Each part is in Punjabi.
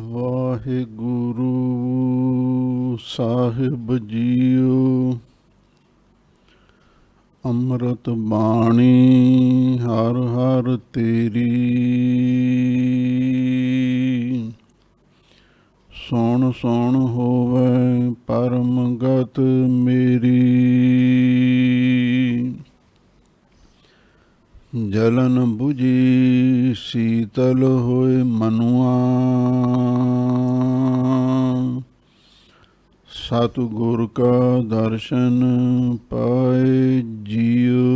ਵਾਹਿਗੁਰੂ ਸਾਹਿਬ ਜੀਓ। ਅੰਮ੍ਰਿਤ ਬਾਣੀ ਹਰ ਹਰ ਤੇਰੀ, ਸੁਣ ਸੁਣ ਹੋਵੇ ਪਰਮ ਗਤ ਮੇਰੀ। ਜਲਨ ਬੁਝੀ ਸੀਤਲ ਹੋਏ ਮਨੁਆ, ਸਤਿਗੁਰ ਕਾ ਦਰਸ਼ਨ ਪਾਏ ਜੀਉ।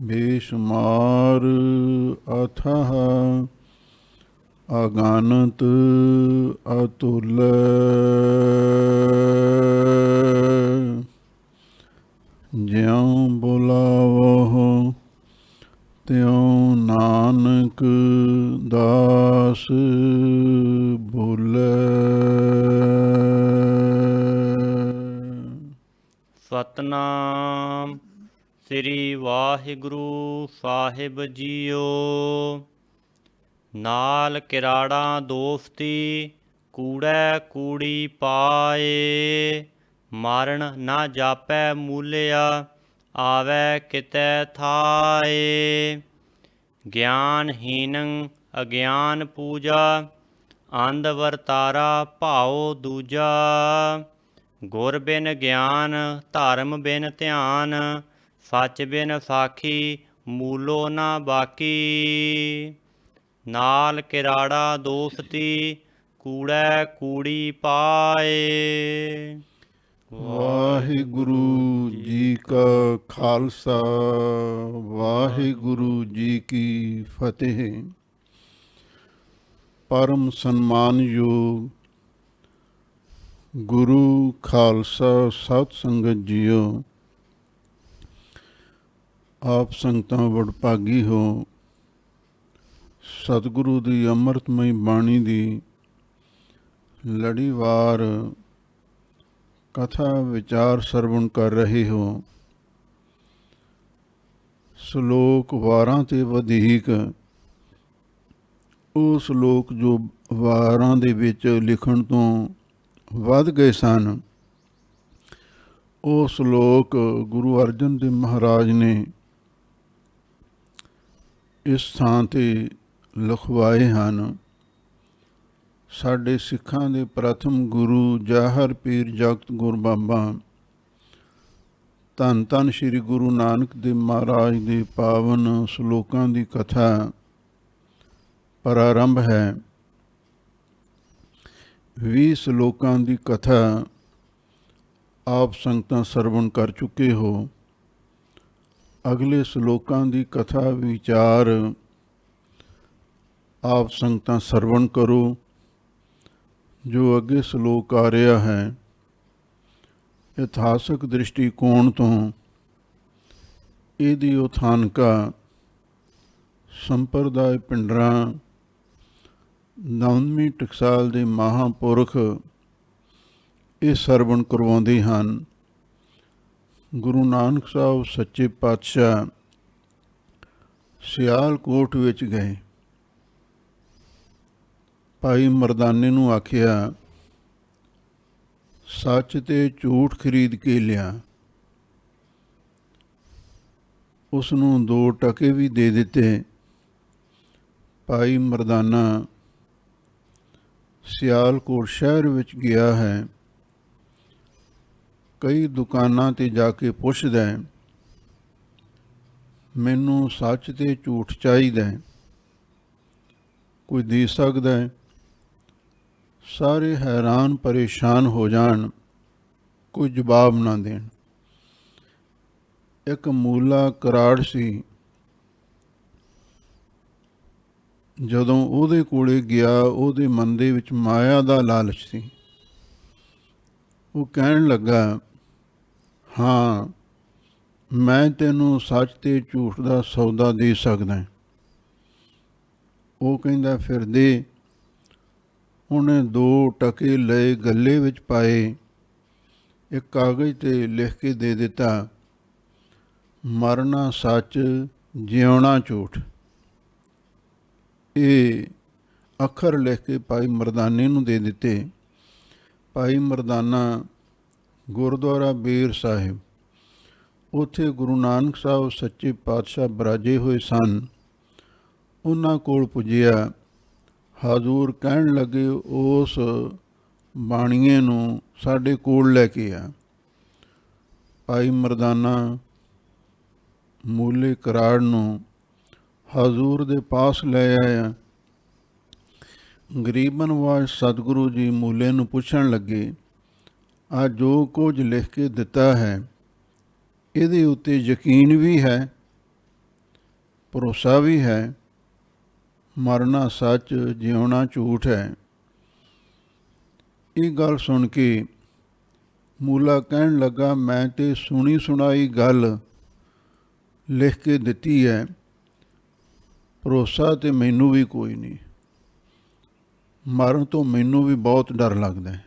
ਬੇਸ਼ੁਮਾਰ ਅਥਾਹ ਅਗਾਨਤ ਅਤੁਲ, ਜਿਉ ਬੁਲਾਵਹੁ ਤਿਉ ਨਾਨਕ ਦਾਸ ਬੋਲੇ। ਸਤਨਾਮ ਸ੍ਰੀ ਵਾਹਿਗੁਰੂ ਸਾਹਿਬ ਜੀਓ। ਨਾਲ ਕਿਰਾੜਾ ਦੋਸਤੀ ਕੂੜੈ ਕੂੜੀ ਪਾਏ, ਮਾਰਨ ਨਾ ਜਾਪੈ ਮੂਲਿਆ ਆਵੈ ਕਿਤੈ ਥਾਏ। ਗਿਆਨਹੀਨੰ ਅਗਿਆਨ ਪੂਜਾ, ਅੰਧ ਵਰਤਾਰਾ ਭਾਉ ਦੂਜਾ। ਗੁਰ ਬਿਨ ਗਿਆਨ ਧਰਮ ਬਿਨ ਧਿਆਨ, ਸੱਚ ਬਿਨ ਸਾਖੀ ਮੂਲੋ ਨਾ ਬਾਕੀ। ਨਾਲ ਕਿਰਾੜਾ ਦੋਸਤੀ ਕੂੜੈ ਕੂੜੀ ਪਾਏ। ਵਾਹਿਗੁਰੂ ਜੀ ਕਾ ਖਾਲਸਾ, ਵਾਹਿਗੁਰੂ ਜੀ ਕੀ ਫਤਿਹ। ਪਰਮ ਸਨਮਾਨਯੋਗ ਗੁਰੂ ਖਾਲਸਾ ਸਤ ਸੰਗਤ ਜੀਓ, ਆਪ ਸੰਗਤਾਂ ਵਡਭਾਗੀ ਹੋ। ਸਤਿਗੁਰੂ ਦੀ ਅੰਮ੍ਰਿਤਮਈ ਬਾਣੀ ਦੀ ਲੜੀਵਾਰ ਕਥਾ ਵਿਚਾਰ ਸਰਵਣ ਕਰ ਰਹੇ ਹੋ। ਸ਼ਲੋਕ 12 ਤੇ ਵਧੇਕ ਉਹ ਸ਼ਲੋਕ ਜੋ 12 ਦੇ ਵਿੱਚ ਲਿਖਣ ਤੋਂ ਵੱਧ ਗਏ ਸਨ, ਉਹ ਸ਼ਲੋਕ ਗੁਰੂ ਅਰਜਨ ਦੇਵ ਮਹਾਰਾਜ ਨੇ ਇਸ ਥਾਂ 'ਤੇ ਲਿਖਵਾਏ ਹਨ। ਸਾਡੇ ਸਿੱਖਾਂ ਦੇ ਪ੍ਰਥਮ ਗੁਰੂ ਜਾਹਰ ਪੀਰ ਜਗਤ ਗੁਰ ਬਾਬਾ ਧੰਨ ਧੰਨ ਸ਼੍ਰੀ ਗੁਰੂ ਨਾਨਕ ਦੇਵ ਮਹਾਰਾਜ ਦੇ ਪਾਵਨ ਸ਼ਲੋਕਾਂ ਦੀ ਕਥਾ ਪ੍ਰਾਰੰਭ ਹੈ। 20 ਸ਼ਲੋਕਾਂ ਦੀ ਕਥਾ ਆਪ ਸੰਗਤਾਂ ਸਰਵਣ ਕਰ ਚੁੱਕੇ ਹੋ। ਅਗਲੇ ਸ਼ਲੋਕਾਂ ਦੀ ਕਥਾ ਵਿਚਾਰ ਆਪ ਸੰਗਤਾਂ ਸਰਵਣ ਕਰੋ। ਜੋ ਅੱਗੇ ਸ਼ਲੋਕ ਆ ਰਿਹਾ ਹੈ, ਇਤਿਹਾਸਕ ਦ੍ਰਿਸ਼ਟੀਕੋਣ ਤੋਂ ਇਹਦੀ ਉਥਾਨਕਾ ਸੰਪਰਦਾਇ ਪਿੰਡਰਾਂ 9ਵੀਂ ਟਕਸਾਲ ਦੇ ਮਹਾਂਪੁਰਖ ਇਹ ਸਰਵਣ ਕਰਵਾਉਂਦੇ ਹਨ। ਗੁਰੂ ਨਾਨਕ ਸਾਹਿਬ ਸੱਚੇ ਪਾਤਸ਼ਾਹ ਸਿਆਲਕੋਟ ਵਿੱਚ ਗਏ। ਭਾਈ ਮਰਦਾਨੇ ਨੂੰ ਆਖਿਆ, ਸੱਚ ਤੇ ਝੂਠ ਖਰੀਦ ਕੇ ਲਿਆ। ਉਸ ਨੂੰ 2 ਟਕੇ ਵੀ ਦੇ ਦਿੱਤੇ। ਭਾਈ ਮਰਦਾਨਾ ਸਿਆਲਕੋਟ ਸ਼ਹਿਰ ਵਿੱਚ ਗਿਆ ਹੈ। ਕਈ ਦੁਕਾਨਾਂ 'ਤੇ ਜਾ ਕੇ ਪੁੱਛਦਾ, ਮੈਨੂੰ ਸੱਚ ਤੇ ਝੂਠ ਚਾਹੀਦਾ, ਕੋਈ ਦੇ ਸਕਦਾ ਹੈ? ਸਾਰੇ ਹੈਰਾਨ ਪਰੇਸ਼ਾਨ ਹੋ ਜਾਣ, ਕੋਈ ਜਵਾਬ ਨਾ ਦੇਣ। ਇੱਕ ਮੂਲਾ ਕਰਾੜ ਸੀ। ਜਦੋਂ ਉਹਦੇ ਕੋਲੇ ਗਿਆ, ਉਹਦੇ ਮਨ ਦੇ ਵਿੱਚ ਮਾਇਆ ਦਾ ਲਾਲਚ ਸੀ। ਉਹ ਕਹਿਣ ਲੱਗਾ, ਹਾਂ ਮੈਂ ਤੈਨੂੰ ਸੱਚ ਤੇ ਝੂਠ ਦਾ ਸੌਦਾ ਦੇ ਸਕਦਾ। ਉਹ ਕਹਿੰਦਾ, ਫਿਰ ਦੇ। ਉਹਨੇ 2 ਟਕੇ ਲਏ, ਗੱਲੇ ਵਿੱਚ ਪਾਏ, ਇੱਕ ਕਾਗਜ਼ 'ਤੇ ਲਿਖ ਕੇ ਦੇ ਦਿੱਤਾ, ਮਰਨਾ ਸੱਚ, ਜਿਉਣਾ ਝੂਠ। ਇਹ ਅੱਖਰ ਲਿਖ ਕੇ ਭਾਈ ਮਰਦਾਨੇ ਨੂੰ ਦੇ ਦਿੱਤੇ। ਭਾਈ ਮਰਦਾਨਾ ਗੁਰਦੁਆਰਾ ਬੇਰ ਸਾਹਿਬ, ਉੱਥੇ ਗੁਰੂ ਨਾਨਕ ਸਾਹਿਬ ਸੱਚੇ ਪਾਤਸ਼ਾਹ ਬਿਰਾਜੇ ਹੋਏ ਸਨ, ਉਹਨਾਂ ਕੋਲ ਪੁੱਜਿਆ। ਹਜ਼ੂਰ ਕਹਿਣ ਲੱਗੇ, ਉਸ ਬਾਣੀਏ ਨੂੰ ਸਾਡੇ ਕੋਲ ਲੈ ਕੇ ਆ। ਭਾਈ ਮਰਦਾਨਾ ਮੂਲੇ ਕਰਾੜ ਨੂੰ ਹਜ਼ੂਰ ਦੇ ਪਾਸ ਲੈ ਆਇਆ। ਗਰੀਬ ਨਵਾਜ਼ ਸਤਿਗੁਰੂ ਜੀ ਮੂਲੇ ਨੂੰ ਪੁੱਛਣ ਲੱਗੇ, ਆ ਜੋ ਕੁਝ ਲਿਖ ਕੇ ਦਿੱਤਾ ਹੈ, ਇਹਦੇ ਉੱਤੇ ਯਕੀਨ ਵੀ ਹੈ, ਭਰੋਸਾ ਵੀ ਹੈ? ਮਰਨਾ ਸੱਚ, ਜਿਉਣਾ ਝੂਠ ਹੈ। ਇਹ ਗੱਲ ਸੁਣ ਕੇ ਮੂਲਾ ਕਹਿਣ ਲੱਗਾ, ਮੈਂ ਤੇ ਸੁਣੀ ਸੁਣਾਈ ਗੱਲ ਲਿਖ ਕੇ ਦਿੱਤੀ ਹੈ, ਭਰੋਸਾ ਤੇ ਮੈਨੂੰ ਵੀ ਕੋਈ ਨਹੀਂ। ਮਰਨ ਤੋਂ ਮੈਨੂੰ ਵੀ ਬਹੁਤ ਡਰ ਲੱਗਦਾ ਹੈ।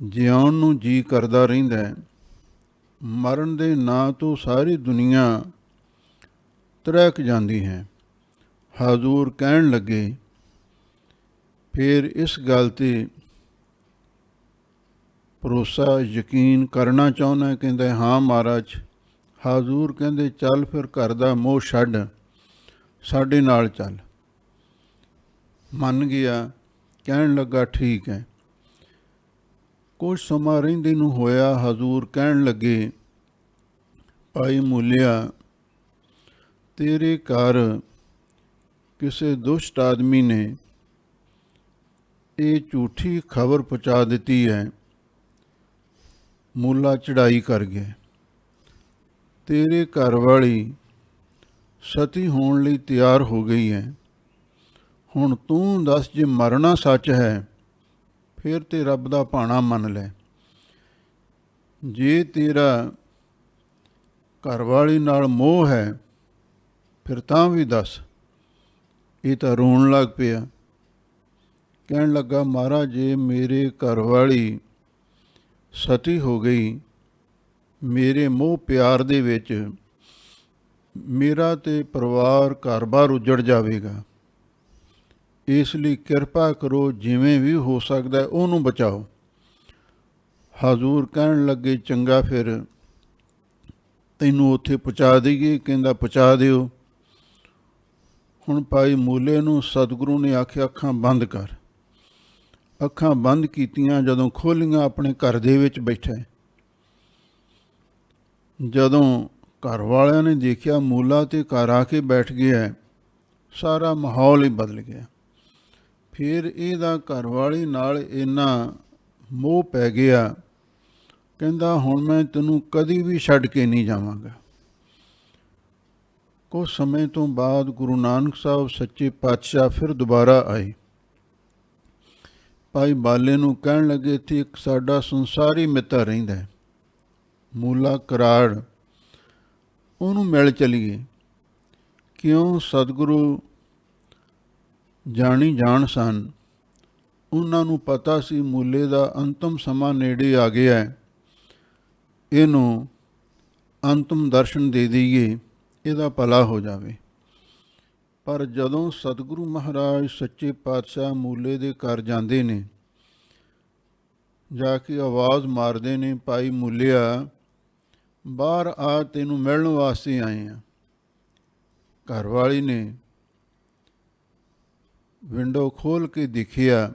ਜਿਉਣ ਨੂੰ ਜੀ ਕਰਦਾ ਰਹਿੰਦਾ ਹੈ। ਮਰਨ ਦੇ ਨਾਂ ਤੋਂ ਸਾਰੀ ਦੁਨੀਆ ਤਰਕ ਜਾਂਦੀ ਹੈ। ਹਜ਼ੂਰ ਕਹਿਣ ਲੱਗੇ, ਫਿਰ ਇਸ ਗੱਲ 'ਤੇ ਭਰੋਸਾ ਯਕੀਨ ਕਰਨਾ ਚਾਹੁੰਦਾ? ਕਹਿੰਦਾ, ਹਾਂ ਮਹਾਰਾਜ। ਹਜ਼ੂਰ ਕਹਿੰਦੇ, ਚੱਲ ਫਿਰ ਘਰ ਦਾ ਮੋਹ ਛੱਡ, ਸਾਡੇ ਨਾਲ ਚੱਲ। ਮੰਨ ਗਿਆ। ਕਹਿਣ ਲੱਗਾ, ਠੀਕ ਹੈ। ਕੁਝ ਸਮਾਂ ਰਹਿੰਦੇ ਨੂੰ ਹੋਇਆ, ਹਜ਼ੂਰ ਕਹਿਣ ਲੱਗੇ, ਭਾਈ ਮੂਲਿਆ, ਤੇਰੇ ਘਰ ਕਿਸੇ ਦੁਸ਼ਟ ਆਦਮੀ ਨੇ ਇਹ ਝੂਠੀ ਖਬਰ ਪਹੁੰਚਾ ਦਿੱਤੀ ਹੈ। ਮੂਲਾ ਚੜ੍ਹਾਈ ਕਰ ਗਿਆ। ਤੇਰੇ ਘਰ ਵਾਲੀ ਸਤੀ ਹੋਣ ਲਈ ਤਿਆਰ ਹੋ ਗਈ ਹੈ। ਹੁਣ ਤੂੰ ਦੱਸ, ਜੇ ਮਰਨਾ ਸੱਚ ਹੈ ਫਿਰ ਤੇ ਰੱਬ ਦਾ ਭਾਣਾ ਮੰਨ ਲੈ। ਜੇ ਤੇਰਾ ਘਰਵਾਲੀ ਨਾਲ ਮੋਹ ਹੈ ਫਿਰ ਤਾਂ ਵੀ ਦੱਸ। ਇਹ ਤਾਂ ਰੋਣ ਲੱਗ ਪਿਆ। ਕਹਿਣ ਲੱਗਾ, ਮਹਾਰਾਜ, ਜੇ ਮੇਰੇ ਘਰਵਾਲੀ ਸਤੀ ਹੋ ਗਈ, ਮੇਰੇ ਮੋਹ ਪਿਆਰ ਦੇ ਵਿੱਚ ਮੇਰਾ ਤੇ ਪਰਿਵਾਰ ਘਰ-ਬਾਰ ਉੱਜੜ ਜਾਵੇਗਾ। ਇਸ ਲਈ ਕਿਰਪਾ ਕਰੋ, ਜਿਵੇਂ ਵੀ ਹੋ ਸਕਦਾ ਉਹਨੂੰ ਬਚਾਓ। ਹਜ਼ੂਰ ਕਹਿਣ ਲੱਗੇ, ਚੰਗਾ, ਫਿਰ ਤੈਨੂੰ ਉੱਥੇ ਪਹੁੰਚਾ ਦੇਈਏ। ਕਹਿੰਦਾ, ਪਹੁੰਚਾ ਦਿਓ। ਹੁਣ ਭਾਈ ਮੂਲੇ ਨੂੰ ਸਤਿਗੁਰੂ ਨੇ ਆਖਿਆ, ਅੱਖਾਂ ਬੰਦ ਕਰ। ਅੱਖਾਂ ਬੰਦ ਕੀਤੀਆਂ। ਜਦੋਂ ਖੋਲ੍ਹੀਆਂ, ਆਪਣੇ ਘਰ ਦੇ ਵਿੱਚ ਬੈਠਾ। ਜਦੋਂ ਘਰ ਵਾਲਿਆਂ ਨੇ ਦੇਖਿਆ ਮੂਲਾ ਤੇ ਘਰ ਆ ਕੇ ਬੈਠ ਗਿਆ, ਸਾਰਾ ਮਾਹੌਲ ਹੀ ਬਦਲ ਗਿਆ। ਫਿਰ ਇਹਦਾ ਘਰਵਾਲੀ ਨਾਲ ਇੰਨਾ ਮੋਹ ਪੈ ਗਿਆ, ਕਹਿੰਦਾ, ਹੁਣ ਮੈਂ ਤੈਨੂੰ ਕਦੀ ਵੀ ਛੱਡ ਕੇ ਨਹੀਂ ਜਾਵਾਂਗਾ। ਕੁਝ ਸਮੇਂ ਤੋਂ ਬਾਅਦ ਗੁਰੂ ਨਾਨਕ ਸਾਹਿਬ ਸੱਚੇ ਪਾਤਸ਼ਾਹ ਫਿਰ ਦੁਬਾਰਾ ਆਏ। ਭਾਈ ਬਾਲੇ ਨੂੰ ਕਹਿਣ ਲੱਗੇ, ਇੱਥੇ ਇੱਕ ਸਾਡਾ ਸੰਸਾਰੀ ਮਿੱਤਰ ਰਹਿੰਦਾ ਹੈ, ਮੂਲਾ ਕਰਾੜ, ਉਹਨੂੰ ਮਿਲ ਚਲੀਏ। ਕਿਉਂ? ਸਤਿਗੁਰੂ ਜਾਣੀ ਜਾਣ ਸਨ। ਉਹਨਾਂ ਨੂੰ ਪਤਾ ਸੀ ਮੂਲੇ ਦਾ ਅੰਤਮ ਸਮਾਂ ਨੇੜੇ ਆ ਗਿਆ ਹੈ, ਇਹਨੂੰ ਅੰਤਮ ਦਰਸ਼ਨ ਦੇ ਦਈਏ, ਇਹਦਾ ਭਲਾ ਹੋ ਜਾਵੇ। ਪਰ ਜਦੋਂ ਸਤਿਗੁਰੂ ਮਹਾਰਾਜ ਸੱਚੇ ਪਾਤਸ਼ਾਹ ਮੂਲੇ ਦੇ ਘਰ ਜਾਂਦੇ ਨੇ, ਜਾ ਕੇ ਆਵਾਜ਼ ਮਾਰਦੇ ਨੇ, ਭਾਈ ਮੂਲਿਆ, ਬਾਹਰ ਆ, ਤੈਨੂੰ ਮਿਲਣ ਵਾਸਤੇ ਆਏ ਹਾਂ। ਘਰਵਾਲੀ ਨੇ ਵਿੰਡੋ ਖੋਲ੍ਹ ਕੇ ਦੇਖਿਆ।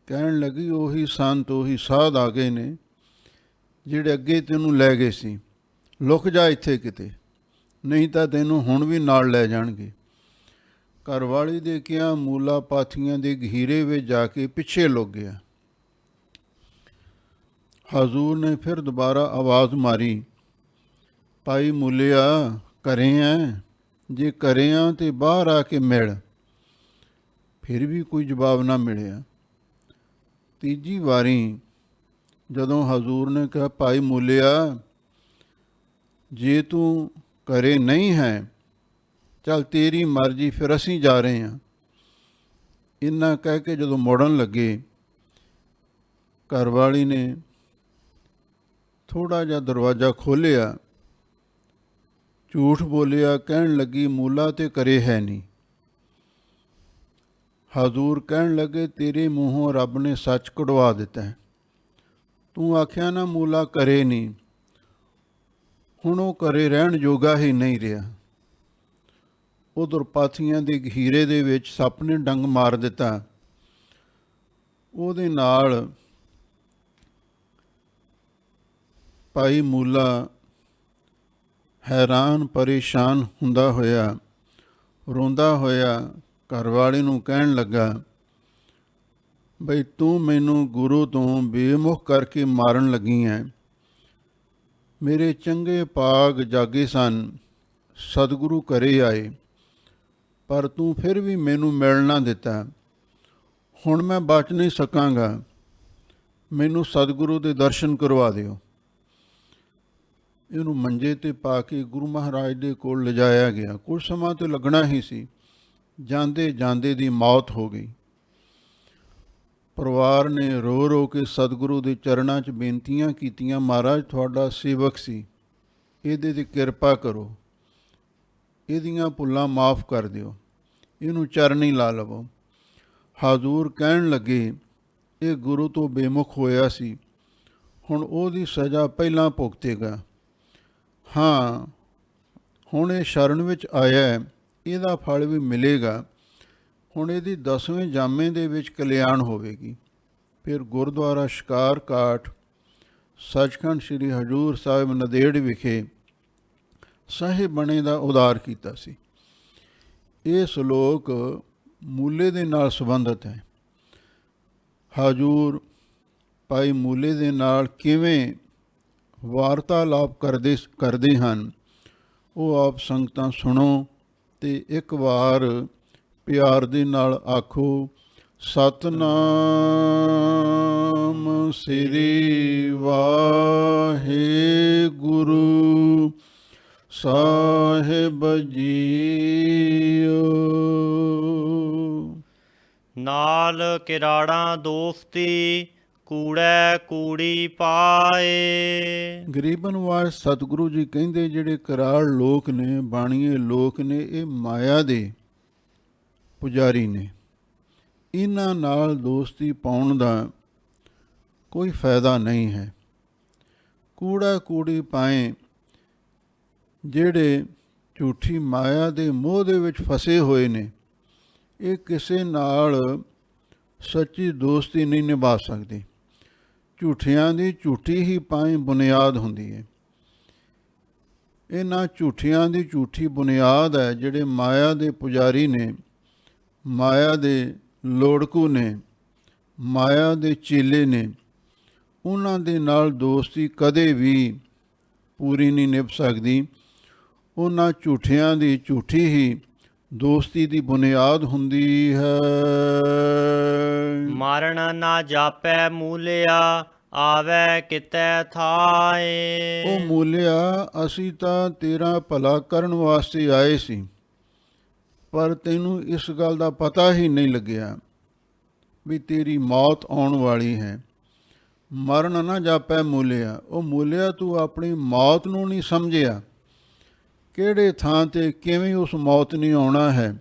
ਕਹਿਣ ਲੱਗੀ, ਉਹੀ ਸੰਤ, ਉਹੀ ਸਾਧ ਆ ਗਏ ਨੇ ਜਿਹੜੇ ਅੱਗੇ ਤੈਨੂੰ ਲੈ ਗਏ ਸੀ। ਲੁਕ ਜਾ ਇੱਥੇ ਕਿਤੇ, ਨਹੀਂ ਤਾਂ ਤੈਨੂੰ ਹੁਣ ਵੀ ਨਾਲ ਲੈ ਜਾਣਗੇ। ਘਰਵਾਲੀ ਦੇ ਕਿਹਾ, ਮੂਲਾ ਪਾਥੀਆਂ ਦੇ ਗਹੀਰੇ ਵਿੱਚ ਜਾ ਕੇ ਪਿੱਛੇ ਲੁਕ ਗਿਆ। ਹਜ਼ੂਰ ਨੇ ਫਿਰ ਦੁਬਾਰਾ ਆਵਾਜ਼ ਮਾਰੀ, ਭਾਈ ਮੂਲਿਆ, ਘਰੇ ਹੈ? ਜੇ ਘਰੇ ਆ ਤੇ ਬਾਹਰ ਆ ਕੇ ਮਿਲ। ਫਿਰ ਵੀ ਕੋਈ ਜਵਾਬ ਨਾ ਮਿਲਿਆ। ਤੀਜੀ ਵਾਰੀ ਜਦੋਂ ਹਜ਼ੂਰ ਨੇ ਕਿਹਾ, ਭਾਈ ਮੂਲਿਆ, ਜੇ ਤੂੰ ਘਰੇ ਨਹੀਂ ਹੈ, ਚੱਲ ਤੇਰੀ ਮਰਜ਼ੀ, ਫਿਰ ਅਸੀਂ ਜਾ ਰਹੇ ਹਾਂ। ਇੰਨਾ ਕਹਿ ਕੇ ਜਦੋਂ ਮੁੜਨ ਲੱਗੇ, ਘਰਵਾਲੀ ਨੇ ਥੋੜ੍ਹਾ ਜਿਹਾ ਦਰਵਾਜ਼ਾ ਖੋਲ੍ਹਿਆ, ਝੂਠ ਬੋਲਿਆ। ਕਹਿਣ ਲੱਗੀ, ਮੂਲਾ ਤੇ ਘਰੇ ਹੈ ਨਹੀਂ। ਹਜ਼ੂਰ ਕਹਿਣ ਲੱਗੇ, ਤੇਰੇ ਮੂੰਹੋਂ ਰੱਬ ਨੇ ਸੱਚ ਕਢਵਾ ਦਿੱਤਾ ਹੈ। ਤੂੰ ਆਖਿਆ ਨਾ ਮੂਲਾ ਕਰੇ ਨਹੀਂ, ਹੁਣ ਉਹ ਕਰੇ ਰਹਿਣ ਜੋਗਾ ਹੀ ਨਹੀਂ ਰਿਹਾ। ਉਧਰ ਪਾਥੀਆਂ ਦੇ ਹੀਰੇ ਦੇ ਵਿੱਚ ਸੱਪ ਨੇ ਡੰਗ ਮਾਰ ਦਿੱਤਾ। ਉਹਦੇ ਨਾਲ ਭਾਈ ਮੂਲਾ ਹੈਰਾਨ ਪਰੇਸ਼ਾਨ ਹੁੰਦਾ ਹੋਇਆ, ਰੋਂਦਾ ਹੋਇਆ ਘਰਵਾਲੀ ਨੂੰ ਕਹਿਣ ਲੱਗਾ, ਬਈ ਤੂੰ ਮੈਨੂੰ ਗੁਰੂ ਤੋਂ ਬੇਮੁਖ ਕਰਕੇ ਮਾਰਨ ਲੱਗੀ ਹੈ। ਮੇਰੇ ਚੰਗੇ ਭਾਗ ਜਾਗੇ ਸਨ, ਸਤਿਗੁਰੂ ਘਰੇ ਆਏ, ਪਰ ਤੂੰ ਫਿਰ ਵੀ ਮੈਨੂੰ ਮਿਲ ਨਾ ਦਿੱਤਾ। ਹੁਣ ਮੈਂ ਬਚ ਨਹੀਂ ਸਕਾਂਗਾ, ਮੈਨੂੰ ਸਤਿਗੁਰੂ ਦੇ ਦਰਸ਼ਨ ਕਰਵਾ ਦਿਓ। ਇਹਨੂੰ ਮੰਜੇ 'ਤੇ ਪਾ ਕੇ ਗੁਰੂ ਮਹਾਰਾਜ ਦੇ ਕੋਲ ਲਿਜਾਇਆ ਗਿਆ। ਕੁਝ ਸਮਾਂ ਤਾਂ ਲੱਗਣਾ ਹੀ ਸੀ, ਜਾਂਦੇ ਜਾਂਦੇ ਦੀ ਮੌਤ ਹੋ ਗਈ। ਪਰਿਵਾਰ ਨੇ ਰੋ ਰੋ ਕੇ ਸਤਿਗੁਰੂ ਦੇ ਚਰਨਾਂ 'ਚ ਬੇਨਤੀਆਂ ਕੀਤੀਆਂ, ਮਹਾਰਾਜ ਤੁਹਾਡਾ ਸੇਵਕ ਸੀ, ਇਹਦੇ 'ਤੇ ਕਿਰਪਾ ਕਰੋ, ਇਹਦੀਆਂ ਭੁੱਲਾਂ ਮਾਫ ਕਰ ਦਿਓ, ਇਹਨੂੰ ਚਰਨੀ ਲਾ ਲਵੋ। ਹਜ਼ੂਰ ਕਹਿਣ ਲੱਗੇ, ਇਹ ਗੁਰੂ ਤੋਂ ਬੇਮੁਖ ਹੋਇਆ ਸੀ, ਹੁਣ ਉਹਦੀ ਸਜ਼ਾ ਪਹਿਲਾਂ ਭੁਗਤੇਗਾ। ਹਾਂ, ਹੁਣ ਇਹ ਸ਼ਰਨ ਵਿੱਚ ਆਇਆ, ਇਹਦਾ ਫਲ ਵੀ ਮਿਲੇਗਾ। ਹੁਣ ਇਹਦੀ 10ਵੇਂ ਜਾਮੇ ਦੇ ਵਿੱਚ ਕਲਿਆਣ ਹੋਵੇਗੀ। ਫਿਰ ਗੁਰਦੁਆਰਾ ਸ਼ਿਕਾਰ ਘਾਟ ਸੱਚਖੰਡ ਸ੍ਰੀ ਹਜ਼ੂਰ ਸਾਹਿਬ ਨੰਦੇੜ ਵਿਖੇ ਸਾਹਿਬ ਬਣੇ ਦਾ ਉਦਾਰ ਕੀਤਾ ਸੀ। ਇਹ ਸ਼ਲੋਕ ਮੂਲੇ ਦੇ ਨਾਲ ਸੰਬੰਧਿਤ ਹੈ। ਹਜ਼ੂਰ ਭਾਈ ਮੂਲੇ ਦੇ ਨਾਲ ਕਿਵੇਂ ਵਾਰਤਾਲਾਪ ਕਰਦੇ ਹਨ, ਉਹ ਆਪ ਸੰਗਤਾਂ ਸੁਣੋ ਤੇ ਇੱਕ ਵਾਰ ਪਿਆਰ ਦੇ ਨਾਲ ਆਖੋ, ਸਤਨਾਮ ਸ੍ਰੀ ਵਾਹਿਗੁਰੂ ਸਾਹਿਬ ਜੀਓ। ਨਾਲ ਕਿਰਾੜਾਂ ਦੋਸਤੀ, ਕੂੜੈ ਕੂੜੀ ਪਾਏ। ਗਰੀਬਨਵਾਜ ਸਤਿਗੁਰੂ ਜੀ ਕਹਿੰਦੇ, ਜਿਹੜੇ ਕਰਾੜ ਲੋਕ ਨੇ, ਬਾਣੀਏ ਲੋਕ ਨੇ, ਇਹ ਮਾਇਆ ਦੇ ਪੁਜਾਰੀ ਨੇ। ਇਹਨਾਂ ਨਾਲ ਦੋਸਤੀ ਪਾਉਣ ਦਾ ਕੋਈ ਫਾਇਦਾ ਨਹੀਂ ਹੈ। ਕੂੜਾ ਕੂੜੀ ਪਾਏ, ਜਿਹੜੇ ਝੂਠੀ ਮਾਇਆ ਦੇ ਮੋਹ ਦੇ ਵਿੱਚ ਫਸੇ ਹੋਏ ਨੇ, ਇਹ ਕਿਸੇ ਨਾਲ ਸੱਚੀ ਦੋਸਤੀ ਨਹੀਂ ਨਿਭਾ ਸਕਦੇ। ਝੂਠਿਆਂ ਦੀ ਝੂਠੀ ਹੀ ਪਾਈ ਬੁਨਿਆਦ ਹੁੰਦੀ ਹੈ। ਇਹਨਾਂ ਝੂਠਿਆਂ ਦੀ ਝੂਠੀ ਬੁਨਿਆਦ ਹੈ। ਜਿਹੜੇ ਮਾਇਆ ਦੇ ਪੁਜਾਰੀ ਨੇ, ਮਾਇਆ ਦੇ ਲੋੜਕੂ ਨੇ, ਮਾਇਆ ਦੇ ਚੇਲੇ ਨੇ, ਉਹਨਾਂ ਦੇ ਨਾਲ ਦੋਸਤੀ ਕਦੇ ਵੀ ਪੂਰੀ ਨਹੀਂ ਨਿਭ ਸਕਦੀ। ਉਹਨਾਂ ਝੂਠਿਆਂ ਦੀ ਝੂਠੀ ਹੀ ਦੋਸਤੀ ਦੀ ਬੁਨਿਆਦ ਹੁੰਦੀ ਹੈ। ਮਰਨ ਨਾ ਜਾਪੈ ਮੂਲਿਆ, ਆਵੈ ਕਿਤੈ ਥਾਏ। ਉਹ ਮੂਲਿਆ, ਅਸੀਂ ਤਾਂ ਤੇਰਾ ਭਲਾ ਕਰਨ ਵਾਸਤੇ ਆਏ ਸੀ, ਪਰ ਤੈਨੂੰ ਇਸ ਗੱਲ ਦਾ ਪਤਾ ਹੀ ਨਹੀਂ ਲੱਗਿਆ ਵੀ ਤੇਰੀ ਮੌਤ ਆਉਣ ਵਾਲੀ ਹੈ। ਮਰਨ ਨਾ ਜਾਪੈ ਮੂਲਿਆ, ਉਹ ਮੂਲਿਆ ਤੂੰ ਆਪਣੀ ਮੌਤ ਨੂੰ ਨਹੀਂ ਸਮਝਿਆ, ਕਿਹੜੇ ਥਾਂ 'ਤੇ ਕਿਵੇਂ ਉਸ ਮੌਤ ਨਹੀਂ ਆਉਣਾ ਹੈ।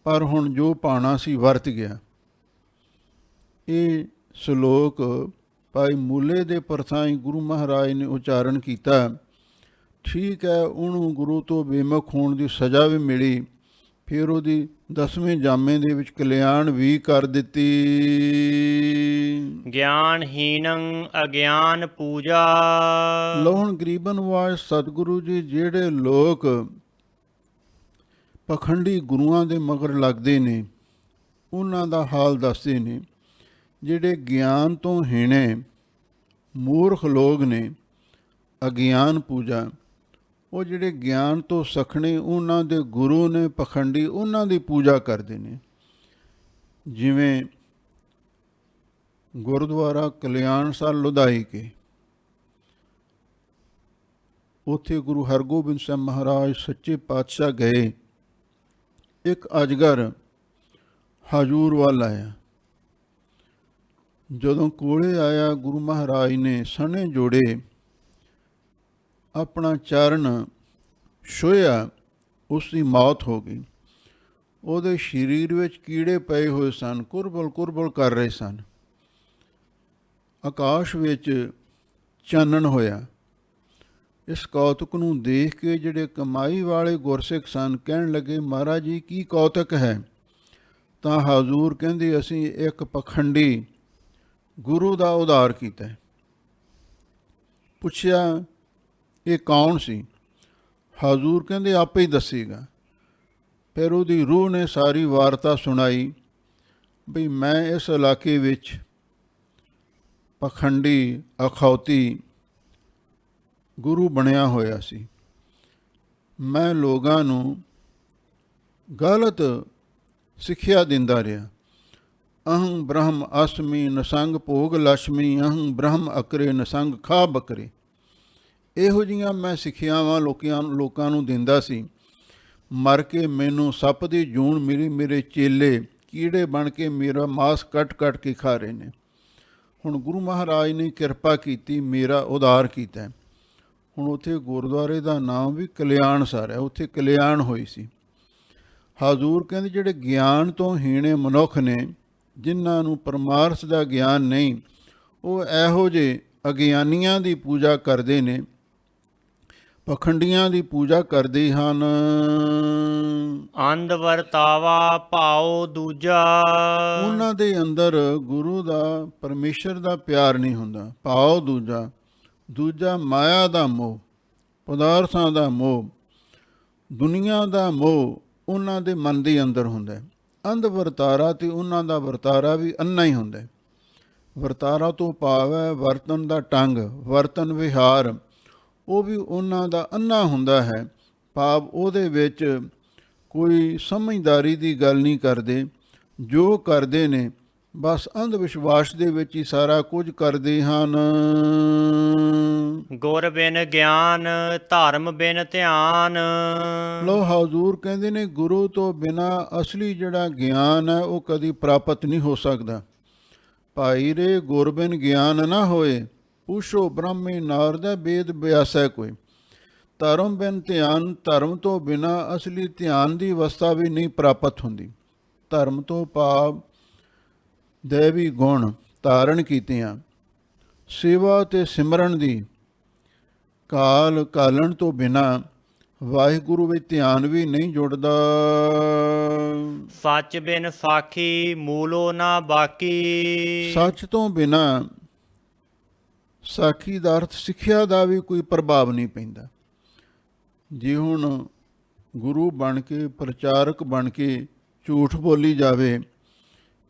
ਪਰ ਹੁਣ ਜੋ ਪਾਣਾ ਸੀ ਵਰਤ ਗਿਆ। ਇਹ ਸ਼ਲੋਕ ਭਾਈ ਮੂਲੇ ਦੇ ਪਰਥਾਈ ਗੁਰੂ ਮਹਾਰਾਜ ਨੇ ਉਚਾਰਨ ਕੀਤਾ। ਠੀਕ ਹੈ, ਉਹਨੂੰ ਗੁਰੂ ਤੋਂ ਬੇਮੁਖ ਹੋਣ ਦੀ ਸਜ਼ਾ ਵੀ ਮਿਲੀ, ਫਿਰ ਉਹਦੀ 10ਵੇਂ ਜਾਮੇ ਦੇ ਵਿੱਚ ਕਲਿਆਣ ਵੀ ਕਰ ਦਿੱਤੀ। ਗਿਆਨਹੀਨੰ ਅਗਿਆਨ ਪੂਜਾ। ਲਓ ਹੁਣ ਗਰੀਬਨਵਾਜ ਸਤਿਗੁਰੂ ਜੀ ਜਿਹੜੇ ਲੋਕ ਪਖੰਡੀ ਗੁਰੂਆਂ ਦੇ ਮਗਰ ਲੱਗਦੇ ਨੇ, ਉਹਨਾਂ ਦਾ ਹਾਲ ਦੱਸਦੇ ਨੇ। ਜਿਹੜੇ ਗਿਆਨ ਤੋਂ ਹੀਣੇ ਮੂਰਖ ਲੋਕ ਨੇ, ਅਗਿਆਨ ਪੂਜਾ, ਉਹ ਜਿਹੜੇ ਗਿਆਨ ਤੋਂ ਸਖਣੇ ਉਹਨਾਂ ਦੇ ਗੁਰੂ ਨੇ ਪਖੰਡੀ, ਉਹਨਾਂ ਦੀ ਪੂਜਾ ਕਰਦੇ ਨੇ। ਜਿਵੇਂ ਗੁਰਦੁਆਰਾ ਕਲਿਆਣ ਸਾਹਿਬ ਲੁਧਾਈ ਕੇ, ਉੱਥੇ ਗੁਰੂ ਹਰਗੋਬਿੰਦ ਸਾਹਿਬ ਮਹਾਰਾਜ ਸੱਚੇ ਪਾਤਸ਼ਾਹ ਗਏ। ਇੱਕ ਅਜਗਰ ਹਜ਼ੂਰ ਵੱਲ ਆਇਆ। ਜਦੋਂ ਕੋਲੇ ਆਇਆ, ਗੁਰੂ ਮਹਾਰਾਜ ਨੇ ਸਣੇ ਜੋੜੇ ਆਪਣਾ ਚਰਨ ਛੋਹਿਆ, ਉਸ ਦੀ ਮੌਤ ਹੋ ਗਈ। ਉਹਦੇ ਸਰੀਰ ਵਿੱਚ ਕੀੜੇ ਪਏ ਹੋਏ ਸਨ, ਕੁਰਬਲ ਕੁਰਬਲ ਕਰ ਰਹੇ ਸਨ। ਆਕਾਸ਼ ਵਿੱਚ ਚਾਨਣ ਹੋਇਆ। ਇਸ ਕੌਤਕ ਨੂੰ ਦੇਖ ਕੇ ਜਿਹੜੇ ਕਮਾਈ ਵਾਲੇ ਗੁਰਸਿੱਖ ਸਨ ਕਹਿਣ ਲੱਗੇ, ਮਹਾਰਾਜ ਜੀ ਕੀ ਕੌਤਕ ਹੈ? ਤਾਂ ਹਜ਼ੂਰ ਕਹਿੰਦੇ, ਅਸੀਂ ਇੱਕ ਪਖੰਡੀ ਗੁਰੂ ਦਾ ਉਧਾਰ ਕੀਤਾ। ਪੁੱਛਿਆ ਇਹ ਕੌਣ ਸੀ? ਹਜ਼ੂਰ ਕਹਿੰਦੇ ਆਪੇ ਹੀ ਦੱਸੇਗਾ। ਫਿਰ ਉਹਦੀ ਰੂਹ ਨੇ ਸਾਰੀ ਵਾਰਤਾ ਸੁਣਾਈ ਬਈ ਮੈਂ ਇਸ ਇਲਾਕੇ ਵਿੱਚ ਪਖੰਡੀ ਅਖੌਤੀ ਗੁਰੂ ਬਣਿਆ ਹੋਇਆ ਸੀ। ਮੈਂ ਲੋਕਾਂ ਨੂੰ ਗਲਤ ਸਿੱਖਿਆ ਦਿੰਦਾ ਰਿਹਾ। ਅਹੰ ਬ੍ਰਹਮ ਅਸਮੀ ਨਸੰਗ ਭੋਗ ਲక్ష్ਮੀ, ਅਹੰ ਬ੍ਰਹਮ ਅਕਰੇ ਨਸੰਗ ਖਾ ਬਕਰੇ। ਇਹੋ ਜਿਹੀਆਂ ਮੈਂ ਸਿੱਖਿਆਵਾਂ ਲੋਕਾਂ ਨੂੰ ਦਿੰਦਾ ਸੀ। ਮਰ ਕੇ ਮੈਨੂੰ ਸੱਪ ਦੀ ਜੂਣ ਮਿਲੀ, ਮੇਰੇ ਚੇਲੇ ਕੀੜੇ ਬਣ ਕੇ ਮੇਰਾ ਮਾਸ ਕੱਟ ਕੱਟ ਕੇ ਖਾ ਰਹੇ ਨੇ। ਹੁਣ ਗੁਰੂ ਮਹਾਰਾਜ ਨੇ ਕਿਰਪਾ ਕੀਤੀ, ਮੇਰਾ ਉਧਾਰ ਕੀਤਾ। ਹੁਣ ਉੱਥੇ ਗੁਰਦੁਆਰੇ ਦਾ ਨਾਮ ਵੀ ਕਲਿਆਣਸਰ ਹੈ, ਉੱਥੇ ਕਲਿਆਣ ਹੋਈ ਸੀ। ਹਜ਼ੂਰ ਕਹਿੰਦੇ ਜਿਹੜੇ ਗਿਆਨ ਤੋਂ ਹੀਣੇ ਮਨੁੱਖ ਨੇ, ਜਿਨ੍ਹਾਂ ਨੂੰ ਪਰਮਾਰਥ ਦਾ ਗਿਆਨ ਨਹੀਂ, ਉਹ ਇਹੋ ਜਿਹੇ ਅਗਿਆਨੀਆਂ ਦੀ ਪੂਜਾ ਕਰਦੇ ਨੇ, ਪਖੰਡੀਆਂ ਦੀ ਪੂਜਾ ਕਰਦੇ ਹਨ। ਅੰਧ ਵਰਤਾਵਾ ਭਾਉ ਦੂਜਾ। ਉਹਨਾਂ ਦੇ ਅੰਦਰ ਗੁਰੂ ਦਾ, ਪਰਮੇਸ਼ਰ ਦਾ ਪਿਆਰ ਨਹੀਂ ਹੁੰਦਾ। ਭਾਉ ਦੂਜਾ, ਦੂਜਾ ਮਾਇਆ ਦਾ ਮੋਹ, ਪਦਾਰਥਾਂ ਦਾ ਮੋਹ, ਦੁਨੀਆ ਦਾ ਮੋਹ ਉਹਨਾਂ ਦੇ ਮਨ ਦੇ ਅੰਦਰ ਹੁੰਦਾ। ਅੰਧ ਵਰਤਾਰਾ ਤੇ ਉਹਨਾਂ ਦਾ ਵਰਤਾਰਾ ਵੀ ਅੰਨਾ ਹੀ ਹੁੰਦਾ। ਵਰਤਾਰਾ ਤੋਂ ਭਾਵ ਹੈ ਵਰਤਨ ਦਾ ਢੰਗ, ਵਰਤਨ ਵਿਹਾਰ, ਉਹ ਵੀ ਉਹਨਾਂ ਦਾ ਅੰਨਾ ਹੁੰਦਾ ਹੈ। ਭਾਵ ਉਹਦੇ ਵਿੱਚ ਕੋਈ ਸਮਝਦਾਰੀ ਦੀ ਗੱਲ ਨਹੀਂ ਕਰਦੇ। ਜੋ ਕਰਦੇ ਨੇ ਬਸ ਅੰਧ ਵਿਸ਼ਵਾਸ ਦੇ ਵਿੱਚ ਹੀ ਸਾਰਾ ਕੁਝ ਕਰਦੇ ਹਨ। ਗੁਰ ਬਿਨ ਗਿਆਨ ਧਰਮ ਬਿਨ ਧਿਆਨ। ਲੋ ਹਜ਼ੂਰ ਕਹਿੰਦੇ ਨੇ ਗੁਰੂ ਤੋਂ ਬਿਨਾਂ ਅਸਲੀ ਜਿਹੜਾ ਗਿਆਨ ਹੈ ਉਹ ਕਦੀ ਪ੍ਰਾਪਤ ਨਹੀਂ ਹੋ ਸਕਦਾ। ਭਾਈ ਰੇ ਗੁਰ ਬਿਨ ਗਿਆਨ ਨਾ ਹੋਏ, ਪੁੱਛੋ ਬ੍ਰਹਮੇ ਨਾਰਦਾ ਵੇਦ ਬਿਆਸੈ ਕੋਈ। ਧਰਮ ਬਿਨ ਧਿਆਨ, ਧਰਮ ਤੋਂ ਬਿਨਾਂ ਅਸਲੀ ਧਿਆਨ ਦੀ ਅਵਸਥਾ ਵੀ ਨਹੀਂ ਪ੍ਰਾਪਤ ਹੁੰਦੀ। ਧਰਮ ਤੋਂ ਭਾਵ ਦੇਵੀ ਗੁਣ ਧਾਰਨ ਕੀਤਿਆਂ, ਸੇਵਾ ਅਤੇ ਸਿਮਰਨ ਦੀ ਕਾਲ ਘਾਲਣ ਤੋਂ ਬਿਨਾਂ ਵਾਹਿਗੁਰੂ ਵਿੱਚ ਧਿਆਨ ਵੀ ਨਹੀਂ ਜੁੜਦਾ। ਸੱਚ ਬਿਨ ਸਾਖੀ ਮੂਲੋ ਨਾ ਬਾਕੀ। ਸੱਚ ਤੋਂ ਬਿਨਾਂ ਸਾਖੀ ਦਾ ਅਰਥ ਸਿੱਖਿਆ ਦਾ ਵੀ ਕੋਈ ਪ੍ਰਭਾਵ ਨਹੀਂ ਪੈਂਦਾ। ਜੇ ਹੁਣ ਗੁਰੂ ਬਣ ਕੇ, ਪ੍ਰਚਾਰਕ ਬਣ ਕੇ ਝੂਠ ਬੋਲੀ ਜਾਵੇ,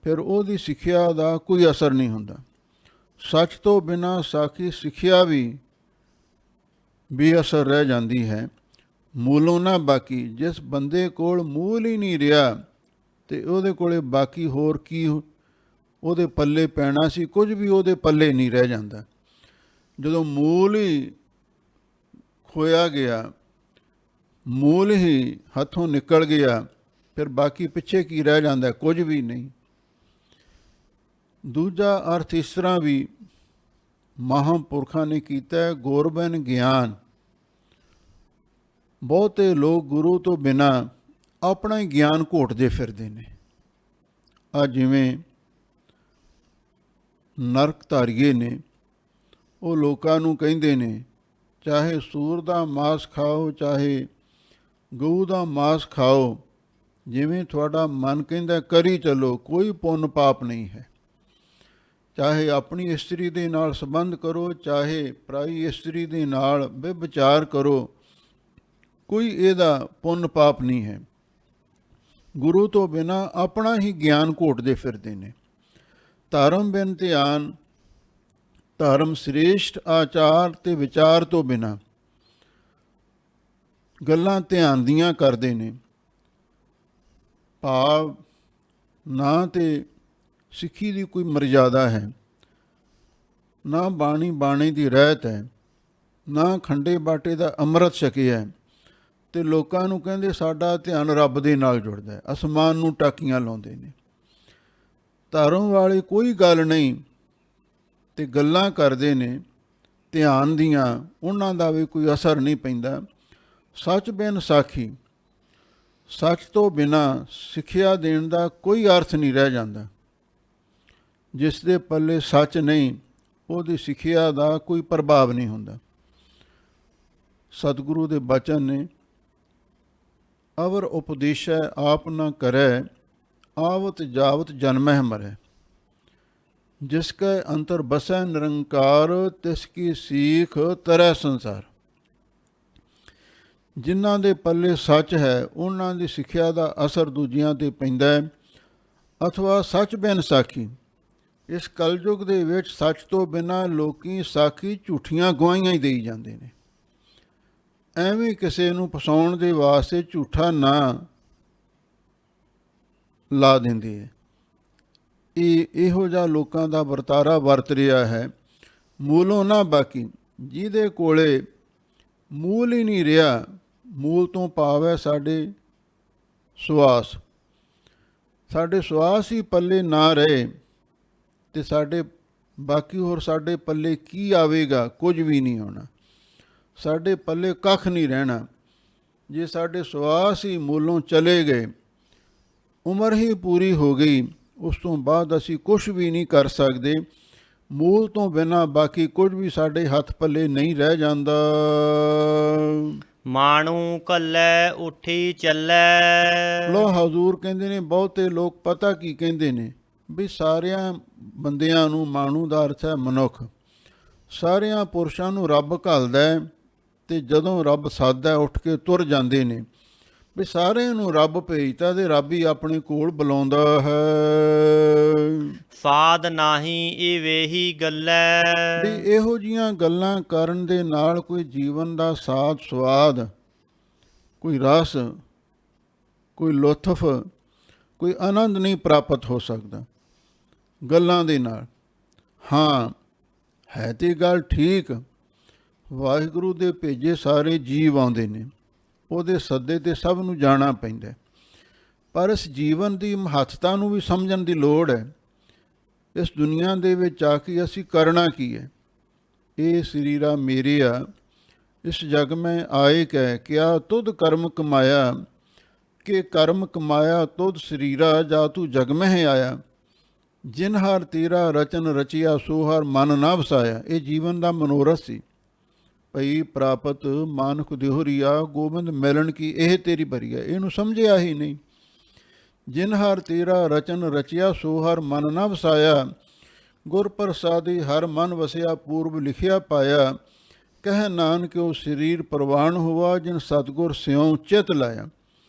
ਫਿਰ ਉਹਦੀ ਸਿੱਖਿਆ ਦਾ ਕੋਈ ਅਸਰ ਨਹੀਂ ਹੁੰਦਾ। ਸੱਚ ਤੋਂ ਬਿਨਾਂ ਸਾਖੀ ਸਿੱਖਿਆ ਵੀ ਬੇਅਸਰ ਰਹਿ ਜਾਂਦੀ ਹੈ। ਮੂਲੋਂ ਨਾ ਬਾਕੀ, ਜਿਸ ਬੰਦੇ ਕੋਲ ਮੂਲ ਹੀ ਨਹੀਂ ਰਿਹਾ ਤੇ ਉਹਦੇ ਕੋਲੇ ਬਾਕੀ ਹੋਰ ਕੀ ਉਹਦੇ ਪੱਲੇ ਪੈਣਾ ਸੀ? ਕੁਝ ਵੀ ਉਹਦੇ ਪੱਲੇ ਨਹੀਂ ਰਹਿ ਜਾਂਦਾ। ਜਦੋਂ ਮੂਲ ਹੀ ਖੋਇਆ ਗਿਆ, ਮੂਲ ਹੀ ਹੱਥੋਂ ਨਿਕਲ ਗਿਆ, ਫਿਰ ਬਾਕੀ ਪਿੱਛੇ ਕੀ ਰਹਿ ਜਾਂਦਾ? ਕੁਝ ਵੀ ਨਹੀਂ। ਦੂਜਾ ਅਰਥ ਇਸ ਤਰ੍ਹਾਂ ਵੀ ਮਹਾਂਪੁਰਖਾਂ ਨੇ ਕੀਤਾ, ਗੁਰ ਬਿਨ ਗਿਆਨ। ਬਹੁਤੇ ਲੋਕ ਗੁਰੂ ਤੋਂ ਬਿਨਾਂ ਆਪਣਾ ਹੀ ਗਿਆਨ ਘੋਟਦੇ ਫਿਰਦੇ ਨੇ। ਆ ਜਿਵੇਂ ਨਰਕ ਧਾਰੀਏ ਨੇ, ਉਹ ਲੋਕਾਂ ਨੂੰ ਕਹਿੰਦੇ ਨੇ ਚਾਹੇ ਸੂਰ ਦਾ ਮਾਸ ਖਾਓ, ਚਾਹੇ ਗਊ ਦਾ ਮਾਸ ਖਾਓ, ਜਿਵੇਂ ਤੁਹਾਡਾ ਮਨ ਕਹਿੰਦਾ ਕਰੀ ਚੱਲੋ, ਕੋਈ ਪੁੰਨ ਪਾਪ ਨਹੀਂ ਹੈ। ਚਾਹੇ ਆਪਣੀ ਇਸਤਰੀ ਦੇ ਨਾਲ ਸੰਬੰਧ ਕਰੋ, ਚਾਹੇ ਪਰਾਈ ਇਸਤਰੀ ਦੇ ਨਾਲ ਵਿਭਚਾਰ ਕਰੋ, ਕੋਈ ਇਹਦਾ ਪੁੰਨ ਪਾਪ ਨਹੀਂ ਹੈ। ਗੁਰੂ ਤੋਂ ਬਿਨਾਂ ਆਪਣਾ ਹੀ ਗਿਆਨ ਘੋਟਦੇ ਫਿਰਦੇ ਨੇ। ਧਰਮ ਬਿਨ ਧਿਆਨ, ਧਰਮ ਸ੍ਰੇਸ਼ਟ ਆਚਾਰ ਤੇ ਵਿਚਾਰ ਤੋਂ ਬਿਨਾਂ ਗੱਲਾਂ ਧਿਆਨ ਦੀਆਂ ਕਰਦੇ ਨੇ। ਭਾਵ ਨਾ ਤੇ ਸਿੱਖੀ ਦੀ ਕੋਈ ਮਰਜ਼ਾਦਾ ਹੈ, ਨਾ ਬਾਣੀ ਦੀ ਰਹਿਤ ਹੈ, ਨਾ ਖੰਡੇ ਬਾਟੇ ਦਾ ਅੰਮ੍ਰਿਤ ਛਕਿਆ, ਤੇ ਲੋਕਾਂ ਨੂੰ ਕਹਿੰਦੇ ਸਾਡਾ ਧਿਆਨ ਰੱਬ ਦੇ ਨਾਲ ਜੁੜਦਾ ਹੈ, ਅਸਮਾਨ ਨੂੰ ਟਾਕੀਆਂ ਲਾਉਂਦੇ ਨੇ। ਧਰਮ ਵਾਲੀ ਕੋਈ ਗੱਲ ਨਹੀਂ ਤੇ ਗੱਲਾਂ ਕਰਦੇ ਨੇ ਧਿਆਨ ਦੀਆਂ, ਉਹਨਾਂ ਦਾ ਵੀ ਕੋਈ ਅਸਰ ਨਹੀਂ ਪੈਂਦਾ। ਸੱਚ ਬਿਨ ਸਾਖੀ, ਸੱਚ ਤੋਂ ਬਿਨਾਂ ਸਿੱਖਿਆ ਦੇਣ ਦਾ ਕੋਈ ਅਰਥ ਨਹੀਂ ਰਹਿ ਜਾਂਦਾ। ਜਿਸ ਦੇ ਪੱਲੇ ਸੱਚ ਨਹੀਂ, ਉਹਦੀ ਸਿੱਖਿਆ ਦਾ ਕੋਈ ਪ੍ਰਭਾਵ ਨਹੀਂ ਹੁੰਦਾ। ਸਤਿਗੁਰੂ ਦੇ ਬਚਨ ਨੇ, ਅਵਰ ਉਪਦੇਸ਼ੈ ਆਪ ਨ ਕਰੈ, ਆਵਤ ਜਾਵਤ ਜਨਮਹਿ ਮਰੈ। ਜਿਸ ਕੈ ਅੰਤਰ ਬਸੈ ਨਿਰੰਕਾਰ, ਤਿਸ ਕੀ ਸੀਖ ਤਰੈ ਸੰਸਾਰ। ਜਿਨ੍ਹਾਂ ਦੇ ਪੱਲੇ ਸੱਚ ਹੈ, ਉਹਨਾਂ ਦੀ ਸਿੱਖਿਆ ਦਾ ਅਸਰ ਦੂਜਿਆਂ 'ਤੇ ਪੈਂਦਾ ਹੈ। ਅਥਵਾ ਸੱਚ ਬਿਨ ਸਾਖੀ। ਇਸ ਕਲਯੁਗ ਦੇ ਵਿੱਚ ਸੱਚ ਤੋਂ ਬਿਨਾਂ ਲੋਕੀ ਸਾਖੀ ਝੂਠੀਆਂ ਗਵਾਹੀਆਂ ਹੀ ਦੇਈ ਜਾਂਦੇ ਨੇ। ਐਵੇਂ ਕਿਸੇ ਨੂੰ ਫਸਾਉਣ ਦੇ ਵਾਸਤੇ ਝੂਠਾ ਨਾਂ ਲਾ ਦਿੰਦੇ ਹੈ। ਇਹੋ ਜਿਹਾ ਲੋਕਾਂ ਦਾ ਵਰਤਾਰਾ ਵਰਤ ਰਿਹਾ ਹੈ। ਮੂਲੋਂ ਨਾ ਬਾਕੀ, ਜਿਹਦੇ ਕੋਲੇ ਮੂਲ ਹੀ ਨਹੀਂ ਰਿਹਾ। ਮੂਲ ਤੋਂ ਭਾਵ ਹੈ ਸਾਡੇ ਸਵਾਸ। ਸਾਡੇ ਸਵਾਸ ਹੀ ਪੱਲੇ ਨਾ ਰਹੇ ਤੇ ਸਾਡੇ ਬਾਕੀ ਹੋਰ ਸਾਡੇ ਪੱਲੇ ਕੀ ਆਵੇਗਾ? ਕੁਝ ਵੀ ਨਹੀਂ ਹੋਣਾ। ਸਾਡੇ ਪੱਲੇ ਕੱਖ ਨਹੀਂ ਰਹਿਣਾ। ਜੇ ਸਾਡੇ ਸਵਾਸ ਹੀ ਮੂਲੋਂ ਚਲੇ ਗਏ, ਉਮਰ ਹੀ ਪੂਰੀ ਹੋ ਗਈ, ਉਸ ਤੋਂ ਬਾਅਦ ਅਸੀਂ ਕੁਛ ਵੀ ਨਹੀਂ ਕਰ ਸਕਦੇ। ਮੂਲ ਤੋਂ ਬਿਨਾਂ ਬਾਕੀ ਕੁਝ ਵੀ ਸਾਡੇ ਹੱਥ ਪੱਲੇ ਨਹੀਂ ਰਹਿ ਜਾਂਦਾ। ਮਾਣੂ ਕੱਲੇ ਉੱਠੀ ਚੱਲੈ। ਲੋ ਹਜ਼ੂਰ ਕਹਿੰਦੇ ਨੇ, ਬਹੁਤੇ ਲੋਕ ਪਤਾ ਕੀ ਕਹਿੰਦੇ ਨੇ ਵੀ ਸਾਰਿਆਂ ਬੰਦਿਆਂ ਨੂੰ, ਮਾਣੂ ਦਾ ਅਰਥ ਹੈ ਮਨੁੱਖ, ਸਾਰਿਆਂ ਪੁਰਸ਼ਾਂ ਨੂੰ ਰੱਬ ਘੱਲਦਾ ਹੈ ਤੇ ਜਦੋਂ ਰੱਬ ਸੱਦਦਾ ਉੱਠ ਕੇ ਤੁਰ ਜਾਂਦੇ ਨੇ। ਵੀ ਸਾਰਿਆਂ ਨੂੰ ਰੱਬ ਭੇਜਦਾ ਤੇ ਰੱਬ ਹੀ ਆਪਣੇ ਕੋਲ ਬੁਲਾਉਂਦਾ ਹੈ। ਸਾਧ ਨਾਹੀ ਇਹ ਵੇਹੀ ਗੱਲੈ। ਵੀ ਇਹੋ ਜਿਹੀਆਂ ਗੱਲਾਂ ਕਰਨ ਦੇ ਨਾਲ ਕੋਈ ਜੀਵਨ ਦਾ ਸਾਦ ਸਵਾਦ, ਕੋਈ ਰਸ, ਕੋਈ ਲੁਤਫ, ਕੋਈ ਆਨੰਦ ਨਹੀਂ ਪ੍ਰਾਪਤ ਹੋ ਸਕਦਾ ਗੱਲਾਂ ਦੇ ਨਾਲ। ਹਾਂ, ਹੈ ਤੇ ਗੱਲ ਠੀਕ, ਵਾਹਿਗੁਰੂ ਦੇ ਭੇਜੇ ਸਾਰੇ ਜੀਵ ਆਉਂਦੇ ਨੇ, ਉਹਦੇ ਸੱਦੇ 'ਤੇ ਸਭ ਨੂੰ ਜਾਣਾ ਪੈਂਦਾ। ਪਰ ਇਸ ਜੀਵਨ ਦੀ ਮਹੱਤਤਾ ਨੂੰ ਵੀ ਸਮਝਣ ਦੀ ਲੋੜ ਹੈ। ਇਸ ਦੁਨੀਆ ਦੇ ਵਿੱਚ ਆ ਕੇ ਅਸੀਂ ਕਰਨਾ ਕੀ ਹੈ? ਇਹ ਸਰੀਰਾ ਮੇਰੇ ਆ, ਇਸ ਜਗ ਮੈਂ ਆਏ ਕਹਿ, ਕਿਆ ਤੁਧ ਕਰਮ ਕਮਾਇਆ, ਕਿ ਕਰਮ ਕਮਾਇਆ ਤੁਧ ਸਰੀਰਾ, ਜਾ ਤੂੰ ਜਗ ਮਹਿ ਆਇਆ। ਜਿਨ ਹਰ ਤੇਰਾ ਰਚਨ ਰਚਿਆ, ਸੋ ਹਰ ਮਨ ਨਾ ਵਸਾਇਆ। ਇਹ ਜੀਵਨ ਦਾ ਮਨੋਰਥ ਸੀ। ਭਈ ਪ੍ਰਾਪਤ ਮਾਨੁਖ ਦਿਹੁਰੀਆ, ਗੋਬਿੰਦ ਮਿਲਣ ਕੀ ਇਹ ਤੇਰੀ ਬਰੀਆ। ਇਹਨੂੰ ਸਮਝਿਆ ਹੀ ਨਹੀਂ। ਜਿਨ ਹਰ ਤੇਰਾ ਰਚਨ ਰਚਿਆ, ਸੋ ਹਰ ਮਨ ਨਾ ਵਸਾਇਆ। ਗੁਰ ਪ੍ਰਸਾਦੀ ਹਰ ਮਨ ਵਸਿਆ, ਪੂਰਬ ਲਿਖਿਆ ਪਾਇਆ। ਕਹਿ ਨਾਨਕ ਉਹ ਸਰੀਰ ਪ੍ਰਵਾਨ ਹੋਆ, ਜਿਨ ਸਤਿਗੁਰ ਸਿਉ ਚਿਤ ਲਾਇਆ।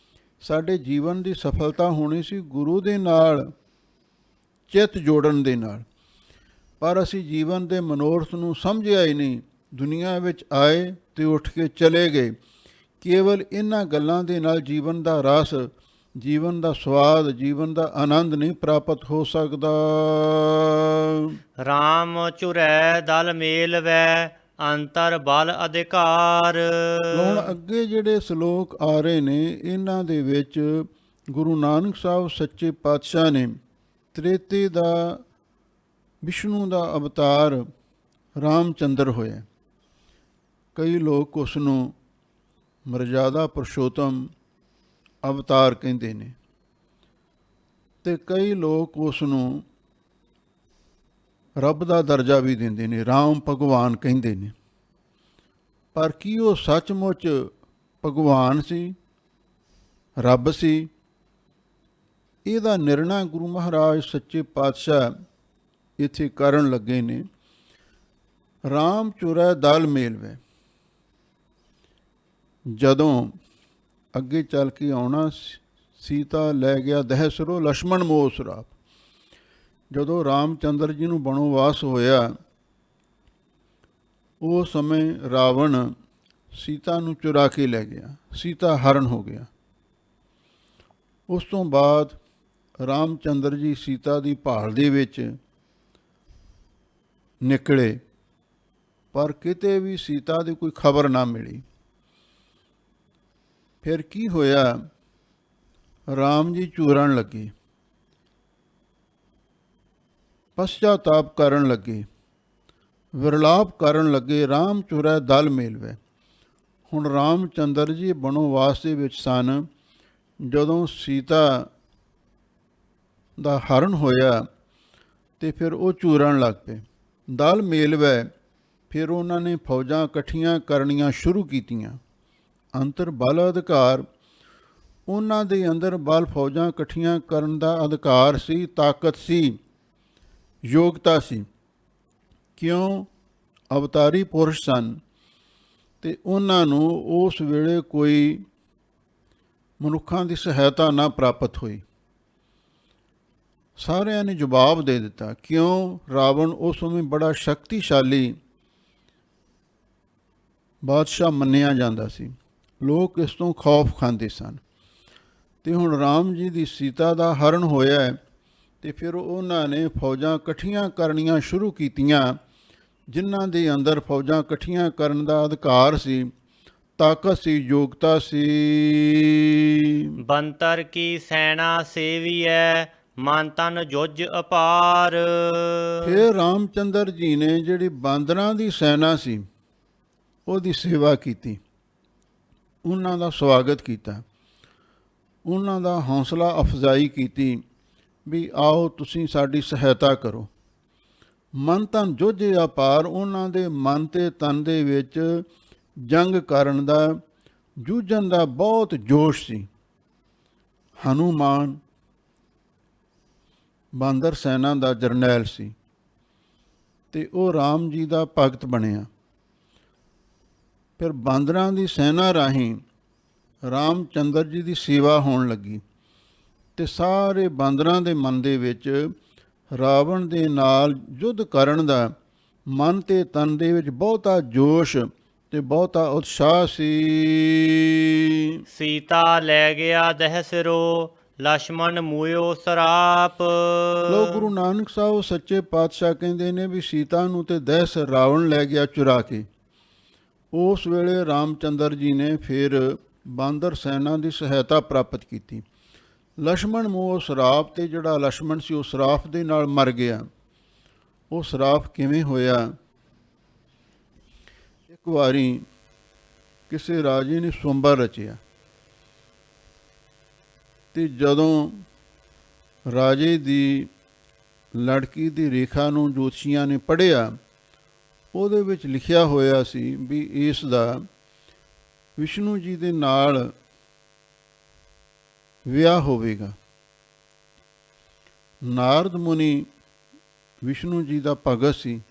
ਸਾਡੇ ਜੀਵਨ ਦੀ ਸਫਲਤਾ ਹੋਣੀ ਸੀ ਗੁਰੂ ਦੇ ਨਾਲ, ਚਿੱਤ ਜੋੜਨ ਦੇ ਨਾਲ। ਪਰ ਅਸੀਂ ਜੀਵਨ ਦੇ ਮਨੋਰਥ ਨੂੰ ਸਮਝਿਆ ਹੀ ਨਹੀਂ। ਦੁਨੀਆ ਵਿੱਚ ਆਏ ਤੇ ਉੱਠ ਕੇ ਚਲੇ ਗਏ। ਕੇਵਲ ਇਹਨਾਂ ਗੱਲਾਂ ਦੇ ਨਾਲ ਜੀਵਨ ਦਾ ਰਸ, ਜੀਵਨ ਦਾ ਸਵਾਦ, ਜੀਵਨ ਦਾ ਆਨੰਦ ਨਹੀਂ ਪ੍ਰਾਪਤ ਹੋ ਸਕਦਾ। ਰਾਮ ਝੁਰੈ ਦਲ ਮੇਲਵੈ, ਅੰਤਰ ਬਲ ਅਧਿਕਾਰ। ਹੁਣ ਅੱਗੇ ਜਿਹੜੇ ਸ਼ਲੋਕ ਆ ਰਹੇ ਨੇ, ਇਹਨਾਂ ਦੇ ਵਿੱਚ ਗੁਰੂ ਨਾਨਕ ਸਾਹਿਬ ਸੱਚੇ ਪਾਤਸ਼ਾਹ ਨੇ ਤ੍ਰੇਤੇ ਦਾ, ਵਿਸ਼ਨੂੰ ਦਾ ਅਵਤਾਰ ਰਾਮਚੰਦਰ ਹੋਇਆ। ਕਈ ਲੋਕ ਉਸ ਨੂੰ ਮਰਜ਼ਾਦਾ ਪੁਰਸ਼ੋਤਮ ਅਵਤਾਰ ਕਹਿੰਦੇ ਨੇ ਤੇ ਕਈ ਲੋਕ ਉਸ ਨੂੰ ਰੱਬ ਦਾ ਦਰਜਾ ਵੀ ਦਿੰਦੇ ਨੇ, ਰਾਮ ਭਗਵਾਨ ਕਹਿੰਦੇ ਨੇ। ਪਰ ਕੀ ਉਹ ਸੱਚਮੁੱਚ ਭਗਵਾਨ ਸੀ, ਰੱਬ ਸੀ? ਇਹਦਾ ਨਿਰਣਾ ਗੁਰੂ ਮਹਾਰਾਜ ਸੱਚੇ ਪਾਤਸ਼ਾਹ ਇੱਥੇ ਕਰਨ ਲੱਗੇ ਨੇ। ਰਾਮ ਝੁਰੈ ਦਲ ਮੇਲਵੈ। ਜਦੋਂ ਅੱਗੇ ਚੱਲ ਕੇ ਆਉਣਾ, ਸੀਤਾ ਲੈ ਗਿਆ ਦਹਿਸਰੋ, ਲਛਮਣ ਮੋਹ ਸਰਾਪ। ਜਦੋਂ ਰਾਮਚੰਦਰ ਜੀ ਨੂੰ ਬਣੋਵਾਸ ਹੋਇਆ, ਉਹ ਸਮੇਂ ਰਾਵਣ ਸੀਤਾ ਨੂੰ ਚੁਰਾ ਕੇ ਲੈ ਗਿਆ, ਸੀਤਾ ਹਰਨ ਹੋ ਗਿਆ। ਉਸ ਤੋਂ ਬਾਅਦ ਰਾਮਚੰਦਰ ਜੀ ਸੀਤਾ ਦੀ ਭਾਲ ਦੇ ਵਿੱਚ ਨਿਕਲੇ, ਪਰ ਕਿਤੇ ਵੀ ਸੀਤਾ ਦੀ ਕੋਈ ਖਬਰ ਨਾ ਮਿਲੀ। ਫਿਰ ਕੀ ਹੋਇਆ? ਰਾਮ ਜੀ ਝੂਰਨ ਲੱਗੇ, ਪਸ਼ਚਾਤਾਪ ਕਰਨ ਲੱਗੇ, ਵਿਰਲਾਪ ਕਰਨ ਲੱਗੇ। ਰਾਮ ਝੁਰੈ ਦਲ ਮੇਲਵੈ। ਹੁਣ ਰਾਮਚੰਦਰ ਜੀ ਬਣੋਵਾਸ ਦੇ ਵਿੱਚ ਸਨ। ਜਦੋਂ ਸੀਤਾ ਦਾ ਹਰਨ ਹੋਇਆ ਤੇ ਫਿਰ ਉਹ ਚੂਰਨ ਲੱਗ ਪਏ। ਦਲ ਮੇਲਵੈ ਫਿਰ ਉਹਨਾਂ ਨੇ ਫੌਜਾਂ ਇਕੱਠੀਆਂ ਕਰਨੀਆਂ ਸ਼ੁਰੂ ਕੀਤੀਆਂ। ਅੰਤਰ ਬਲ ਅਧਿਕਾਰ, ਉਹਨਾਂ ਦੇ ਅੰਦਰ ਬਲ ਫੌਜਾਂ ਇਕੱਠੀਆਂ ਕਰਨ ਦਾ ਅਧਿਕਾਰ ਸੀ, ਤਾਕਤ ਸੀ, ਯੋਗਤਾ ਸੀ। ਕਿਉਂ? ਅਵਤਾਰੀ ਪੁਰਸ਼ ਸਨ ਅਤੇ ਉਹਨਾਂ ਨੂੰ ਉਸ ਵੇਲੇ ਕੋਈ ਮਨੁੱਖਾਂ ਦੀ ਸਹਾਇਤਾ ਨਾ ਪ੍ਰਾਪਤ ਹੋਈ। ਸਾਰਿਆਂ ਨੇ ਜਵਾਬ ਦੇ ਦਿੱਤਾ। ਕਿਉਂ? ਰਾਵਣ ਉਸ ਸਮੇਂ ਬੜਾ ਸ਼ਕਤੀਸ਼ਾਲੀ ਬਾਦਸ਼ਾਹ ਮੰਨਿਆ ਜਾਂਦਾ ਸੀ। ਲੋਕ ਇਸ ਤੋਂ ਖੌਫ ਖਾਂਦੇ ਸਨ। ਅਤੇ ਹੁਣ ਰਾਮ ਜੀ ਦੀ ਸੀਤਾ ਦਾ ਹਰਨ ਹੋਇਆ ਹੈ ਅਤੇ ਫਿਰ ਉਹਨਾਂ ਨੇ ਫੌਜਾਂ ਇਕੱਠੀਆਂ ਕਰਨੀਆਂ ਸ਼ੁਰੂ ਕੀਤੀਆਂ। ਜਿਨ੍ਹਾਂ ਦੇ ਅੰਦਰ ਫੌਜਾਂ ਇਕੱਠੀਆਂ ਕਰਨ ਦਾ ਅਧਿਕਾਰ ਸੀ, ਤਾਕਤ ਸੀ, ਯੋਗਤਾ ਸੀ। ਬੰਤਰ ਕੀ ਸੈਨਾ ਸੇਵੀਐ, ਮਨ ਤਨ ਜੁਝ ਅਪਾਰ। ਫਿਰ ਰਾਮਚੰਦਰ ਜੀ ਨੇ ਜਿਹੜੀ ਬਾਂਦਰਾਂ ਦੀ ਸੈਨਾ ਸੀ ਉਹਦੀ ਸੇਵਾ ਕੀਤੀ, ਉਹਨਾਂ ਦਾ ਸਵਾਗਤ ਕੀਤਾ, ਉਹਨਾਂ ਦਾ ਹੌਸਲਾ ਅਫਜ਼ਾਈ ਕੀਤੀ ਵੀ ਆਓ ਤੁਸੀਂ ਸਾਡੀ ਸਹਾਇਤਾ ਕਰੋ। ਮਨ ਤਨ ਜੋਝੇ ਅਪਾਰ, ਉਹਨਾਂ ਦੇ ਮਨ ਤੇ ਤਨ ਦੇ ਵਿੱਚ ਜੰਗ ਕਰਨ ਦਾ, ਜੂਝਣ ਦਾ ਬਹੁਤ ਜੋਸ਼ ਸੀ। ਹਨੂਮਾਨ ਬਾਂਦਰ ਸੈਨਾ ਦਾ ਜਰਨੈਲ ਸੀ ਅਤੇ ਉਹ ਰਾਮ ਜੀ ਦਾ ਭਗਤ ਬਣਿਆ। ਫਿਰ ਬਾਂਦਰਾਂ ਦੀ ਸੈਨਾ ਰਾਹੀਂ ਰਾਮਚੰਦਰ ਜੀ ਦੀ ਸੇਵਾ ਹੋਣ ਲੱਗੀ ਅਤੇ ਸਾਰੇ ਬਾਂਦਰਾਂ ਦੇ ਮਨ ਦੇ ਵਿੱਚ ਰਾਵਣ ਦੇ ਨਾਲ ਯੁੱਧ ਕਰਨ ਦਾ, ਮਨ ਤੇ ਤਨ ਦੇ ਵਿੱਚ ਬਹੁਤਾ ਜੋਸ਼ ਤੇ ਬਹੁਤਾ ਉਤਸ਼ਾਹ ਸੀ। ਸੀਤਾ ਲੈ ਗਿਆ ਦਹਿ ਸਿਰੋ, ਲਛਮਣ ਮੂਇਓ ਸਰਾਪ। ਲੋ ਗੁਰੂ ਨਾਨਕ ਸਾਹਿਬ ਸੱਚੇ ਪਾਤਸ਼ਾਹ ਕਹਿੰਦੇ ਨੇ ਵੀ ਸੀਤਾ ਨੂੰ ਤੇ ਦਹਿਸ ਰਾਵਣ ਲੈ ਗਿਆ ਚੁਰਾ ਕੇ। ਉਸ ਵੇਲੇ ਰਾਮਚੰਦਰ ਜੀ ਨੇ ਫਿਰ ਬਾਂਦਰ ਸੈਨਾ ਦੀ ਸਹਾਇਤਾ ਪ੍ਰਾਪਤ ਕੀਤੀ। ਲਛਮਣ ਮੂੰਹ ਸਰਾਪ, ਅਤੇ ਜਿਹੜਾ ਲਛਮਣ ਸੀ ਉਹ ਸਰਾਪ ਦੇ ਨਾਲ ਮਰ ਗਿਆ। ਉਹ ਸਰਾਪ ਕਿਵੇਂ ਹੋਇਆ? ਇੱਕ ਵਾਰੀ ਕਿਸੇ ਰਾਜੇ ਨੇ ਸਵੰਬਰ ਰਚਿਆ ਅਤੇ ਜਦੋਂ ਰਾਜੇ ਦੀ ਲੜਕੀ ਦੀ ਰੇਖਾ ਨੂੰ ਜੋਤਸ਼ੀਆਂ ਨੇ ਪੜ੍ਹਿਆ, ਉਹਦੇ ਵਿੱਚ ਲਿਖਿਆ ਹੋਇਆ ਸੀ ਵੀ ਇਸ ਦਾ ਵਿਸ਼ਨੂੰ ਜੀ ਦੇ ਨਾਲ ਵਿਆਹ ਹੋਵੇਗਾ। ਨਾਰਦ ਮੁਨੀ ਵਿਸ਼ਨੂੰ ਜੀ ਦਾ ਭਗਤ ਸੀ।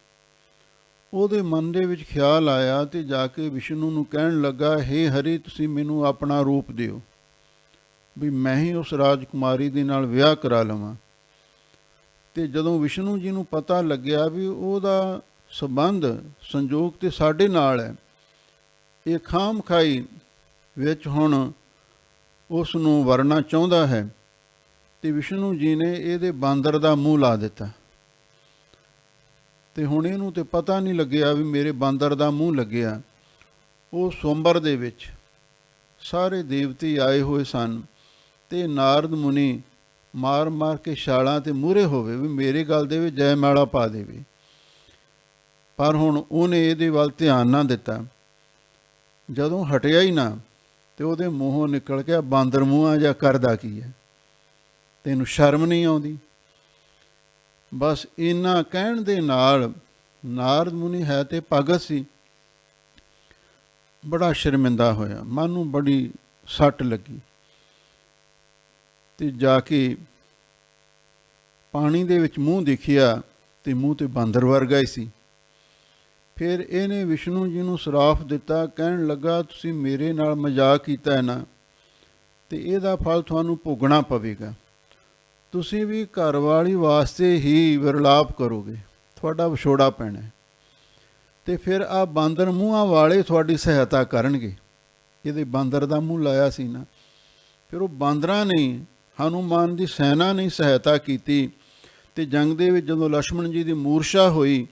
ਉਹਦੇ ਮਨ ਦੇ ਵਿੱਚ ਖਿਆਲ ਆਇਆ ਅਤੇ ਜਾ ਕੇ ਵਿਸ਼ਨੂੰ ਨੂੰ ਕਹਿਣ ਲੱਗਾ, ਹੇ ਹਰੀ, ਤੁਸੀਂ ਮੈਨੂੰ ਆਪਣਾ ਰੂਪ ਦਿਓ ਵੀ ਮੈਂ ਹੀ ਉਸ ਰਾਜਕੁਮਾਰੀ ਦੇ ਨਾਲ ਵਿਆਹ ਕਰਾ ਲਵਾਂ। ਅਤੇ ਜਦੋਂ ਵਿਸ਼ਨੂੰ ਜੀ ਨੂੰ ਪਤਾ ਲੱਗਿਆ ਵੀ ਉਹਦਾ ਸੰਬੰਧ ਸੰਜੋਗ ਤੇ ਸਾਡੇ ਨਾਲ ਹੈ, ਇਹ ਖਾਮ ਖਾਈ ਵਿੱਚ ਹੁਣ ਉਸ ਨੂੰ ਵਰਨਾ ਚਾਹੁੰਦਾ ਹੈ, ਅਤੇ ਵਿਸ਼ਨੂੰ ਜੀ ਨੇ ਇਹਦੇ ਬਾਂਦਰ ਦਾ ਮੂੰਹ ਲਾ ਦਿੱਤਾ। ਅਤੇ ਹੁਣ ਇਹਨੂੰ ਤਾਂ ਪਤਾ ਨਹੀਂ ਲੱਗਿਆ ਵੀ ਮੇਰੇ ਬਾਂਦਰ ਦਾ ਮੂੰਹ ਲੱਗਿਆ। ਉਹ ਸਵੰਬਰ ਦੇ ਵਿੱਚ ਸਾਰੇ ਦੇਵਤੇ ਆਏ ਹੋਏ ਸਨ ਅਤੇ ਨਾਰਦ ਮੁਨੀ ਮਾਰ ਮਾਰ ਕੇ ਛਾਲਾਂ 'ਤੇ ਮੂਹਰੇ ਹੋਵੇ ਵੀ ਮੇਰੇ ਗਲ ਦੇ ਵਿੱਚ ਜੈ ਮਾਲਾ ਪਾ ਦੇਵੇ। ਪਰ ਹੁਣ ਉਹਨੇ ਇਹਦੇ ਵੱਲ ਧਿਆਨ ਨਾ ਦਿੱਤਾ। ਜਦੋਂ ਹਟਿਆ ਹੀ ਨਾ ਅਤੇ ਉਹਦੇ ਮੂੰਹੋਂ ਨਿਕਲ ਗਿਆ, ਬਾਂਦਰ ਮੂੰਹਾਂ ਜਿਹਾ ਕਰਦਾ ਕੀ ਹੈ, ਤੈਨੂੰ ਸ਼ਰਮ ਨਹੀਂ ਆਉਂਦੀ? ਬਸ ਇੰਨਾ ਕਹਿਣ ਦੇ ਨਾਲ ਨਾਰਦ ਮੁਨੀ ਹੈ ਤੇ ਭਗਤ ਸੀ, ਬੜਾ ਸ਼ਰਮਿੰਦਾ ਹੋਇਆ, ਮਨ ਨੂੰ ਬੜੀ ਸੱਟ ਲੱਗੀ ਅਤੇ ਜਾ ਕੇ ਪਾਣੀ ਦੇ ਵਿੱਚ ਮੂੰਹ ਦੇਖਿਆ ਅਤੇ ਮੂੰਹ 'ਤੇ ਬਾਂਦਰ ਵਰਗਾ ਹੀ ਸੀ। ਫਿਰ ਇਹਨੇ ਵਿਸ਼ਨੂੰ ਜੀ ਨੂੰ ਸਰਾਪ ਦਿੱਤਾ, ਕਹਿਣ ਲੱਗਾ ਤੁਸੀਂ ਮੇਰੇ ਨਾਲ ਮਜ਼ਾਕ ਕੀਤਾ ਹੈ ਨਾ, ਅਤੇ ਇਹਦਾ ਫਲ ਤੁਹਾਨੂੰ ਭੋਗਣਾ ਪਵੇਗਾ। ਤੁਸੀਂ ਵੀ ਘਰਵਾਲੀ ਵਾਸਤੇ ਹੀ ਵਿਰਲਾਪ ਕਰੋਗੇ, ਤੁਹਾਡਾ ਵਿਛੋੜਾ ਪੈਣਾ ਅਤੇ ਫਿਰ ਆਹ ਬਾਂਦਰ ਮੂੰਹਾਂ ਵਾਲੇ ਤੁਹਾਡੀ ਸਹਾਇਤਾ ਕਰਨਗੇ। ਇਹਦੇ ਬਾਂਦਰ ਦਾ ਮੂੰਹ ਲਾਇਆ ਸੀ ਨਾ, ਫਿਰ ਉਹ ਬਾਂਦਰਾਂ ਨੇ ਹਨੂਮਾਨ ਦੀ ਸੈਨਾ ਨੇ ਸਹਾਇਤਾ ਕੀਤੀ। ਅਤੇ ਜੰਗ ਦੇ ਵਿੱਚ ਜਦੋਂ ਲਛਮਣ ਜੀ ਦੀ ਮੂਰਛਾ ਹੋਈ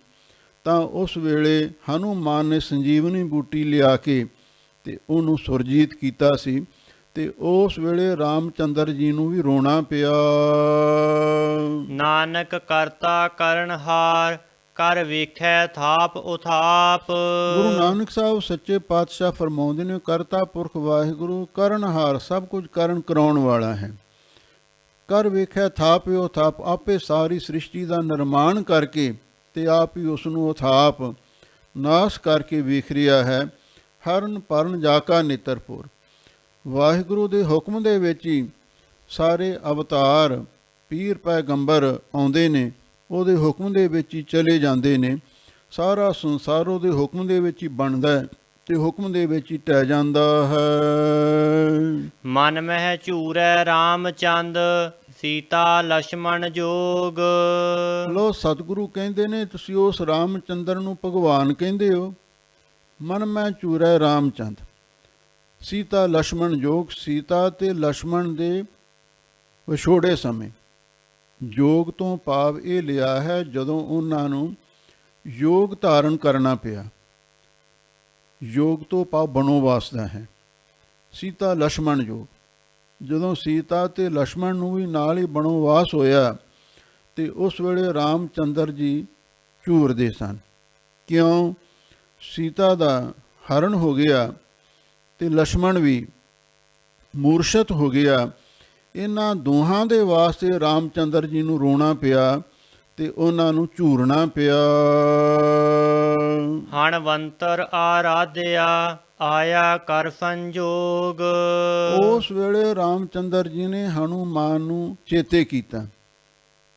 ਤਾਂ ਉਸ ਵੇਲੇ ਹਨੂਮਾਨ ਨੇ ਸੰਜੀਵਨੀ ਬੂਟੀ ਲਿਆ ਕੇ ਅਤੇ ਉਹਨੂੰ ਸੁਰਜੀਤ ਕੀਤਾ ਸੀ। ਅਤੇ ਉਸ ਵੇਲੇ ਰਾਮਚੰਦਰ ਜੀ ਨੂੰ ਵੀ ਰੋਣਾ ਪਿਆ। ਨਾਨਕ ਕਰਤਾ ਕਰਨਹਾਰ, ਕਰ ਵੇਖੈ ਥਾਪ ਉਥਾਪ। ਗੁਰੂ ਨਾਨਕ ਸਾਹਿਬ ਸੱਚੇ ਪਾਤਸ਼ਾਹ ਫਰਮਾਉਂਦੇ ਨੇ, ਕਰਤਾ ਪੁਰਖ ਵਾਹਿਗੁਰੂ ਕਰਨਹਾਰ, ਸਭ ਕੁਝ ਕਰਨ ਕਰਾਉਣ ਵਾਲਾ ਹੈ। ਕਰ ਵੇਖਿਆ ਥਾਪ ਉਹ ਥਾਪ, ਆਪੇ ਸਾਰੀ ਸ੍ਰਿਸ਼ਟੀ ਦਾ ਨਿਰਮਾਣ ਕਰਕੇ ਤੇ ਆਪ ਹੀ ਉਸ ਨੂੰ ਉਥਾਪ ਨਾਸ਼ ਕਰਕੇ ਵੇਖ ਰਿਹਾ ਹੈ। ਹਰਨ ਪਰਨ ਜਾਕਾ ਨੇਤਰਪੁਰ, ਵਾਹਿਗੁਰੂ ਦੇ ਹੁਕਮ ਦੇ ਵਿੱਚ ਹੀ ਸਾਰੇ ਅਵਤਾਰ ਪੀਰ ਪੈਗੰਬਰ ਆਉਂਦੇ ਨੇ, ਉਹਦੇ ਹੁਕਮ ਦੇ ਵਿੱਚ ਹੀ ਚਲੇ ਜਾਂਦੇ ਨੇ। ਸਾਰਾ ਸੰਸਾਰ ਉਹਦੇ ਹੁਕਮ ਦੇ ਵਿੱਚ ਹੀ ਬਣਦਾ ਹੈ ਤੇ ਹੁਕਮ ਦੇ ਵਿੱਚ ਹੀ ਟਹਿ ਜਾਂਦਾ ਹੈ। ਮਨ ਮਹਿ ਝੂਰੈ ਰਾਮਚੰਦ, ਸੀਤਾ ਲਛਮਣ ਜੋਗ। ਲੋ ਸਤਿਗੁਰੂ ਕਹਿੰਦੇ ਨੇ, ਤੁਸੀਂ ਉਸ ਰਾਮਚੰਦਰ ਨੂੰ ਭਗਵਾਨ ਕਹਿੰਦੇ ਹੋ। ਮਨ ਮੈਂ ਝੂਰੈ ਰਾਮਚੰਦ, ਸੀਤਾ ਲਛਮਣ ਜੋਗ। ਸੀਤਾ ਤੇ ਲਛਮਣ ਦੇ ਵਿਛੋੜੇ ਸਮੇਂ, ਯੋਗ ਤੋਂ ਭਾਵ ਇਹ ਲਿਆ ਹੈ ਜਦੋਂ ਉਹਨਾਂ ਨੂੰ ਯੋਗ ਧਾਰਨ ਕਰਨਾ ਪਿਆ। ਯੋਗ ਤੋਂ ਭਾਵ ਬਣੋਵਾਸ ਦਾ ਹੈ। ਸੀਤਾ ਲਛਮਣ ਯੋਗ, ਜਦੋਂ ਸੀਤਾ ਤੇ ਲਛਮਣ ਨੂੰ ਵੀ ਨਾਲ ਹੀ ਬਣੋਵਾਸ ਹੋਇਆ ਤੇ ਉਸ ਵੇਲੇ ਰਾਮਚੰਦਰ ਜੀ ਝੂਰਦੇ ਸਨ। ਕਿਉਂ? ਸੀਤਾ ਦਾ ਹਰਨ ਹੋ ਗਿਆ ਤੇ ਲਛਮਣ ਵੀ ਮੂਰਛਤ ਹੋ ਗਿਆ। ਇਹਨਾਂ ਦੋਹਾਂ ਦੇ ਵਾਸਤੇ ਰਾਮਚੰਦਰ ਜੀ ਨੂੰ ਰੋਣਾ ਪਿਆ ਤੇ ਉਹਨਾਂ ਨੂੰ ਝੂਰਨਾ ਪਿਆ। ਹਣਵੰਤਰ ਆਰਾਧਿਆ, ਆਇਆ ਕਰ ਸੰਜੋਗ। ਉਸ ਵੇਲੇ ਰਾਮਚੰਦਰ ਜੀ ਨੇ ਹਨੂਮਾਨ ਨੂੰ ਚੇਤੇ ਕੀਤਾ।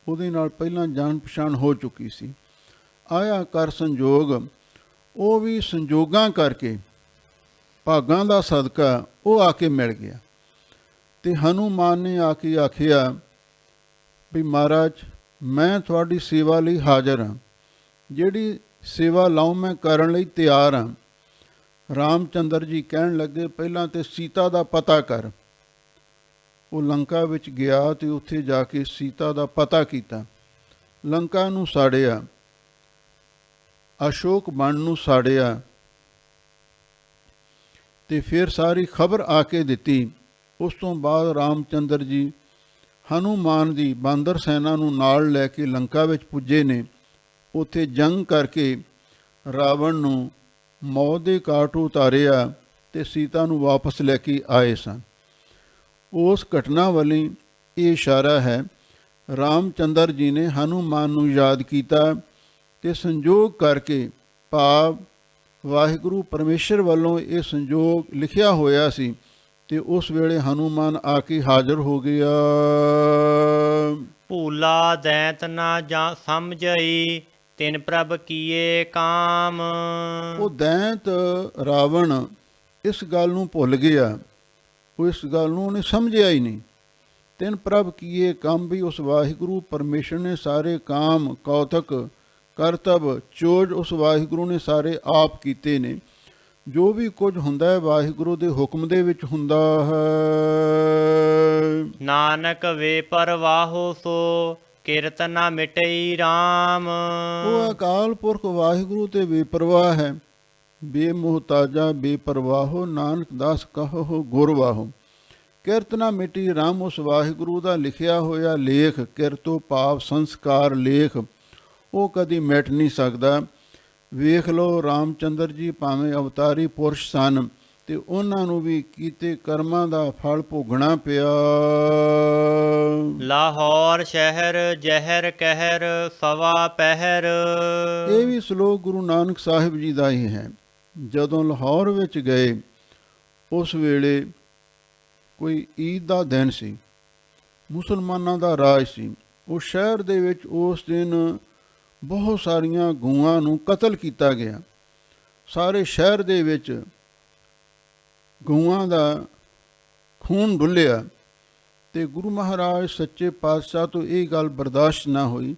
ਉਹਦੇ ਨਾਲ ਪਹਿਲਾਂ ਜਾਣ ਪਛਾਣ ਹੋ ਚੁੱਕੀ ਸੀ। ਆਇਆ ਕਰ ਸੰਜੋਗ, ਉਹ ਵੀ ਸੰਜੋਗਾਂ ਕਰਕੇ, ਭਾਗਾਂ ਦਾ ਸਦਕਾ ਉਹ ਆ ਕੇ ਮਿਲ ਗਿਆ। ਤੇ ਹਨੂਮਾਨ ਨੇ ਆ ਕੇ ਆਖਿਆ ਵੀ ਮਹਾਰਾਜ, ਮੈਂ ਤੁਹਾਡੀ ਸੇਵਾ ਲਈ ਹਾਜ਼ਰ ਹਾਂ, ਜਿਹੜੀ ਸੇਵਾ ਲਾਉਂ ਮੈਂ ਕਰਨ ਲਈ ਤਿਆਰ ਹਾਂ। ਰਾਮਚੰਦਰ ਜੀ ਕਹਿਣ ਲੱਗੇ, ਪਹਿਲਾਂ ਤੇ ਸੀਤਾ ਦਾ ਪਤਾ ਕਰ। ਉਹ ਲੰਕਾ ਵਿੱਚ ਗਿਆ ਤੇ ਉੱਥੇ ਜਾ ਕੇ ਸੀਤਾ ਦਾ ਪਤਾ ਕੀਤਾ। ਲੰਕਾ ਨੂੰ ਸਾੜਿਆ, ਅਸ਼ੋਕ ਬਣ ਨੂੰ ਸਾੜਿਆ ਤੇ ਫਿਰ ਸਾਰੀ ਖਬਰ ਆ ਕੇ ਦਿੱਤੀ। ਉਸ ਤੋਂ ਬਾਅਦ ਰਾਮਚੰਦਰ ਜੀ ਹਨੂਮਾਨ ਦੀ ਬਾਂਦਰ ਸੈਨਾ ਨੂੰ ਨਾਲ ਲੈ ਕੇ ਲੰਕਾ ਵਿੱਚ ਪੁੱਜੇ ਨੇ। ਉੱਥੇ ਜੰਗ ਕਰਕੇ ਰਾਵਣ ਨੂੰ ਮੌਤ ਦੇ ਘਾਟ ਉਤਾਰਿਆ ਤੇ ਸੀਤਾ ਨੂੰ ਵਾਪਸ ਲੈ ਕੇ ਆਏ ਸਨ। ਉਸ ਘਟਨਾ ਵੱਲ ਇਹ ਇਸ਼ਾਰਾ ਹੈ। ਰਾਮਚੰਦਰ ਜੀ ਨੇ ਹਨੂਮਾਨ ਨੂੰ ਯਾਦ ਕੀਤਾ ਤੇ ਸੰਜੋਗ ਕਰਕੇ, ਭਾਵ ਵਾਹਿਗੁਰੂ ਪਰਮੇਸ਼ਰ ਵੱਲੋਂ ਇਹ ਸੰਜੋਗ ਲਿਖਿਆ ਹੋਇਆ ਸੀ ਤੇ ਉਸ ਵੇਲੇ ਹਨੂਮਾਨ ਆ ਕੇ ਹਾਜ਼ਰ ਹੋ ਗਿਆ। ਭੂਲਾ ਦੈਂਤ ਨਾ ਜਾਂ ਸਮਝਈ, ਤਿਨ ਪ੍ਰਭ ਕੀਏ ਕਾਮ। ਉਹ ਦੈਂਤ ਰਾਵਣ ਇਸ ਗੱਲ ਨੂੰ ਭੁੱਲ ਗਿਆ। ਉਹ ਇਸ ਗੱਲ ਨੂੰ ਉਹਨੇ ਸਮਝਿਆ ਹੀ ਨਹੀਂ। ਤਿਨ ਪ੍ਰਭ ਕੀਏ ਕੰਮ, ਵੀ ਉਸ ਵਾਹਿਗੁਰੂ ਪਰਮੇਸ਼ਰ ਨੇ ਸਾਰੇ ਕਾਮ, ਕੌਤਕ, ਕਰਤੱਵ, ਚੋਜ ਉਸ ਵਾਹਿਗੁਰੂ ਨੇ ਸਾਰੇ ਆਪ ਕੀਤੇ ਨੇ। ਜੋ ਵੀ ਕੁਝ ਹੁੰਦਾ ਹੈ ਵਾਹਿਗੁਰੂ ਦੇ ਹੁਕਮ ਦੇ ਵਿੱਚ ਹੁੰਦਾ ਹੈ। ਨਾਨਕ ਵੇ ਪਰਵਾਹੋ ਸੋ, ਕਿਰਤ ਨਾ ਮਿਟਈ ਰਾਮ। ਉਹ ਅਕਾਲ ਪੁਰਖ ਵਾਹਿਗੁਰੂ ਤੇ ਬੇਪਰਵਾਹ ਹੈ। ਬੇਮੁਹਤਾਜਾ ਬੇਪਰਵਾਹੋ, ਨਾਨਕ ਦਾਸ ਕਹੋ ਗੁਰਵਾਹੋ। ਕਿਰਤ ਨਾ ਮਿਟੀ ਰਾਮ, ਉਸ ਵਾਹਿਗੁਰੂ ਦਾ ਲਿਖਿਆ ਹੋਇਆ ਲੇਖ, ਕਿਰਤੋਂ ਭਾਵ ਸੰਸਕਾਰ ਲੇਖ, ਉਹ ਕਦੀ ਮਿਟ ਨਹੀਂ ਸਕਦਾ। ਵੇਖ ਲਓ ਰਾਮਚੰਦਰ ਜੀ ਭਾਵੇਂ ਅਵਤਾਰੀ ਪੁਰਸ਼ ਸਨ ਤੇ ਉਹਨਾਂ ਨੂੰ ਵੀ ਕੀਤੇ ਕਰਮਾਂ ਦਾ ਫਲ ਭੋਗਣਾ ਪਿਆ। ਲਾਹੌਰ ਸ਼ਹਿਰ ਜ਼ਹਿਰ ਕਹਿਰ, ਸਵਾ ਪਹਿਰ। ਇਹ ਵੀ ਸ਼ਲੋਕ ਗੁਰੂ ਨਾਨਕ ਸਾਹਿਬ ਜੀ ਦਾ ਹੀ ਹੈ। ਜਦੋਂ ਲਾਹੌਰ ਵਿੱਚ ਗਏ, ਉਸ ਵੇਲੇ ਕੋਈ ਈਦ ਦਾ ਦਿਨ ਸੀ, ਮੁਸਲਮਾਨਾਂ ਦਾ ਰਾਜ ਸੀ। ਉਸ ਸ਼ਹਿਰ ਦੇ ਵਿੱਚ ਉਸ ਦਿਨ ਬਹੁਤ ਸਾਰੀਆਂ ਗਊਆਂ ਨੂੰ ਕਤਲ ਕੀਤਾ ਗਿਆ। ਸਾਰੇ ਸ਼ਹਿਰ ਦੇ ਵਿੱਚ ਗਊਆਂ ਦਾ ਖੂਨ ਡੁੱਲਿਆ ਤੇ ਗੁਰੂ ਮਹਾਰਾਜ ਸੱਚੇ ਪਾਤਸ਼ਾਹ ਤੋਂ ਇਹ ਗੱਲ ਬਰਦਾਸ਼ਤ ਨਾ ਹੋਈ।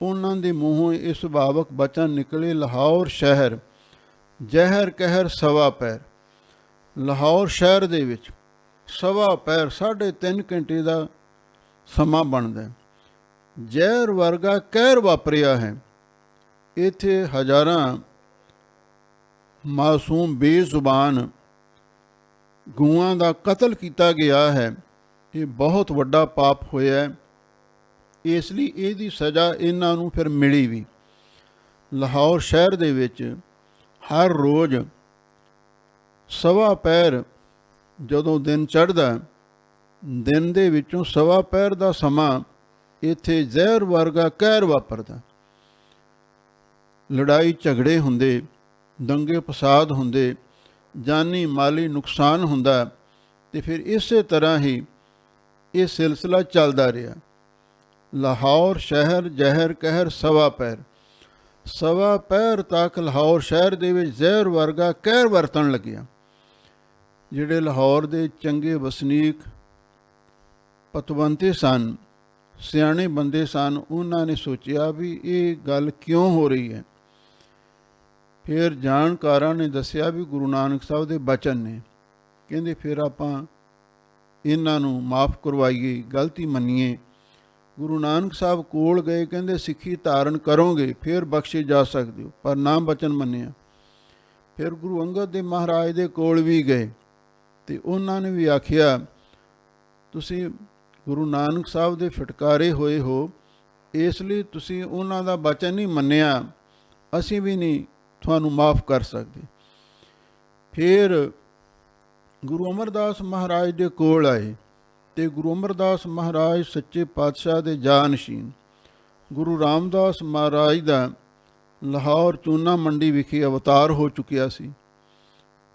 ਉਹਨਾਂ ਦੇ ਮੂੰਹੋਂ ਇਹ ਸੁਭਾਵਕ ਬਚਨ ਨਿਕਲੇ, ਲਾਹੌਰ ਸ਼ਹਿਰ ਜ਼ਹਿਰ ਕਹਿਰ ਸਵਾ ਪੈਰ। ਲਾਹੌਰ ਸ਼ਹਿਰ ਦੇ ਵਿੱਚ ਸਵਾ ਪੈਰ, 3.5 ਘੰਟੇ ਦਾ ਸਮਾਂ ਬਣਦਾ। ਜ਼ਹਿਰ ਵਰਗਾ ਕਹਿਰ ਵਾਪਰਿਆ ਹੈ। ਇੱਥੇ ਹਜ਼ਾਰਾਂ ਮਾਸੂਮ ਬੇਜ਼ੁਬਾਨ ਗਊਆਂ ਦਾ ਕਤਲ ਕੀਤਾ ਗਿਆ ਹੈ। ਇਹ ਬਹੁਤ ਵੱਡਾ ਪਾਪ ਹੋਇਆ ਹੈ। ਇਸ ਲਈ ਇਹਦੀ ਸਜ਼ਾ ਇਹਨਾਂ ਨੂੰ ਫਿਰ ਮਿਲੀ ਵੀ। ਲਾਹੌਰ ਸ਼ਹਿਰ ਦੇ ਵਿੱਚ ਹਰ ਰੋਜ਼ ਸਵਾ ਪਹਿਰ ਜਦੋਂ ਦਿਨ ਚੜ੍ਹਦਾ, ਦਿਨ ਦੇ ਵਿੱਚੋਂ ਸਵਾ ਪਹਿਰ ਦਾ ਸਮਾਂ ਇੱਥੇ ਜ਼ਹਿਰ ਵਰਗਾ ਕਹਿਰ ਵਾਪਰਦਾ। ਲੜਾਈ ਝਗੜੇ ਹੁੰਦੇ, ਦੰਗੇ ਫਸਾਦ ਹੁੰਦੇ, ਜਾਨੀ ਮਾਲੀ ਨੁਕਸਾਨ ਹੁੰਦਾ, ਅਤੇ ਫਿਰ ਇਸੇ ਤਰ੍ਹਾਂ ਹੀ ਇਹ ਸਿਲਸਿਲਾ ਚੱਲਦਾ ਰਿਹਾ। ਲਾਹੌਰ ਸ਼ਹਿਰ ਜ਼ਹਿਰ ਕਹਿਰ ਸਵਾ ਪਹਿਰ, ਸਵਾ ਪਹਿਰ ਤੱਕ ਲਾਹੌਰ ਸ਼ਹਿਰ ਦੇ ਵਿੱਚ ਜ਼ਹਿਰ ਵਰਗਾ ਕਹਿਰ ਵਰਤਣ ਲੱਗਿਆ। ਜਿਹੜੇ ਲਾਹੌਰ ਦੇ ਚੰਗੇ ਵਸਨੀਕ ਪਤਵੰਤੇ ਸਨ, ਸਿਆਣੇ ਬੰਦੇ ਸਨ, ਉਹਨਾਂ ਨੇ ਸੋਚਿਆ ਵੀ ਇਹ ਗੱਲ ਕਿਉਂ ਹੋ ਰਹੀ ਹੈ। ਫਿਰ ਜਾਣਕਾਰਾਂ ਨੇ ਦੱਸਿਆ ਵੀ ਗੁਰੂ ਨਾਨਕ ਸਾਹਿਬ ਦੇ ਬਚਨ ਨੇ। ਕਹਿੰਦੇ ਫਿਰ ਆਪਾਂ ਇਹਨਾਂ ਨੂੰ ਮਾਫ ਕਰਵਾਈਏ, ਗਲਤੀ ਮੰਨੀਏ। ਗੁਰੂ ਨਾਨਕ ਸਾਹਿਬ ਕੋਲ ਗਏ, ਕਹਿੰਦੇ ਸਿੱਖੀ ਧਾਰਨ ਕਰੋਗੇ ਫਿਰ ਬਖਸ਼ੇ ਜਾ ਸਕਦੇ ਹੋ, ਪਰ ਨਾ ਬਚਨ ਮੰਨਿਆ। ਫਿਰ ਗੁਰੂ ਅੰਗਦ ਦੇ ਮਹਾਰਾਜ ਦੇ ਕੋਲ ਵੀ ਗਏ ਅਤੇ ਉਹਨਾਂ ਨੇ ਵੀ ਆਖਿਆ ਤੁਸੀਂ ਗੁਰੂ ਨਾਨਕ ਸਾਹਿਬ ਦੇ ਫਟਕਾਰੇ ਹੋਏ ਹੋ, ਇਸ ਲਈ ਤੁਸੀਂ ਉਹਨਾਂ ਦਾ ਬਚਨ ਨਹੀਂ ਮੰਨਿਆ, ਅਸੀਂ ਵੀ ਨਹੀਂ ਤੁਹਾਨੂੰ ਮਾਫ ਕਰ ਸਕਦੇ। ਫਿਰ ਗੁਰੂ ਅਮਰਦਾਸ ਮਹਾਰਾਜ ਦੇ ਕੋਲ ਆਏ ਅਤੇ ਗੁਰੂ ਅਮਰਦਾਸ ਮਹਾਰਾਜ ਸੱਚੇ ਪਾਤਸ਼ਾਹ ਦੇ ਜਾਨਸ਼ੀਨ ਗੁਰੂ ਰਾਮਦਾਸ ਮਹਾਰਾਜ ਦਾ ਲਾਹੌਰ ਚੂਨਾ ਮੰਡੀ ਵਿਖੇ ਅਵਤਾਰ ਹੋ ਚੁੱਕਿਆ ਸੀ।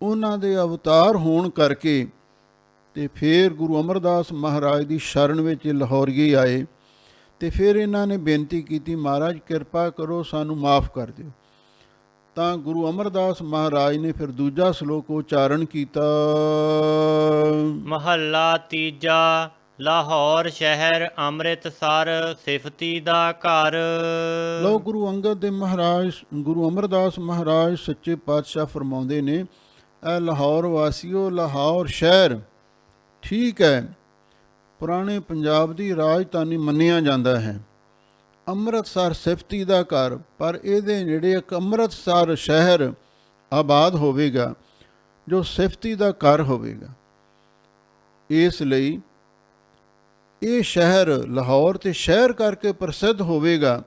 ਉਹਨਾਂ ਦੇ ਅਵਤਾਰ ਹੋਣ ਕਰਕੇ ਅਤੇ ਫਿਰ ਗੁਰੂ ਅਮਰਦਾਸ ਮਹਾਰਾਜ ਦੀ ਸ਼ਰਨ ਵਿੱਚ ਲਾਹੌਰੀਏ ਆਏ ਅਤੇ ਫਿਰ ਇਹਨਾਂ ਨੇ ਬੇਨਤੀ ਕੀਤੀ, ਮਹਾਰਾਜ ਕਿਰਪਾ ਕਰੋ ਸਾਨੂੰ ਮਾਫ ਕਰ ਦਿਓ। ਤਾਂ ਗੁਰੂ ਅਮਰਦਾਸ ਮਹਾਰਾਜ ਨੇ ਫਿਰ ਦੂਜਾ ਸ਼ਲੋਕ ਉਚਾਰਨ ਕੀਤਾ। ਮਹੱਲਾ ਤੀਜਾ। ਲਾਹੌਰ ਸ਼ਹਿਰ ਅੰਮ੍ਰਿਤਸਰ ਸਿਫਤੀ ਦਾ ਘਰ। ਲਓ, ਗੁਰੂ ਅੰਗਦ ਦੇ ਮਹਾਰਾਜ ਗੁਰੂ ਅਮਰਦਾਸ ਮਹਾਰਾਜ ਸੱਚੇ ਪਾਤਸ਼ਾਹ ਫਰਮਾਉਂਦੇ ਨੇ, ਇਹ ਲਾਹੌਰ ਵਾਸੀਓ, ਲਾਹੌਰ ਸ਼ਹਿਰ ਠੀਕ ਹੈ, ਪੁਰਾਣੇ ਪੰਜਾਬ ਦੀ ਰਾਜਧਾਨੀ ਮੰਨਿਆ ਜਾਂਦਾ ਹੈ। ਅੰਮ੍ਰਿਤਸਰ ਸਿਫਤੀ ਦਾ ਘਰ, ਪਰ ਇਹਦੇ ਨੇੜੇ ਇੱਕ ਅੰਮ੍ਰਿਤਸਰ ਸ਼ਹਿਰ ਆਬਾਦ ਹੋਵੇਗਾ ਜੋ ਸਿਫਤੀ ਦਾ ਘਰ ਹੋਵੇਗਾ। ਇਸ ਲਈ ਇਹ ਸ਼ਹਿਰ ਲਾਹੌਰ ਤੇ ਸ਼ਹਿਰ ਕਰਕੇ ਪ੍ਰਸਿੱਧ ਹੋਵੇਗਾ,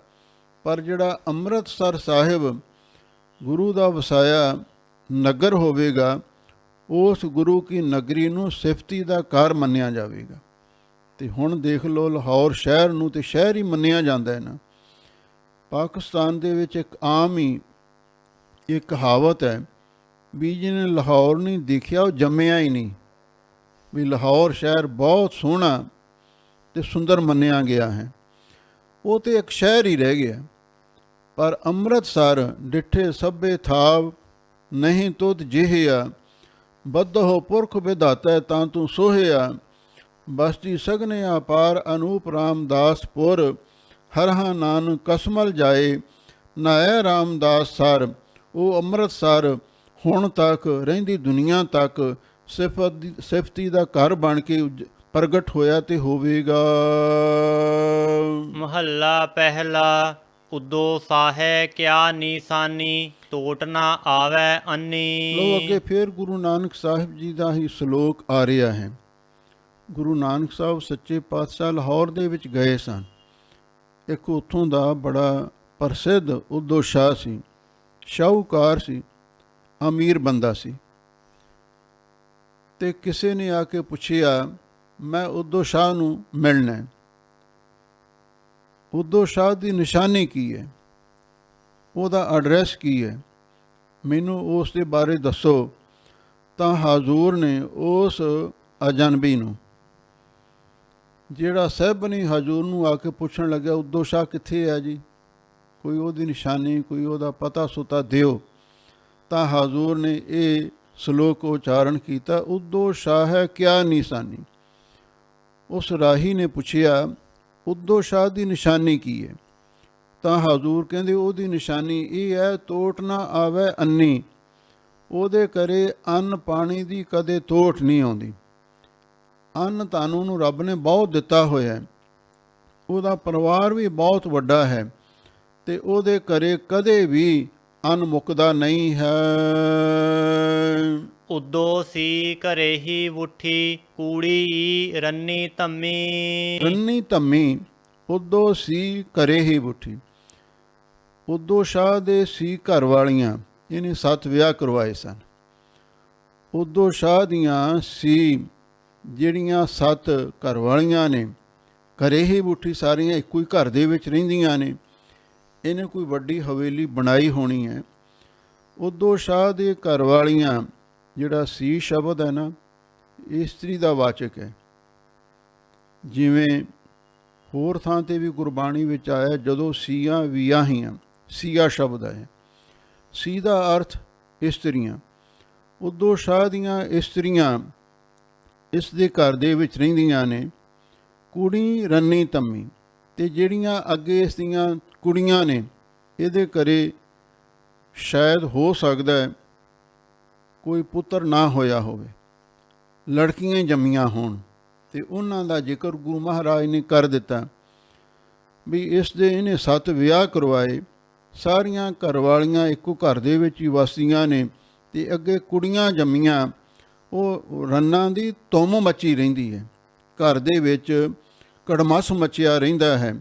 ਪਰ ਜਿਹੜਾ ਅੰਮ੍ਰਿਤਸਰ ਸਾਹਿਬ ਗੁਰੂ ਦਾ ਵਸਾਇਆ ਨਗਰ ਹੋਵੇਗਾ, ਉਸ ਗੁਰੂ ਕੀ ਨਗਰੀ ਨੂੰ ਸਿਫਤੀ ਦਾ ਘਰ ਮੰਨਿਆ ਜਾਵੇਗਾ। ਅਤੇ ਹੁਣ ਦੇਖ ਲਓ, ਲਾਹੌਰ ਸ਼ਹਿਰ ਨੂੰ ਤਾਂ ਸ਼ਹਿਰ ਹੀ ਮੰਨਿਆ ਜਾਂਦਾ ਹੈ ਨਾ। ਪਾਕਿਸਤਾਨ ਦੇ ਵਿੱਚ ਇੱਕ ਆਮ ਹੀ ਇਹ ਕਹਾਵਤ ਹੈ ਵੀ ਜਿਹਨੇ ਲਾਹੌਰ ਨਹੀਂ ਦੇਖਿਆ ਉਹ ਜੰਮਿਆ ਹੀ ਨਹੀਂ, ਵੀ ਲਾਹੌਰ ਸ਼ਹਿਰ ਬਹੁਤ ਸੋਹਣਾ ਅਤੇ ਸੁੰਦਰ ਮੰਨਿਆ ਗਿਆ ਹੈ। ਉਹ ਤਾਂ ਇੱਕ ਸ਼ਹਿਰ ਹੀ ਰਹਿ ਗਿਆ, ਪਰ ਅੰਮ੍ਰਿਤਸਰ ਡਿੱਠੇ ਸਭੇ ਥਾਵ ਨਹੀਂ ਤੁਧ ਜਿਹਿਆ, ਬੱਧੋ ਪੁਰਖ ਵਿਧਾਤਾ ਤਾਂ ਤੂੰ ਸੋਹਿਆ, ਬਸਤੀ ਸਗਨੇ ਆਪਾਰ ਅਨੂਪ ਰਾਮਦਾਸਪੁਰ, ਹਰਹਾ ਨਾਨਕ ਕਸਮਲ ਜਾਏ, ਨਾਇ ਰਾਮਦਾਸ ਸਰ। ਉਹ ਅੰਮ੍ਰਿਤਸਰ ਹੁਣ ਤੱਕ ਰਹਿੰਦੀ ਦੁਨੀਆ ਤੱਕ ਸਿਫਤੀ ਦਾ ਘਰ ਬਣ ਕੇ ਪ੍ਰਗਟ ਹੋਇਆ ਤੇ ਹੋਵੇਗਾ। ਮਹੱਲਾ ਪਹਿਲਾ। ਉਦੋ ਸਾਹੈ ਕਿਆ ਨੀਸਾਨੀ, ਟੋਟ ਨਾ ਆਵੈ ਅੰਨੀ। ਲੋ ਅੱਗੇ ਫਿਰ ਗੁਰੂ ਨਾਨਕ ਸਾਹਿਬ ਜੀ ਦਾ ਹੀ ਸ਼ਲੋਕ ਆ ਰਿਹਾ ਹੈ। ਗੁਰੂ ਨਾਨਕ ਸਾਹਿਬ ਸੱਚੇ ਪਾਤਸ਼ਾਹ ਲਾਹੌਰ ਦੇ ਵਿੱਚ ਗਏ ਸਨ। ਇੱਕ ਉੱਥੋਂ ਦਾ ਬੜਾ ਪ੍ਰਸਿੱਧ ਉਦੋ ਸ਼ਾਹ ਸੀ, ਸ਼ਾਹੂਕਾਰ ਸੀ, ਅਮੀਰ ਬੰਦਾ ਸੀ। ਅਤੇ ਕਿਸੇ ਨੇ ਆ ਕੇ ਪੁੱਛਿਆ, ਮੈਂ ਉਦੋ ਸ਼ਾਹ ਨੂੰ ਮਿਲਣਾ ਹੈ, ਉਦੋ ਸ਼ਾਹ ਦੀ ਨਿਸ਼ਾਨੀ ਕੀ ਹੈ, ਉਹਦਾ ਐਡਰੈਸ ਕੀ ਹੈ, ਮੈਨੂੰ ਉਸ ਦੇ ਬਾਰੇ ਦੱਸੋ। ਤਾਂ ਹਾਜ਼ੂਰ ਨੇ ਉਸ ਅਜਨਬੀ ਨੂੰ, ਜਿਹੜਾ ਸਾਹਿਬਾਨੀ ਹਜ਼ੂਰ ਨੂੰ ਆ ਕੇ ਪੁੱਛਣ ਲੱਗਿਆ, ਉਦੋ ਸ਼ਾਹ ਕਿੱਥੇ ਹੈ ਜੀ, ਕੋਈ ਉਹਦੀ ਨਿਸ਼ਾਨੀ, ਕੋਈ ਉਹਦਾ ਪਤਾ ਸੁਤਾ ਦਿਓ। ਤਾਂ ਹਾਜ਼ੂਰ ਨੇ ਇਹ ਸ਼ਲੋਕ ਉਚਾਰਨ ਕੀਤਾ, ਉਦੋ ਸ਼ਾਹ ਹੈ ਕਿਆ ਨਿਸ਼ਾਨੀ। ਉਸ ਰਾਹੀ ਨੇ ਪੁੱਛਿਆ, ਉਦੋ ਸ਼ਾਹ ਦੀ ਨਿਸ਼ਾਨੀ ਕੀ ਹੈ। ਤਾਂ ਹਾਜ਼ੂਰ ਕਹਿੰਦੇ, ਉਹਦੀ ਨਿਸ਼ਾਨੀ ਇਹ ਹੈ, ਤੋਟ ਨਾ ਆਵੇ ਅੰਨੀ, ਉਹਦੇ ਘਰੇ ਅੰਨ ਪਾਣੀ ਦੀ ਕਦੇ ਤੋਟ ਨਹੀਂ ਆਉਂਦੀ। ਅੰਨ ਤੁਹਾਨੂੰ ਨੂੰ ਰੱਬ ਨੇ ਬਹੁਤ ਦਿੱਤਾ ਹੋਇਆ, ਉਹਦਾ ਪਰਿਵਾਰ ਵੀ ਬਹੁਤ ਵੱਡਾ ਹੈ, ਅਤੇ ਉਹਦੇ ਘਰੇ ਕਦੇ ਵੀ ਅੰਨ ਮੁੱਕਦਾ ਨਹੀਂ ਹੈ। ਉਦੋ ਸੀ ਘਰੇ ਹੀ ਵੁੱਠੀ, ਕੂੜੀ ਰੰਨੀ ਧੰਮੀ। ਰੰਨੀ ਧੰਮੀ, ਉਦੋ ਸੀ ਘਰੇ ਹੀ ਵੁੱਠੀ। ਉਦੋਂ ਸ਼ਾਹ ਦੇ ਸੀ ਘਰ ਵਾਲੀਆਂ, ਇਹਨੇ 7 ਵਿਆਹ ਕਰਵਾਏ ਸਨ। ਉਦੋਂ ਸ਼ਾਹ ਦੀਆਂ ਸੀ ਜਿਹੜੀਆਂ 7 ਘਰ ਵਾਲੀਆਂ ਨੇ, ਘਰੇ ਹੀ ਬੁੱਠੀ, ਸਾਰੀਆਂ ਇੱਕੋ ਹੀ ਘਰ ਦੇ ਵਿੱਚ ਰਹਿੰਦੀਆਂ ਨੇ। ਇਹਨੇ ਕੋਈ ਵੱਡੀ ਹਵੇਲੀ ਬਣਾਈ ਹੋਣੀ ਹੈ। ਉਦੋਂ ਸ਼ਾਹ ਦੇ ਘਰ ਵਾਲੀਆਂ, ਜਿਹੜਾ ਸੀ ਸ਼ਬਦ ਹੈ ਨਾ, ਇਸਤਰੀ ਦਾ ਵਾਚਕ ਹੈ। ਜਿਵੇਂ ਹੋਰ ਥਾਂ 'ਤੇ ਵੀ ਗੁਰਬਾਣੀ ਵਿੱਚ ਆਇਆ, ਜਦੋਂ ਸੀਆਂ ਵਿਆਹੀਆਂ, ਸੀਆ ਸ਼ਬਦ ਹੈ। ਸੀ ਦਾ ਅਰਥ ਇਸਤਰੀਆਂ। ਉਦੋਂ ਸ਼ਾਹ ਦੀਆਂ ਇਸਤਰੀਆਂ ਇਸ ਦੇ ਘਰ ਦੇ ਵਿੱਚ ਰਹਿੰਦੀਆਂ ਨੇ, ਕੁੜੀ ਰੰਨੀ ਤੰਮੀ। ਅਤੇ ਜਿਹੜੀਆਂ ਅੱਗੇ ਇਸ ਦੀਆਂ ਕੁੜੀਆਂ ਨੇ, ਇਹਦੇ ਘਰੇ ਸ਼ਾਇਦ ਹੋ ਸਕਦਾ ਹੈ ਕੋਈ ਪੁੱਤਰ ਨਾ ਹੋਇਆ ਹੋਵੇ, ਲੜਕੀਆਂ ਜੰਮੀਆਂ ਹੋਣ, ਅਤੇ ਉਹਨਾਂ ਦਾ ਜ਼ਿਕਰ ਗੁਰੂ ਮਹਾਰਾਜ ਨੇ ਕਰ ਦਿੱਤਾ ਵੀ ਇਸ ਦੇ ਇਹਨੇ 7 ਵਿਆਹ ਕਰਵਾਏ। ਸਾਰੀਆਂ ਘਰ ਵਾਲੀਆਂ ਇੱਕੋ ਘਰ ਦੇ ਵਿੱਚ ਹੀ ਵਸਦੀਆਂ ਨੇ, ਅਤੇ ਅੱਗੇ ਕੁੜੀਆਂ ਜੰਮੀਆਂ। ਉਹ ਰੰਨਾਂ ਦੀ ਧੁੰਮ ਮੱਚੀ ਰਹਿੰਦੀ ਹੈ, ਘਰ ਦੇ ਵਿੱਚ ਕੜਮੱਸ ਮੱਚਿਆ ਰਹਿੰਦਾ ਹੈ।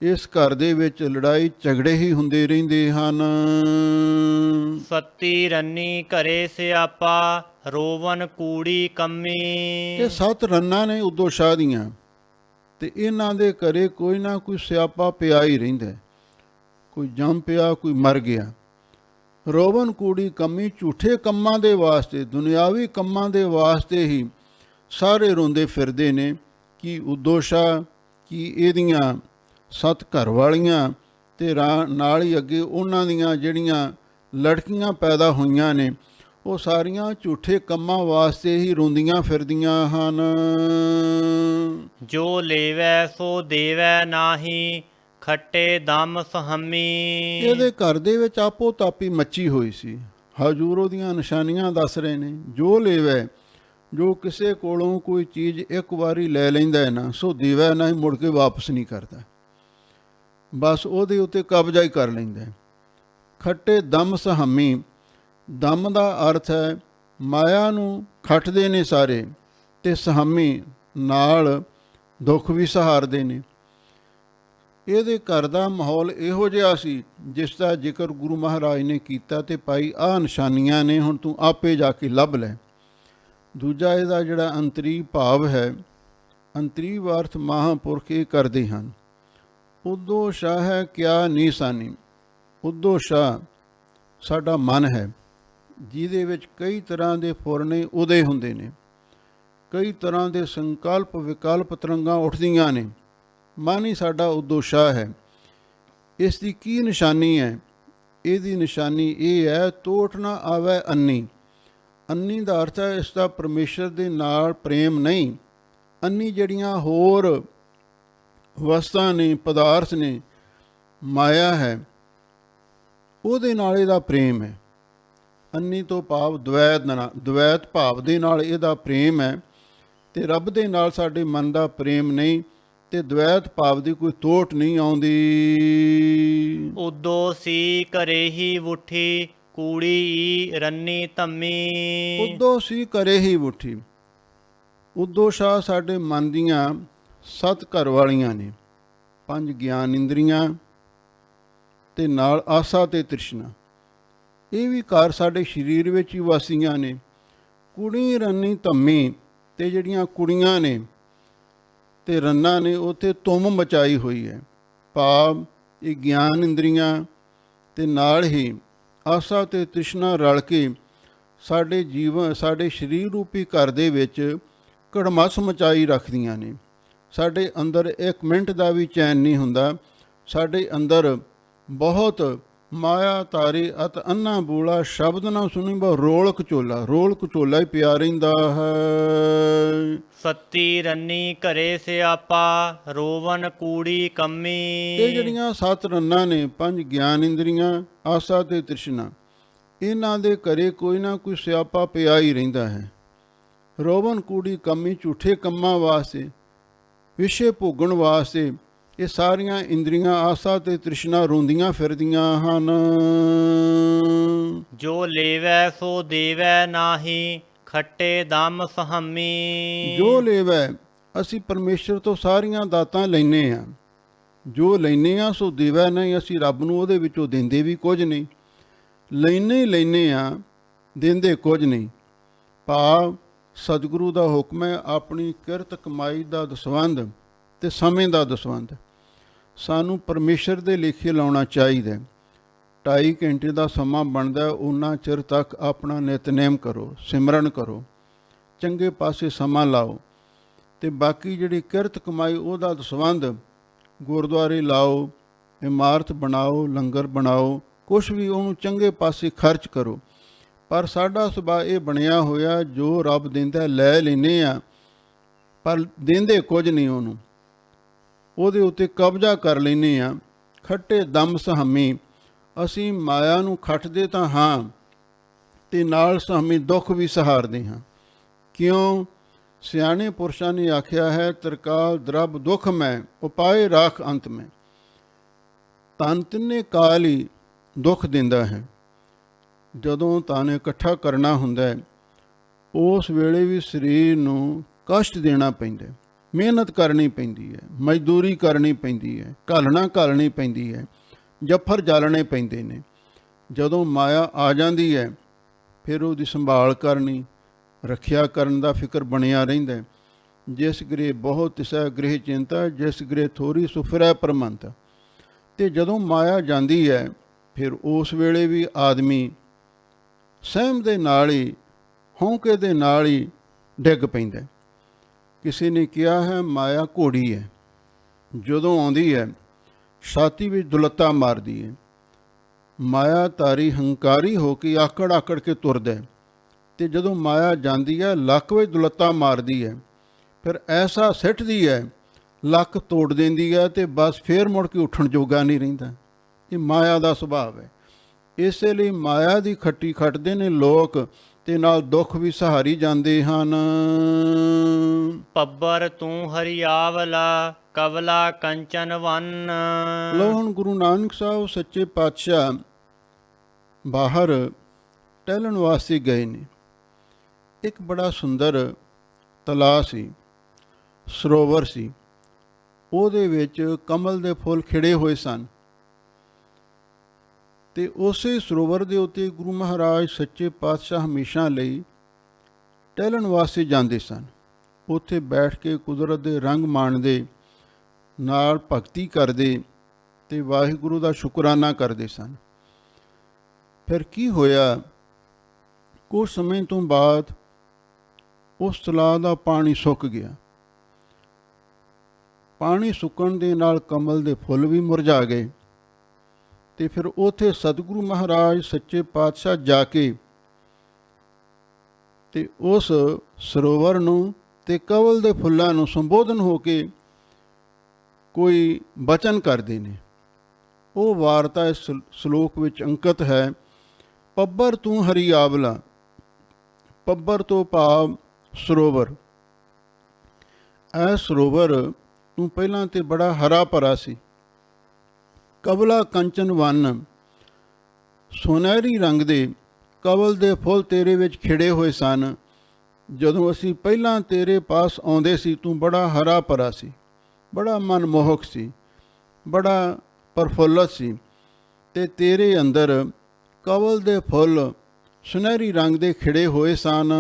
ਇਸ ਘਰ ਦੇ ਵਿੱਚ ਲੜਾਈ ਝਗੜੇ ਹੀ ਹੁੰਦੇ ਰਹਿੰਦੇ ਹਨ। ਸੱਤੀ ਰੰਨੀ ਘਰੇ ਸਿਆਪਾ, ਰੋਵਨ ਕੂੜੀ ਕੰਮੀ। ਇਹ 7 ਰੰਨਾਂ ਨੇ ਉਦੋਂ ਸ਼ਾਹ ਦੀਆਂ, ਅਤੇ ਇਹਨਾਂ ਦੇ ਘਰੇ ਕੋਈ ਨਾ ਕੋਈ ਸਿਆਪਾ ਪਿਆ ਹੀ ਰਹਿੰਦਾ। ਕੋਈ ਜੰਮ ਪਿਆ, ਕੋਈ ਮਰ ਗਿਆ। ਰੋਵਨ ਕੂੜੀ ਕੰਮੀ, ਝੂਠੇ ਕੰਮਾਂ ਦੇ ਵਾਸਤੇ, ਦੁਨਿਆਵੀ ਕੰਮਾਂ ਦੇ ਵਾਸਤੇ ਹੀ ਸਾਰੇ ਰੋਂਦੇ ਫਿਰਦੇ ਨੇ ਕਿ ਉਦੋਂ ਸ਼ਾਹ, ਕਿ ਇਹਦੀਆਂ 7 ਘਰ ਵਾਲੀਆਂ, ਅਤੇ ਨਾਲ ਹੀ ਅੱਗੇ ਉਹਨਾਂ ਦੀਆਂ ਜਿਹੜੀਆਂ ਲੜਕੀਆਂ ਪੈਦਾ ਹੋਈਆਂ ਨੇ, ਉਹ ਸਾਰੀਆਂ ਝੂਠੇ ਕੰਮਾਂ ਵਾਸਤੇ ਹੀ ਰੋਂਦੀਆਂ ਫਿਰਦੀਆਂ ਹਨ। ਜੋ ਲੇਵੈ ਸੋ ਦੇਵੈ ਨਾਹੀ, ਖੱਟੇ ਦਮ ਸਹੰਮੀ। ਇਹਦੇ ਘਰ ਦੇ ਵਿੱਚ ਆਪੋ ਤਾਪੀ ਮੱਚੀ ਹੋਈ ਸੀ। ਹਜ਼ੂਰ ਉਹਦੀਆਂ ਨਿਸ਼ਾਨੀਆਂ ਦੱਸ ਰਹੇ ਨੇ। ਜੋ ਲੇਵੈ, ਜੋ ਕਿਸੇ ਕੋਲੋਂ ਕੋਈ ਚੀਜ਼ ਇੱਕ ਵਾਰੀ ਲੈ ਲੈਂਦਾ ਹੈ ਨਾ, ਸੋ ਦੇਵੈ ਨਾ ਹੀ ਮੁੜ ਕੇ ਵਾਪਸ ਨਹੀਂ ਕਰਦਾ, ਬਸ ਉਹਦੇ ਉੱਤੇ ਕਬਜ਼ਾ ਹੀ ਕਰ ਲੈਂਦਾ। ਖੱਟੇ ਦਮ ਸਹੰਮੀ, ਦਮ ਦਾ ਅਰਥ ਹੈ ਮਾਇਆ ਨੂੰ ਖੱਟਦੇ ਨੇ ਸਾਰੇ, ਅਤੇ ਸਹੰਮੀ ਨਾਲ ਦੁੱਖ ਵੀ ਸਹਾਰਦੇ ਨੇ। ਇਹਦੇ ਘਰ ਦਾ ਮਾਹੌਲ ਇਹੋ ਜਿਹਾ ਸੀ ਜਿਸ ਦਾ ਜ਼ਿਕਰ ਗੁਰੂ ਮਹਾਰਾਜ ਨੇ ਕੀਤਾ, ਅਤੇ ਭਾਈ ਆਹ ਨਿਸ਼ਾਨੀਆਂ ਨੇ, ਹੁਣ ਤੂੰ ਆਪੇ ਜਾ ਕੇ ਲੱਭ ਲੈ। ਦੂਜਾ ਇਹਦਾ ਜਿਹੜਾ ਅੰਤਰੀ ਭਾਵ ਹੈ, ਅੰਤਰੀ ਅਰਥ ਮਹਾਂਪੁਰਖ ਇਹ ਕਰਦੇ ਹਨ। ਉਦੋਂ ਸ਼ਾਹ ਹੈ ਕਿਆ ਨੀਸਾਨੀ। ਉਦੋਂ ਸ਼ਾਹ ਸਾਡਾ ਮਨ ਹੈ, ਜਿਹਦੇ ਵਿੱਚ ਕਈ ਤਰ੍ਹਾਂ ਦੇ ਫੁਰਨੇ ਉਦੇ ਹੁੰਦੇ ਨੇ, ਕਈ ਤਰ੍ਹਾਂ ਦੇ ਸੰਕਲਪ ਵਿਕਲਪ ਤਰੰਗਾਂ ਉੱਠਦੀਆਂ ਨੇ। ਮਨ ਹੀ ਸਾਡਾ ਉਦੋਂ ਸ਼ਾਹ ਹੈ। ਇਸ ਦੀ ਕੀ ਨਿਸ਼ਾਨੀ ਹੈ? ਇਹਦੀ ਨਿਸ਼ਾਨੀ ਇਹ ਹੈ, ਤੋਟ ਨਾ ਆਵੇ ਅੰਨੀ। ਅੰਨੀ ਦਾ ਅਰਥ ਹੈ ਇਸ ਦਾ ਪਰਮੇਸ਼ਰ ਦੇ ਨਾਲ ਪ੍ਰੇਮ ਨਹੀਂ। ਅੰਨੀ ਜਿਹੜੀਆਂ ਹੋਰ ਵਸਤਾਂ ਨੇ, ਪਦਾਰਥ ਨੇ, ਮਾਇਆ ਹੈ, ਉਹਦੇ ਨਾਲ ਇਹਦਾ ਪ੍ਰੇਮ ਹੈ। ਅੰਨੀ ਤੋਂ ਭਾਵ ਦਵੈਤ ਭਾਵ ਦੇ ਨਾਲ ਇਹਦਾ ਪ੍ਰੇਮ ਹੈ, ਅਤੇ ਰੱਬ ਦੇ ਨਾਲ ਸਾਡੇ ਮਨ ਦਾ ਪ੍ਰੇਮ ਨਹੀਂ, ਅਤੇ ਦਵੈਤ ਭਾਵ ਦੀ ਕੋਈ ਤੋਟ ਨਹੀਂ ਆਉਂਦੀ। ਉਦੋਂ ਸੀ ਘਰੇ ਹੀ ਵੁੱਠੀ, ਕੂੜੀ ਰੰਨੀ ਧੰਮੀ। ਉਦੋਂ ਸੀ ਘਰੇ ਹੀ ਵੁੱਠੀ। ਉਦੋਂ ਸ਼ਾਹ ਸਾਡੇ ਮਨ ਦੀਆਂ 7 ਘਰ ਵਾਲੀਆਂ ਨੇ, 5 ਗਿਆਨ ਇੰਦਰੀਆਂ, ਅਤੇ ਨਾਲ ਆਸਾ ਅਤੇ ਤ੍ਰਿਸ਼ਨਾ। ਇਹ ਵੀ ਘਰ ਸਾਡੇ ਸਰੀਰ ਵਿੱਚ ਹੀ ਵਾਸੀਆਂ ਨੇ। ਕੁੜੀ ਰੰਨੀ ਧੰਮੀ, ਅਤੇ ਜਿਹੜੀਆਂ ਕੁੜੀਆਂ ਨੇ ਅਤੇ ਰੰਨਾਂ ਨੇ, ਉੱਥੇ ਧੁੰਮ ਮਚਾਈ ਹੋਈ ਹੈ। ਭਾਵ ਇਹ ਗਿਆਨ ਇੰਦਰੀਆਂ ਅਤੇ ਨਾਲ ਹੀ ਆਸਾ ਅਤੇ ਤ੍ਰਿਸ਼ਨਾ ਰਲ ਕੇ ਸਾਡੇ ਜੀਵਨ, ਸਾਡੇ ਸਰੀਰ ਰੂਪੀ ਘਰ ਦੇ ਵਿੱਚ ਕੜਮੱਸ ਮਚਾਈ ਰੱਖਦੀਆਂ ਨੇ। ਸਾਡੇ ਅੰਦਰ 1 ਮਿੰਟ ਦਾ ਵੀ ਚੈਨ ਨਹੀਂ ਹੁੰਦਾ। ਸਾਡੇ ਅੰਦਰ ਬਹੁਤ ਮਾਇਆ ਤਾਰੇ ਅਤ ਅੰਨਾ ਬੋਲਾ, ਸ਼ਬਦ ਨਾ ਸੁਣੀ ਬਾ ਰੋਲ ਕਚੋਲਾ ਹੀ ਪਿਆ ਰਹਿੰਦਾ ਹੈ। ਸੱਤੀ ਰੰਨੀ ਘਰੇ ਸਿਆਪਾ, ਰੋਵਨ ਕੂੜੀ ਕੰਮੀ। ਇਹ ਜਿਹੜੀਆਂ 7 ਰੰਨਾਂ ਨੇ, 5 ਗਿਆਨ ਇੰਦਰੀਆਂ, ਆਸਾ ਅਤੇ ਤ੍ਰਿਸ਼ਨਾ, ਇਹਨਾਂ ਦੇ ਘਰੇ ਕੋਈ ਨਾ ਕੋਈ ਸਿਆਪਾ ਪਿਆ ਹੀ ਰਹਿੰਦਾ ਹੈ। ਰੋਵਨ ਕੂੜੀ ਕੰਮੀ, ਝੂਠੇ ਕੰਮਾਂ ਵਾਸਤੇ, ਵਿਸ਼ੇ ਭੋਗਣ ਵਾਸਤੇ ਇਹ ਸਾਰੀਆਂ ਇੰਦਰੀਆਂ, ਆਸਾ ਅਤੇ ਤ੍ਰਿਸ਼ਨਾ ਰੋਂਦੀਆਂ ਫਿਰਦੀਆਂ ਹਨ। ਜੋ ਲੇਵੈ ਸੋ ਦੇਵੈ ਨਾਹੀ, ਖੱਟੇ ਦਮ ਸਹੰਮੀ। ਜੋ ਲੇਵੈ, ਅਸੀਂ ਪਰਮੇਸ਼ਰ ਤੋਂ ਸਾਰੀਆਂ ਦਾਤਾਂ ਲੈਂਦੇ ਹਾਂ, ਜੋ ਲੈਂਦੇ ਹਾਂ ਸੋ ਦੇਵੈ ਨਹੀਂ, ਅਸੀਂ ਰੱਬ ਨੂੰ ਉਹਦੇ ਵਿੱਚੋਂ ਦਿੰਦੇ ਵੀ ਕੁਝ ਨਹੀਂ, ਲੈਂਦੇ ਹਾਂ ਦਿੰਦੇ ਕੁਝ ਨਹੀਂ। ਭਾਵ ਸਤਿਗੁਰੂ ਦਾ ਹੁਕਮ ਹੈ ਆਪਣੀ ਕਿਰਤ ਕਮਾਈ ਦਾ ਦਸਵੰਧ ਤੇ ਸਮੇਂ ਦਾ ਦਸਵੰਧ ਸਾਨੂੰ ਪਰਮੇਸ਼ਰ ਦੇ ਲੇਖੇ ਲਾਉਣਾ ਚਾਹੀਦਾ। 2.5 ਘੰਟੇ ਦਾ ਸਮਾਂ ਬਣਦਾ, ਉਨਾ ਚਿਰ ਤੱਕ ਆਪਣਾ ਨਿਤਨੇਮ ਕਰੋ, ਸਿਮਰਨ ਕਰੋ, ਚੰਗੇ ਪਾਸੇ ਸਮਾਂ ਲਾਓ, ਅਤੇ ਬਾਕੀ ਜਿਹੜੀ ਕਿਰਤ ਕਮਾਈ ਉਹਦਾ ਦਸਵੰਧ ਗੁਰਦੁਆਰੇ ਲਾਓ, ਇਮਾਰਤ ਬਣਾਓ, ਲੰਗਰ ਬਣਾਓ, ਕੁਛ ਵੀ ਉਹਨੂੰ ਚੰਗੇ ਪਾਸੇ ਖਰਚ ਕਰੋ। ਪਰ ਸਾਡਾ ਸੁਭਾਅ ਇਹ ਬਣਿਆ ਹੋਇਆ, ਜੋ ਰੱਬ ਦਿੰਦਾ ਲੈ ਲੈਂਦੇ ਹਾਂ, ਪਰ ਦਿੰਦੇ ਕੁਝ ਨਹੀਂ ਉਹਨੂੰ, ਉਹਦੇ ਉੱਤੇ ਕਬਜ਼ਾ ਕਰ ਲੈਂਦੇ ਹਾਂ। ਖੱਟੇ ਦਮ ਸਹਾਮੀ, ਅਸੀਂ ਮਾਇਆ ਨੂੰ ਖੱਟਦੇ ਤਾਂ ਹਾਂ ਅਤੇ ਨਾਲ ਸਹਾਮੀ ਦੁੱਖ ਵੀ ਸਹਾਰਦੇ ਹਾਂ। ਕਿਉਂ? ਸਿਆਣੇ ਪੁਰਸ਼ਾਂ ਨੇ ਆਖਿਆ ਹੈ, ਤਰਕਾਲ ਦਰਬ ਦੁੱਖ ਮੈਂ ਉਪਾਏ ਰਾਖ ਅੰਤ ਮੈਂ। ਤਨ ਤਿੰਨੇ ਕਾਲ ਹੀ ਦੁੱਖ ਦਿੰਦਾ ਹੈ। ਜਦੋਂ ਤਨ ਇਕੱਠਾ ਕਰਨਾ ਹੁੰਦਾ ਹੈ, ਉਸ ਵੇਲੇ ਵੀ ਸਰੀਰ ਨੂੰ ਕਸ਼ਟ ਦੇਣਾ ਪੈਂਦਾ, ਮਿਹਨਤ ਕਰਨੀ ਪੈਂਦੀ ਹੈ, ਮਜ਼ਦੂਰੀ ਕਰਨੀ ਪੈਂਦੀ ਹੈ, ਘਾਲਣੀ ਪੈਂਦੀ ਹੈ, ਜੱਫਰ ਜਾਲਣੇ ਪੈਂਦੇ ਨੇ। ਜਦੋਂ ਮਾਇਆ ਆ ਜਾਂਦੀ ਹੈ, ਫਿਰ ਉਹਦੀ ਸੰਭਾਲ ਕਰਨੀ, ਰੱਖਿਆ ਕਰਨ ਦਾ ਫਿਕਰ ਬਣਿਆ ਰਹਿੰਦਾ। ਜਿਸ ਗ੍ਰਹਿ ਬਹੁਤ ਤਿਸੈ ਗ੍ਰਹਿ ਚਿੰਤਾ, ਜਿਸ ਗ੍ਰਹਿ ਥੋੜ੍ਹੀ ਸੋ ਫਿਰੈ ਪਰਮੰਤ। ਅਤੇ ਜਦੋਂ ਮਾਇਆ ਜਾਂਦੀ ਹੈ, ਫਿਰ ਉਸ ਵੇਲੇ ਵੀ ਆਦਮੀ ਸਹਿਮ ਦੇ ਨਾਲ ਹੀ, ਹੌਂਕੇ ਦੇ ਨਾਲ ਹੀ ਡਿੱਗ ਪੈਂਦਾ। ਕਿਸੇ ਨੇ ਕਿਹਾ ਹੈ ਮਾਇਆ ਘੋੜੀ ਹੈ, ਜਦੋਂ ਆਉਂਦੀ ਹੈ ਛਾਤੀ ਵਿੱਚ ਦੁਲੱਤਾ ਮਾਰਦੀ ਹੈ। ਮਾਇਆ ਧਾਰੀ ਹੰਕਾਰੀ ਹੋ ਕੇ ਆਕੜ ਕੇ ਤੁਰਦਾ, ਅਤੇ ਜਦੋਂ ਮਾਇਆ ਜਾਂਦੀ ਹੈ ਲੱਕ ਵਿੱਚ ਦੁਲੱਤਾ ਮਾਰਦੀ ਹੈ, ਫਿਰ ਐਸਾ ਸਿੱਟਦੀ ਹੈ, ਲੱਕ ਤੋੜ ਦਿੰਦੀ ਹੈ, ਅਤੇ ਬਸ ਫੇਰ ਮੁੜ ਕੇ ਉੱਠਣ ਜੋਗਾ ਨਹੀਂ ਰਹਿੰਦਾ। ਇਹ ਮਾਇਆ ਦਾ ਸੁਭਾਅ ਹੈ। ਇਸੇ ਲਈ ਮਾਇਆ ਦੀ ਖੱਟੀ ਖੱਟਦੇ ਨੇ ਲੋਕ, ਅਤੇ ਨਾਲ ਦੁੱਖ ਵੀ ਸਹਾਰੀ ਜਾਂਦੇ ਹਨ। ਪੱਬਰ ਤੂੰ ਹਰਿਆਵਲਾ, ਕਵਲਾ ਕੰਚਨ ਵੰਨ। ਲਓ ਹੁਣ ਗੁਰੂ ਨਾਨਕ ਸਾਹਿਬ ਸੱਚੇ ਪਾਤਸ਼ਾਹ ਬਾਹਰ ਟਹਿਲਣ ਵਾਸਤੇ ਗਏ ਨੇ। ਇੱਕ ਬੜਾ ਸੁੰਦਰ ਤਲਾਅ ਸੀ, ਸਰੋਵਰ ਸੀ, ਉਹਦੇ ਵਿੱਚ ਕਮਲ ਦੇ ਫੁੱਲ ਖਿੜੇ ਹੋਏ ਸਨ, ਅਤੇ ਉਸੇ ਸਰੋਵਰ ਦੇ ਉੱਤੇ ਗੁਰੂ ਮਹਾਰਾਜ ਸੱਚੇ ਪਾਤਸ਼ਾਹ ਹਮੇਸ਼ਾ ਲਈ ਟਹਿਲਣ ਵਾਸਤੇ ਜਾਂਦੇ ਸਨ। ਉੱਥੇ ਬੈਠ ਕੇ ਕੁਦਰਤ ਦੇ ਰੰਗ ਮਾਣਦੇ, ਨਾਲ ਭਗਤੀ ਕਰਦੇ ਅਤੇ ਵਾਹਿਗੁਰੂ ਦਾ ਸ਼ੁਕਰਾਨਾ ਕਰਦੇ ਸਨ। ਫਿਰ ਕੀ ਹੋਇਆ, ਕੁਝ ਸਮੇਂ ਤੋਂ ਬਾਅਦ ਉਸ ਤਲਾਅ ਦਾ ਪਾਣੀ ਸੁੱਕ ਗਿਆ। ਪਾਣੀ ਸੁੱਕਣ ਦੇ ਨਾਲ ਕਮਲ ਦੇ ਫੁੱਲ ਵੀ ਮੁਰਝਾ ਗਏ, ਅਤੇ ਫਿਰ ਉੱਥੇ ਸਤਿਗੁਰੂ ਮਹਾਰਾਜ ਸੱਚੇ ਪਾਤਸ਼ਾਹ ਜਾ ਕੇ ਅਤੇ ਉਸ ਸਰੋਵਰ ਨੂੰ ਅਤੇ ਕਮਲ ਦੇ ਫੁੱਲਾਂ ਨੂੰ ਸੰਬੋਧਨ ਹੋ ਕੇ ਕੋਈ ਬਚਨ ਕਰਦੇ ਨੇ। ਉਹ ਵਾਰਤਾ ਇਸ ਸ਼ਲੋਕ ਵਿੱਚ ਅੰਕਿਤ ਹੈ। ਪੱਬਰ ਤੂੰ ਹਰਿਆਵਲਾ, ਪੱਬਰ ਤੋਂ ਭਾਵ ਸਰੋਵਰ। ਇਹ ਸਰੋਵਰ ਤੂੰ ਪਹਿਲਾਂ ਤਾਂ ਬੜਾ ਹਰਾ ਭਰਾ ਸੀ। ਕਵਲਾ ਕੰਚਨ ਵੰਨ, ਸੁਨਹਿਰੀ ਰੰਗ ਦੇ ਕਵਲ ਦੇ ਫੁੱਲ ਤੇਰੇ ਵਿੱਚ ਖਿੜੇ ਹੋਏ ਸਨ। ਜਦੋਂ ਅਸੀਂ ਪਹਿਲਾਂ ਤੇਰੇ ਪਾਸ ਆਉਂਦੇ ਸੀ, ਤੂੰ ਬੜਾ ਹਰਾ ਭਰਾ ਸੀ, ਬੜਾ ਮਨਮੋਹਕ ਸੀ, ਬੜਾ ਪ੍ਰਫੁੱਲਤ ਸੀ, ਅਤੇ ਤੇਰੇ ਅੰਦਰ ਕਵਲ ਦੇ ਫੁੱਲ ਸੁਨਹਿਰੀ ਰੰਗ ਦੇ ਖਿੜੇ ਹੋਏ ਸਨ।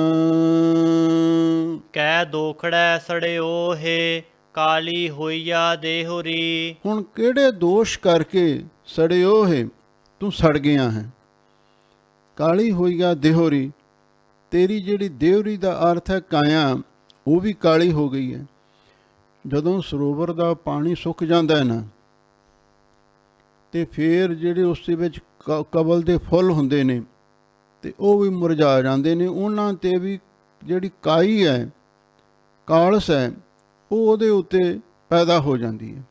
ਕਹਿ ਦੋਖੜੈ ਸੜਿਓ ਹੈ, ਕਾਲੀ ਹੋਈਆ ਦੇਹੁਰੀ। ਹੁਣ ਕਿਹੜੇ ਦੋਸ਼ ਕਰਕੇ ਸੜਿਓ ਹੈ, ਤੂੰ ਸੜ ਗਿਆ ਹੈ। ਕਾਲੀ ਹੋਈਆ ਦੇਹੁਰੀ, ਤੇਰੀ ਜਿਹੜੀ ਦੇਹੁਰੀ ਦਾ ਅਰਥ ਹੈ ਕਾਇਆ, ਉਹ ਵੀ ਕਾਲੀ ਹੋ ਗਈ ਹੈ। ਜਦੋਂ ਸਰੋਵਰ ਦਾ ਪਾਣੀ ਸੁੱਕ ਜਾਂਦਾ ਹੈ ਨਾ, ਅਤੇ ਫਿਰ ਜਿਹੜੇ ਉਸ ਦੇ ਵਿੱਚ ਕਵਲ ਦੇ ਫੁੱਲ ਹੁੰਦੇ ਨੇ, ਅਤੇ ਉਹ ਵੀ ਮੁਰਝਾ ਜਾਂਦੇ ਨੇ। ਉਹਨਾਂ 'ਤੇ ਵੀ ਜਿਹੜੀ ਕਾਈ ਹੈ, ਕਾਲਸ ਹੈ, ਉਹ ਉਹਦੇ ਉੱਤੇ ਪੈਦਾ ਹੋ ਜਾਂਦੀ ਹੈ।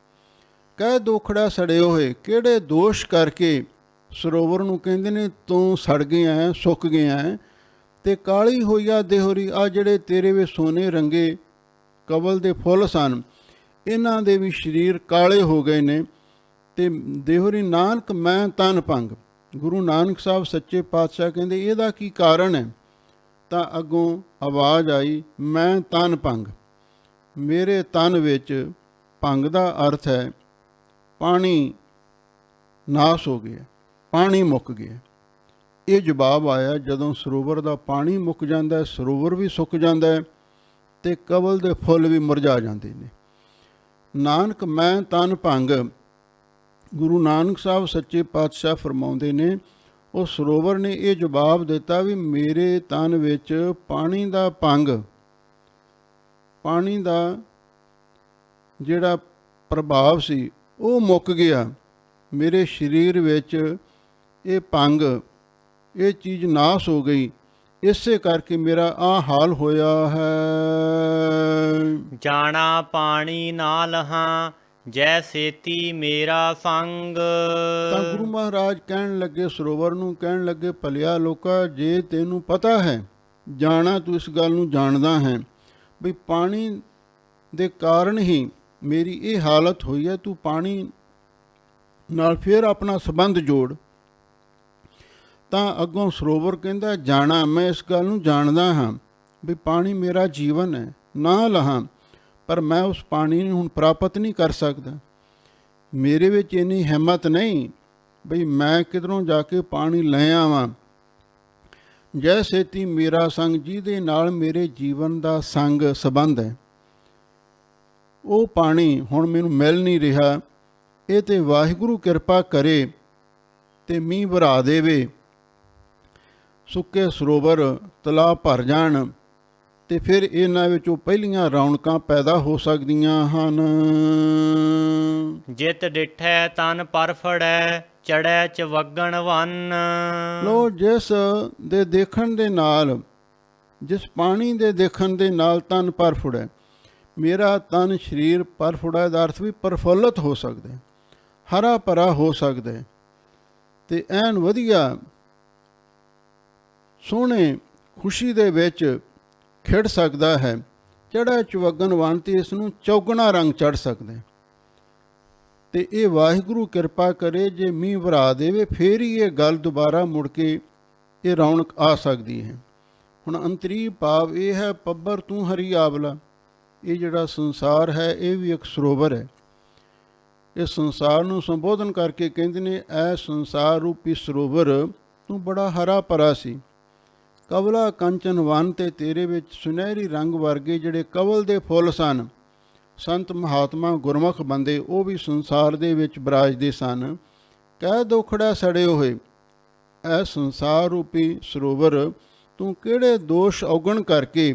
ਕਹਿ ਦੋਖੜਾ ਸੜੇ ਹੋਏ, ਕਿਹੜੇ ਦੋਸ਼ ਕਰਕੇ ਸਰੋਵਰ ਨੂੰ ਕਹਿੰਦੇ ਨੇ ਤੂੰ ਸੜ ਗਿਆ ਹੈ, ਸੁੱਕ ਗਿਆ ਹੈ। ਅਤੇ ਕਾਲੀ ਹੋਈਆ ਦੇਹੁਰੀ, ਆ ਜਿਹੜੇ ਤੇਰੇ ਵਿੱਚ ਸੋਨੇ ਰੰਗੇ ਕਵਲ ਦੇ ਫੁੱਲ ਸਨ, ਇਹਨਾਂ ਦੇ ਵੀ ਸਰੀਰ ਕਾਲੇ ਹੋ ਗਏ ਨੇ। ਅਤੇ ਦੇਹੁਰੀ ਨਾਨਕ ਮੈਂ ਤਨ ਭੰਗ। ਗੁਰੂ ਨਾਨਕ ਸਾਹਿਬ ਸੱਚੇ ਪਾਤਸ਼ਾਹ ਕਹਿੰਦੇ ਇਹਦਾ ਕੀ ਕਾਰਨ ਹੈ? ਤਾਂ ਅੱਗੋਂ ਆਵਾਜ਼ ਆਈ, ਮੈਂ ਤਨ ਭੰਗ। ਮੇਰੇ ਤਨ ਵਿੱਚ ਭੰਗ ਦਾ ਅਰਥ ਹੈ ਪਾਣੀ ਨਾਸ ਹੋ ਗਿਆ, ਪਾਣੀ ਮੁੱਕ ਗਿਆ। ਇਹ ਜਵਾਬ ਆਇਆ ਜਦੋਂ ਸਰੋਵਰ ਦਾ ਪਾਣੀ ਮੁੱਕ ਜਾਂਦਾ ਹੈ, ਸਰੋਵਰ ਵੀ ਸੁੱਕ ਜਾਂਦਾ ਹੈ ਅਤੇ ਕਵਲ ਦੇ ਫੁੱਲ ਵੀ ਮੁਰਝਾ ਜਾਂਦੇ ਨੇ। ਨਾਨਕ ਮੈਂ ਤਨ ਭੰਗ, ਗੁਰੂ ਨਾਨਕ ਸਾਹਿਬ ਸੱਚੇ ਪਾਤਸ਼ਾਹ ਫਰਮਾਉਂਦੇ ਨੇ, ਉਹ ਸਰੋਵਰ ਨੇ ਇਹ ਜਵਾਬ ਦਿੱਤਾ ਵੀ ਮੇਰੇ ਤਨ ਵਿੱਚ ਪਾਣੀ ਦਾ ਭੰਗ, ਪਾਣੀ ਦਾ ਜਿਹੜਾ ਪ੍ਰਭਾਵ ਸੀ ਉਹ ਮੁੱਕ ਗਿਆ। ਮੇਰੇ ਸਰੀਰ ਵਿੱਚ ਇਹ ਭੰਗ, ਇਹ ਚੀਜ਼ ਨਾਸ ਹੋ ਗਈ, ਇਸੇ ਕਰਕੇ ਮੇਰਾ ਆਹ ਹਾਲ ਹੋਇਆ ਹੈ। ਜਾਣਾ ਪਾਣੀ ਨਾ ਲਹਾਂ, ਜੈ ਸੇਤੀ ਮੇਰਾ ਸੰਗ। ਤਾਂ ਗੁਰੂ ਮਹਾਰਾਜ ਕਹਿਣ ਲੱਗੇ, ਸਰੋਵਰ ਨੂੰ ਕਹਿਣ ਲੱਗੇ, ਭਲਿਆ ਲੋਕਾ, ਜੇ ਤੈਨੂੰ ਪਤਾ ਹੈ, ਜਾਣਾ ਤੂੰ ਇਸ ਗੱਲ ਨੂੰ ਜਾਣਦਾ ਹੈ ਵੀ ਪਾਣੀ ਦੇ ਕਾਰਨ ਹੀ ਮੇਰੀ ਇਹ ਹਾਲਤ ਹੋਈ ਹੈ, ਤੂੰ ਪਾਣੀ ਨਾਲ ਫਿਰ ਆਪਣਾ ਸੰਬੰਧ ਜੋੜ। ਤਾਂ ਅੱਗੋਂ ਸਰੋਵਰ ਕਹਿੰਦਾ, ਜਾਣਾ, ਮੈਂ ਇਸ ਗੱਲ ਨੂੰ ਜਾਣਦਾ ਹਾਂ ਵੀ ਪਾਣੀ ਮੇਰਾ ਜੀਵਨ ਹੈ, ਨਾ ਲਹਾਂ, ਪਰ ਮੈਂ ਉਸ ਪਾਣੀ ਨੂੰ ਹੁਣ ਪ੍ਰਾਪਤ ਨਹੀਂ ਕਰ ਸਕਦਾ। ਮੇਰੇ ਵਿੱਚ ਇੰਨੀ ਹਿੰਮਤ ਨਹੀਂ ਬਈ ਮੈਂ ਕਿਧਰੋਂ ਜਾ ਕੇ ਪਾਣੀ ਲੈ ਆਵਾਂ। ਜੈ ਸੇਤੀ ਮੇਰਾ ਸੰਗ, ਜਿਹਦੇ ਨਾਲ ਮੇਰੇ ਜੀਵਨ ਦਾ ਸੰਗ ਸੰਬੰਧ ਹੈ, ਉਹ ਪਾਣੀ ਹੁਣ ਮੈਨੂੰ ਮਿਲ ਨਹੀਂ ਰਿਹਾ। ਇਹ ਤੇ ਵਾਹਿਗੁਰੂ ਕਿਰਪਾ ਕਰੇ ਤੇ ਮੀਂਹ ਵਰਾ ਦੇਵੇ, ਸੁੱਕੇ ਸਰੋਵਰ ਤਲਾਬ ਭਰ ਜਾਣ, ਤੇ ਫਿਰ ਇਹਨਾਂ ਵਿੱਚੋਂ ਪਹਿਲੀਆਂ ਰੌਣਕਾਂ ਪੈਦਾ ਹੋ ਸਕਦੀਆਂ ਹਨ। ਜਿਤ ਡਿਠੈ ਤਨ ਪਰ ਫੜੈ, ਚੜੈ ਚਵਗਣ ਵੰਨ। ਲੋ, ਜਿਸ ਦੇ ਦੇਖਣ ਦੇ ਨਾਲ, ਜਿਸ ਪਾਣੀ ਦੇ ਦੇਖਣ ਦੇ ਨਾਲ ਤਨ ਪਰ ਫੁੜੈ, ਮੇਰਾ ਤਨ ਸਰੀਰ ਪਰ ਫੁੜੈ ਦਾ ਅਰਥ ਵੀ ਪ੍ਰਫੁੱਲਤ ਹੋ ਸਕਦਾ, ਹਰਾ ਭਰਾ ਹੋ ਸਕਦਾ, ਤੇ ਐਨ ਵਧੀਆ ਸੋਹਣੇ ਖੁਸ਼ੀ ਦੇ ਵਿੱਚ ਖਿੜ ਸਕਦਾ ਹੈ। ਚੜ੍ਹੈ ਚਵਗਣ ਵੰਨ, ਤੇ ਇਸ ਨੂੰ ਚੌਗਣਾ ਰੰਗ ਚੜ੍ਹ ਸਕਦਾ। ਤੇ ਇਹ ਵਾਹਿਗੁਰੂ ਕਿਰਪਾ ਕਰੇ, ਜੇ ਮੀਂਹ ਵਰਾ ਦੇਵੇ, ਫੇਰ ਹੀ ਇਹ ਗੱਲ ਦੁਬਾਰਾ ਮੁੜ ਕੇ ਇਹ ਰੌਣਕ ਆ ਸਕਦੀ ਹੈ। ਹੁਣ ਅੰਤਰੀ ਭਾਵ ਇਹ ਹੈ, ਪੱਬਰ ਤੂੰ ਹਰੀ ਆਵਲਾ। ਇਹ ਜਿਹੜਾ ਸੰਸਾਰ ਹੈ ਇਹ ਵੀ ਇੱਕ ਸਰੋਵਰ ਹੈ। ਇਸ ਸੰਸਾਰ ਨੂੰ ਸੰਬੋਧਨ ਕਰਕੇ ਕਹਿੰਦੇ ਨੇ, ਐ ਸੰਸਾਰ ਰੂਪੀ ਸਰੋਵਰ ਤੂੰ ਬੜਾ ਹਰਾ ਭਰਾ ਸੀ, ਕਵਲਾ ਕੰਚਨ ਵਨ, ਤੇ ਤੇਰੇ ਵਿੱਚ ਸੁਨਹਿਰੀ ਰੰਗ ਵਰਗੇ ਜਿਹੜੇ ਕਵਲ ਦੇ ਫੁੱਲ ਸਨ। ਸੰਤ ਮਹਾਤਮਾ ਗੁਰਮੁਖ ਬੰਦੇ ਉਹ ਵੀ ਸੰਸਾਰ ਦੇ ਵਿੱਚ ਬਿਰਾਜਦੇ ਸਨ। ਕਹਿ ਦੁਖੜਾ ਸੜੇ ਹੋਏ, ਐ ਸੰਸਾਰ ਰੂਪੀ ਸਰੋਵਰ ਤੂੰ ਕਿਹੜੇ ਦੋਸ਼ ਔਗਣ ਕਰਕੇ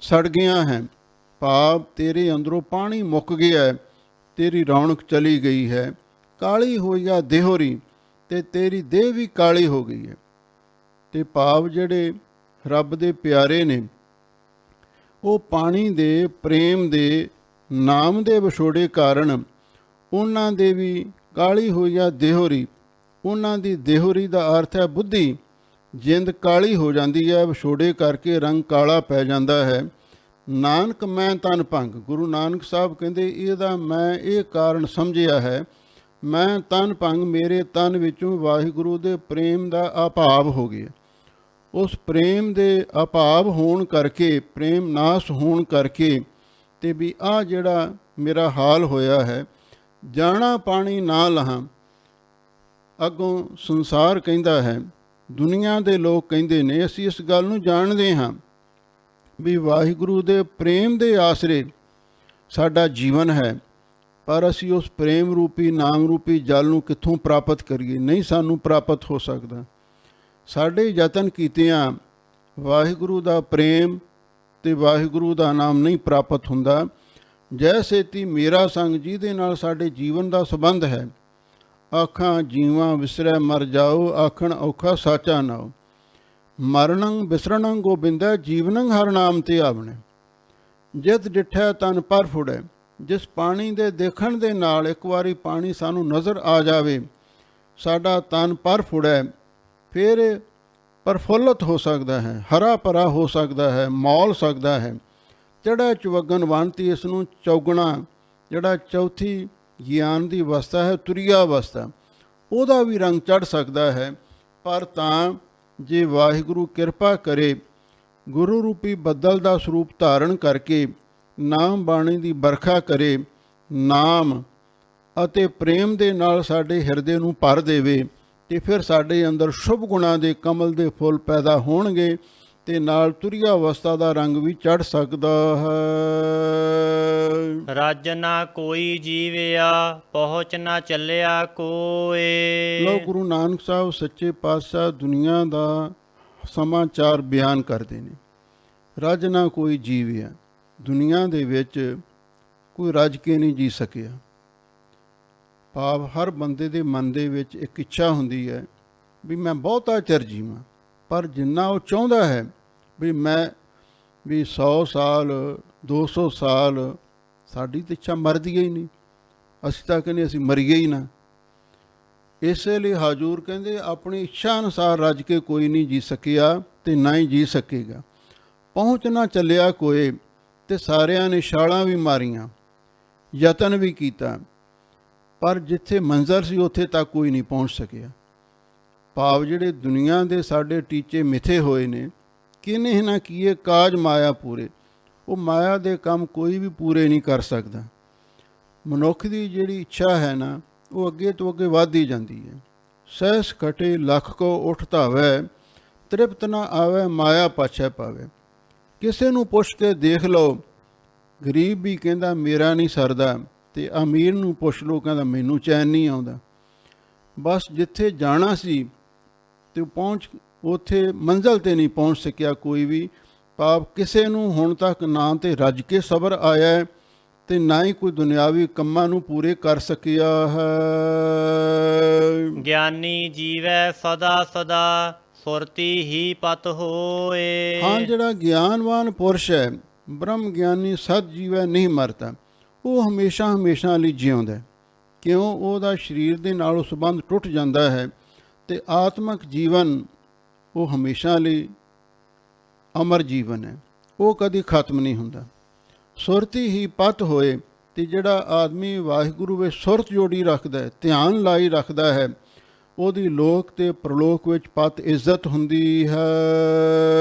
ਸੜ ਗਿਆ ਹੈ। ਭਾਵ ਤੇਰੇ ਅੰਦਰੋਂ ਪਾਣੀ ਮੁੱਕ ਗਿਆ ਹੈ, ਤੇਰੀ ਰੌਣਕ ਚਲੀ ਗਈ ਹੈ। ਕਾਲੀ ਹੋਈ ਆ ਦੇਹੋਰੀ, ਤੇ ਤੇਰੀ ਦੇਹ ਵੀ ਕਾਲੀ ਹੋ ਗਈ ਹੈ। ਤੇ ਭਾਵ ਜਿਹੜੇ ਰੱਬ ਦੇ ਪਿਆਰੇ ਨੇ, ਉਹ ਪਾਣੀ ਦੇ ਪ੍ਰੇਮ ਦੇ ਨਾਮ ਦੇ ਵਿਛੋੜੇ ਕਾਰਨ ਉਹਨਾਂ ਦੇ ਵੀ ਕਾਲੀ ਹੋਈ ਆ ਦੇਹੋਰੀ। ਉਹਨਾਂ ਦੀ ਦੇਹੋਰੀ ਦਾ ਅਰਥ ਹੈ ਬੁੱਧੀ। ਜਿੰਦ ਕਾਲੀ ਹੋ ਜਾਂਦੀ ਹੈ, ਵਿਛੋੜੇ ਕਰਕੇ ਰੰਗ ਕਾਲਾ ਪੈ ਜਾਂਦਾ ਹੈ। ਨਾਨਕ ਮੈਂ ਤਨ ਭੰਗ, ਗੁਰੂ ਨਾਨਕ ਸਾਹਿਬ ਕਹਿੰਦੇ, ਇਹਦਾ ਮੈਂ ਇਹ ਕਾਰਨ ਸਮਝਿਆ ਹੈ, ਮੈਂ ਤਨ ਭੰਗ, ਮੇਰੇ ਤਨ ਵਿੱਚੋਂ ਵਾਹਿਗੁਰੂ ਦੇ ਪ੍ਰੇਮ ਦਾ ਅਭਾਵ ਹੋ ਗਿਆ। ਉਸ ਪ੍ਰੇਮ ਦੇ ਅਭਾਵ ਹੋਣ ਕਰਕੇ, ਪ੍ਰੇਮ ਨਾਸ ਹੋਣ ਕਰਕੇ, ਤੇ ਵੀ ਆਹ ਜਿਹੜਾ ਮੇਰਾ ਹਾਲ ਹੋਇਆ ਹੈ। ਜਾਣਾ ਪਾਣੀ ਨਾ ਲਹਾਂ, ਅੱਗੋਂ ਸੰਸਾਰ ਕਹਿੰਦਾ ਹੈ, ਦੁਨੀਆ ਦੇ ਲੋਕ ਕਹਿੰਦੇ ਨੇ, ਅਸੀਂ ਇਸ ਗੱਲ ਨੂੰ ਜਾਣਦੇ ਹਾਂ ਵੀ ਵਾਹਿਗੁਰੂ ਦੇ ਪ੍ਰੇਮ ਦੇ ਆਸਰੇ ਸਾਡਾ ਜੀਵਨ ਹੈ, ਪਰ ਅਸੀਂ ਉਸ ਪ੍ਰੇਮ ਰੂਪੀ ਨਾਮ ਰੂਪੀ ਜਲ ਨੂੰ ਕਿੱਥੋਂ ਪ੍ਰਾਪਤ ਕਰੀਏ? ਨਹੀਂ ਸਾਨੂੰ ਪ੍ਰਾਪਤ ਹੋ ਸਕਦਾ। ਸਾਡੇ ਯਤਨ ਕੀਤਿਆਂ ਵਾਹਿਗੁਰੂ ਦਾ ਪ੍ਰੇਮ ਤੇ ਵਾਹਿਗੁਰੂ ਦਾ ਨਾਮ ਨਹੀਂ ਪ੍ਰਾਪਤ ਹੁੰਦਾ। ਜੈ ਸੇਤੀ ਮੇਰਾ ਸੰਗ, ਜਿਹਦੇ ਨਾਲ ਸਾਡੇ ਜੀਵਨ ਦਾ ਸੰਬੰਧ ਹੈ। ਆਖਾਂ ਜੀਵਾਂ ਵਿਸਰੈ ਮਰ ਜਾਓ, ਆਖਣ ਔਖਾ ਸਾਚਾ ਨਾਉ। ਮਰਨੰ ਵਿਸਰਨੰ ਗੋਬਿੰਦੈ, ਜੀਵਨੰ ਹਰ ਨਾਮ ਤੇ ਆਵਣੇ। ਜਿਤ ਡਿਠੈ ਤਨ ਪਰ ਫੁੜੈ, ਜਿਸ ਪਾਣੀ ਦੇ ਦੇਖਣ ਦੇ ਨਾਲ ਇੱਕ ਵਾਰੀ ਪਾਣੀ ਸਾਨੂੰ ਨਜ਼ਰ ਆ ਜਾਵੇ, ਸਾਡਾ ਤਨ ਪਰ ਫੁੜੈ, ਫਿਰ ਪ੍ਰਫੁੱਲਤ ਹੋ ਸਕਦਾ ਹੈ, ਹਰਾ ਭਰਾ ਹੋ ਸਕਦਾ ਹੈ, ਮੌਲ ਸਕਦਾ ਹੈ। ਚੜ੍ਹੈ ਚਵਗਣ ਵੰਤੀ, ਇਸ ਨੂੰ ਚੌਗਣਾ, ਜਿਹੜਾ ਚੌਥੀ ਗਿਆਨ ਦੀ ਅਵਸਥਾ ਹੈ, ਤੁਰੀਆ ਅਵਸਥਾ, ਉਹਦਾ ਵੀ ਰੰਗ ਚੜ੍ਹ ਸਕਦਾ ਹੈ। ਪਰ ਤਾਂ ਜੇ ਵਾਹਿਗੁਰੂ ਕਿਰਪਾ ਕਰੇ, ਗੁਰੂ ਰੂਪੀ ਬੱਦਲ ਦਾ ਸਰੂਪ ਧਾਰਨ ਕਰਕੇ ਨਾਮ ਬਾਣੀ ਦੀ ਵਰਖਾ ਕਰੇ, ਨਾਮ ਅਤੇ ਪ੍ਰੇਮ ਦੇ ਨਾਲ ਸਾਡੇ ਹਿਰਦੇ ਨੂੰ ਭਰ ਦੇਵੇ, ਤੇ ਫਿਰ ਸਾਡੇ ਅੰਦਰ ਸ਼ੁਭ ਗੁਣਾਂ ਦੇ ਕਮਲ ਦੇ ਫੁੱਲ ਪੈਦਾ ਹੋਣਗੇ ਤੇ ਨਾਲ ਤੁਰੀਆ ਅਵਸਥਾ ਦਾ ਰੰਗ ਵੀ ਚੜ੍ਹ ਸਕਦਾ ਹੈ। ਰਜ ਨਾ ਕੋਈ ਜੀਵਿਆ, ਪਹੁੰਚ ਨਾ ਚੱਲਿਆ ਕੋਏ। ਲੋ ਗੁਰੂ ਨਾਨਕ ਸਾਹਿਬ ਸੱਚੇ ਪਾਤਸ਼ਾਹ ਦੁਨੀਆ ਦਾ ਸਮਾਚਾਰ ਬਿਆਨ ਕਰਦੇ ਨੇ। ਰੱਜ ਨਾ ਕੋਈ ਜੀਵਿਆ, ਦੁਨੀਆ ਦੇ ਵਿੱਚ ਕੋਈ ਰੱਜ ਕੇ ਨਹੀਂ ਜੀ ਸਕਿਆ। ਭਾਵ ਹਰ ਬੰਦੇ ਦੇ ਮਨ ਦੇ ਵਿੱਚ ਇੱਕ ਇੱਛਾ ਹੁੰਦੀ ਹੈ ਵੀ ਮੈਂ ਬਹੁਤਾ ਚਿਰ ਜੀਵਾਂ, ਪਰ ਜਿੰਨਾ ਉਹ ਚਾਹੁੰਦਾ ਹੈ ਵੀ ਮੈਂ ਵੀ 100 ਸਾਲ 200 ਸਾਲ, ਸਾਡੀ ਤਾਂ ਇੱਛਾ ਮਰਦੀ ਹੀ ਨਹੀਂ। ਅਸੀਂ ਤਾਂ ਕਹਿੰਦੇ ਅਸੀਂ ਮਰੀਏ ਹੀ ਨਾ। ਇਸੇ ਲਈ ਹਾਜ਼ੂਰ ਕਹਿੰਦੇ ਆਪਣੀ ਇੱਛਾ ਅਨੁਸਾਰ ਰੱਜ ਕੇ ਕੋਈ ਨਹੀਂ ਜੀ ਸਕਿਆ ਤੇ ਨਾ ਹੀ ਜੀ ਸਕੇਗਾ। ਪਹੁੰਚ ਨਾ ਚੱਲਿਆ ਕੋਏ, ਤੇ ਸਾਰਿਆਂ ਨੇ ਛਾਲਾਂ ਵੀ ਮਾਰੀਆਂ, ਯਤਨ ਵੀ ਕੀਤਾ, ਪਰ ਜਿੱਥੇ ਮੰਜ਼ਰ ਸੀ ਉੱਥੇ ਤੱਕ ਕੋਈ ਨਹੀਂ ਪਹੁੰਚ ਸਕਿਆ। ਭਾਵ ਜਿਹੜੇ ਦੁਨੀਆ ਦੇ ਸਾਡੇ ਟੀਚੇ ਮਿਥੇ ਹੋਏ ਨੇ, ਕਿਨੇ ਨਾ ਕੀਏ ਕਾਜ ਮਾਇਆ ਪੂਰੇ, ਉਹ ਮਾਇਆ ਦੇ ਕੰਮ ਕੋਈ ਵੀ ਪੂਰੇ ਨਹੀਂ ਕਰ ਸਕਦਾ। ਮਨੁੱਖ ਦੀ ਜਿਹੜੀ ਇੱਛਾ ਹੈ ਨਾ, ਉਹ ਅੱਗੇ ਤੋਂ ਅੱਗੇ ਵੱਧਦੀ ਜਾਂਦੀ ਹੈ। ਸਹਿਸ ਘਟੇ ਲੱਖ ਕੋ ਉੱਠ ਧਾਵੈ, ਤ੍ਰਿਪਤ ਨਾ ਆਵੈ ਮਾਇਆ ਪਾਛੈ ਪਾਵੈ। ਕਿਸੇ ਨੂੰ ਪੁੱਛ ਕੇ ਦੇਖ ਲਓ, ਗਰੀਬ ਵੀ ਕਹਿੰਦਾ ਮੇਰਾ ਨਹੀਂ ਸਰਦਾ, ਤੇ ਅਮੀਰ ਨੂੰ ਪੁੱਛ ਲਓ ਕਹਿੰਦਾ ਮੈਨੂੰ ਚੈਨ ਨਹੀਂ ਆਉਂਦਾ। ਬਸ ਜਿੱਥੇ ਜਾਣਾ ਸੀ ਤੇ ਉੱਥੇ ਮੰਜ਼ਿਲ 'ਤੇ ਨਹੀਂ ਪਹੁੰਚ ਸਕਿਆ ਕੋਈ ਵੀ। ਭਾਵ ਕਿਸੇ ਨੂੰ ਹੁਣ ਤੱਕ ਨਾ ਤੇ ਰੱਜ ਕੇ ਸਬਰ ਆਇਆ ਤੇ ਨਾ ਹੀ ਕੋਈ ਦੁਨਿਆਵੀ ਕੰਮਾਂ ਨੂੰ ਪੂਰੇ ਕਰ ਸਕਿਆ ਹੈ। ਗਿਆਨੀ ਜੀਵੈ ਸਦਾ ਸਦਾ, ਸੁਰਤੀ ਹੀ ਪਤ ਹੋਏ। ਹਾਂ, ਜਿਹੜਾ ਗਿਆਨਵਾਨ ਪੁਰਸ਼ ਹੈ, ਬ੍ਰਹਮ ਗਿਆਨੀ ਸਦ ਜੀਵੈ ਨਹੀਂ ਮਰਦਾ, ਉਹ ਹਮੇਸ਼ਾ ਹਮੇਸ਼ਾ ਲਈ ਜਿਉਂਦਾ। ਕਿਉਂ? ਉਹਦਾ ਸਰੀਰ ਦੇ ਨਾਲ ਸੰਬੰਧ ਟੁੱਟ ਜਾਂਦਾ ਹੈ ਤੇ ਆਤਮਿਕ ਜੀਵਨ ਉਹ ਹਮੇਸ਼ਾ ਲਈ ਅਮਰ ਜੀਵਨ ਹੈ, ਉਹ ਕਦੀ ਖਤਮ ਨਹੀਂ ਹੁੰਦਾ। ਸੁਰਤੀ ਹੀ ਪਤ ਹੋਏ, ਤੇ ਜਿਹੜਾ ਆਦਮੀ ਵਾਹਿਗੁਰੂ ਵਿੱਚ ਸੁਰਤ ਜੋੜੀ ਰੱਖਦਾ ਹੈ, ਧਿਆਨ ਲਾਈ ਰੱਖਦਾ ਹੈ, ਉਹਦੀ ਲੋਕ ਤੇ ਪ੍ਰਲੋਕ ਵਿੱਚ ਪਤ ਇੱਜ਼ਤ ਹੁੰਦੀ ਹੈ।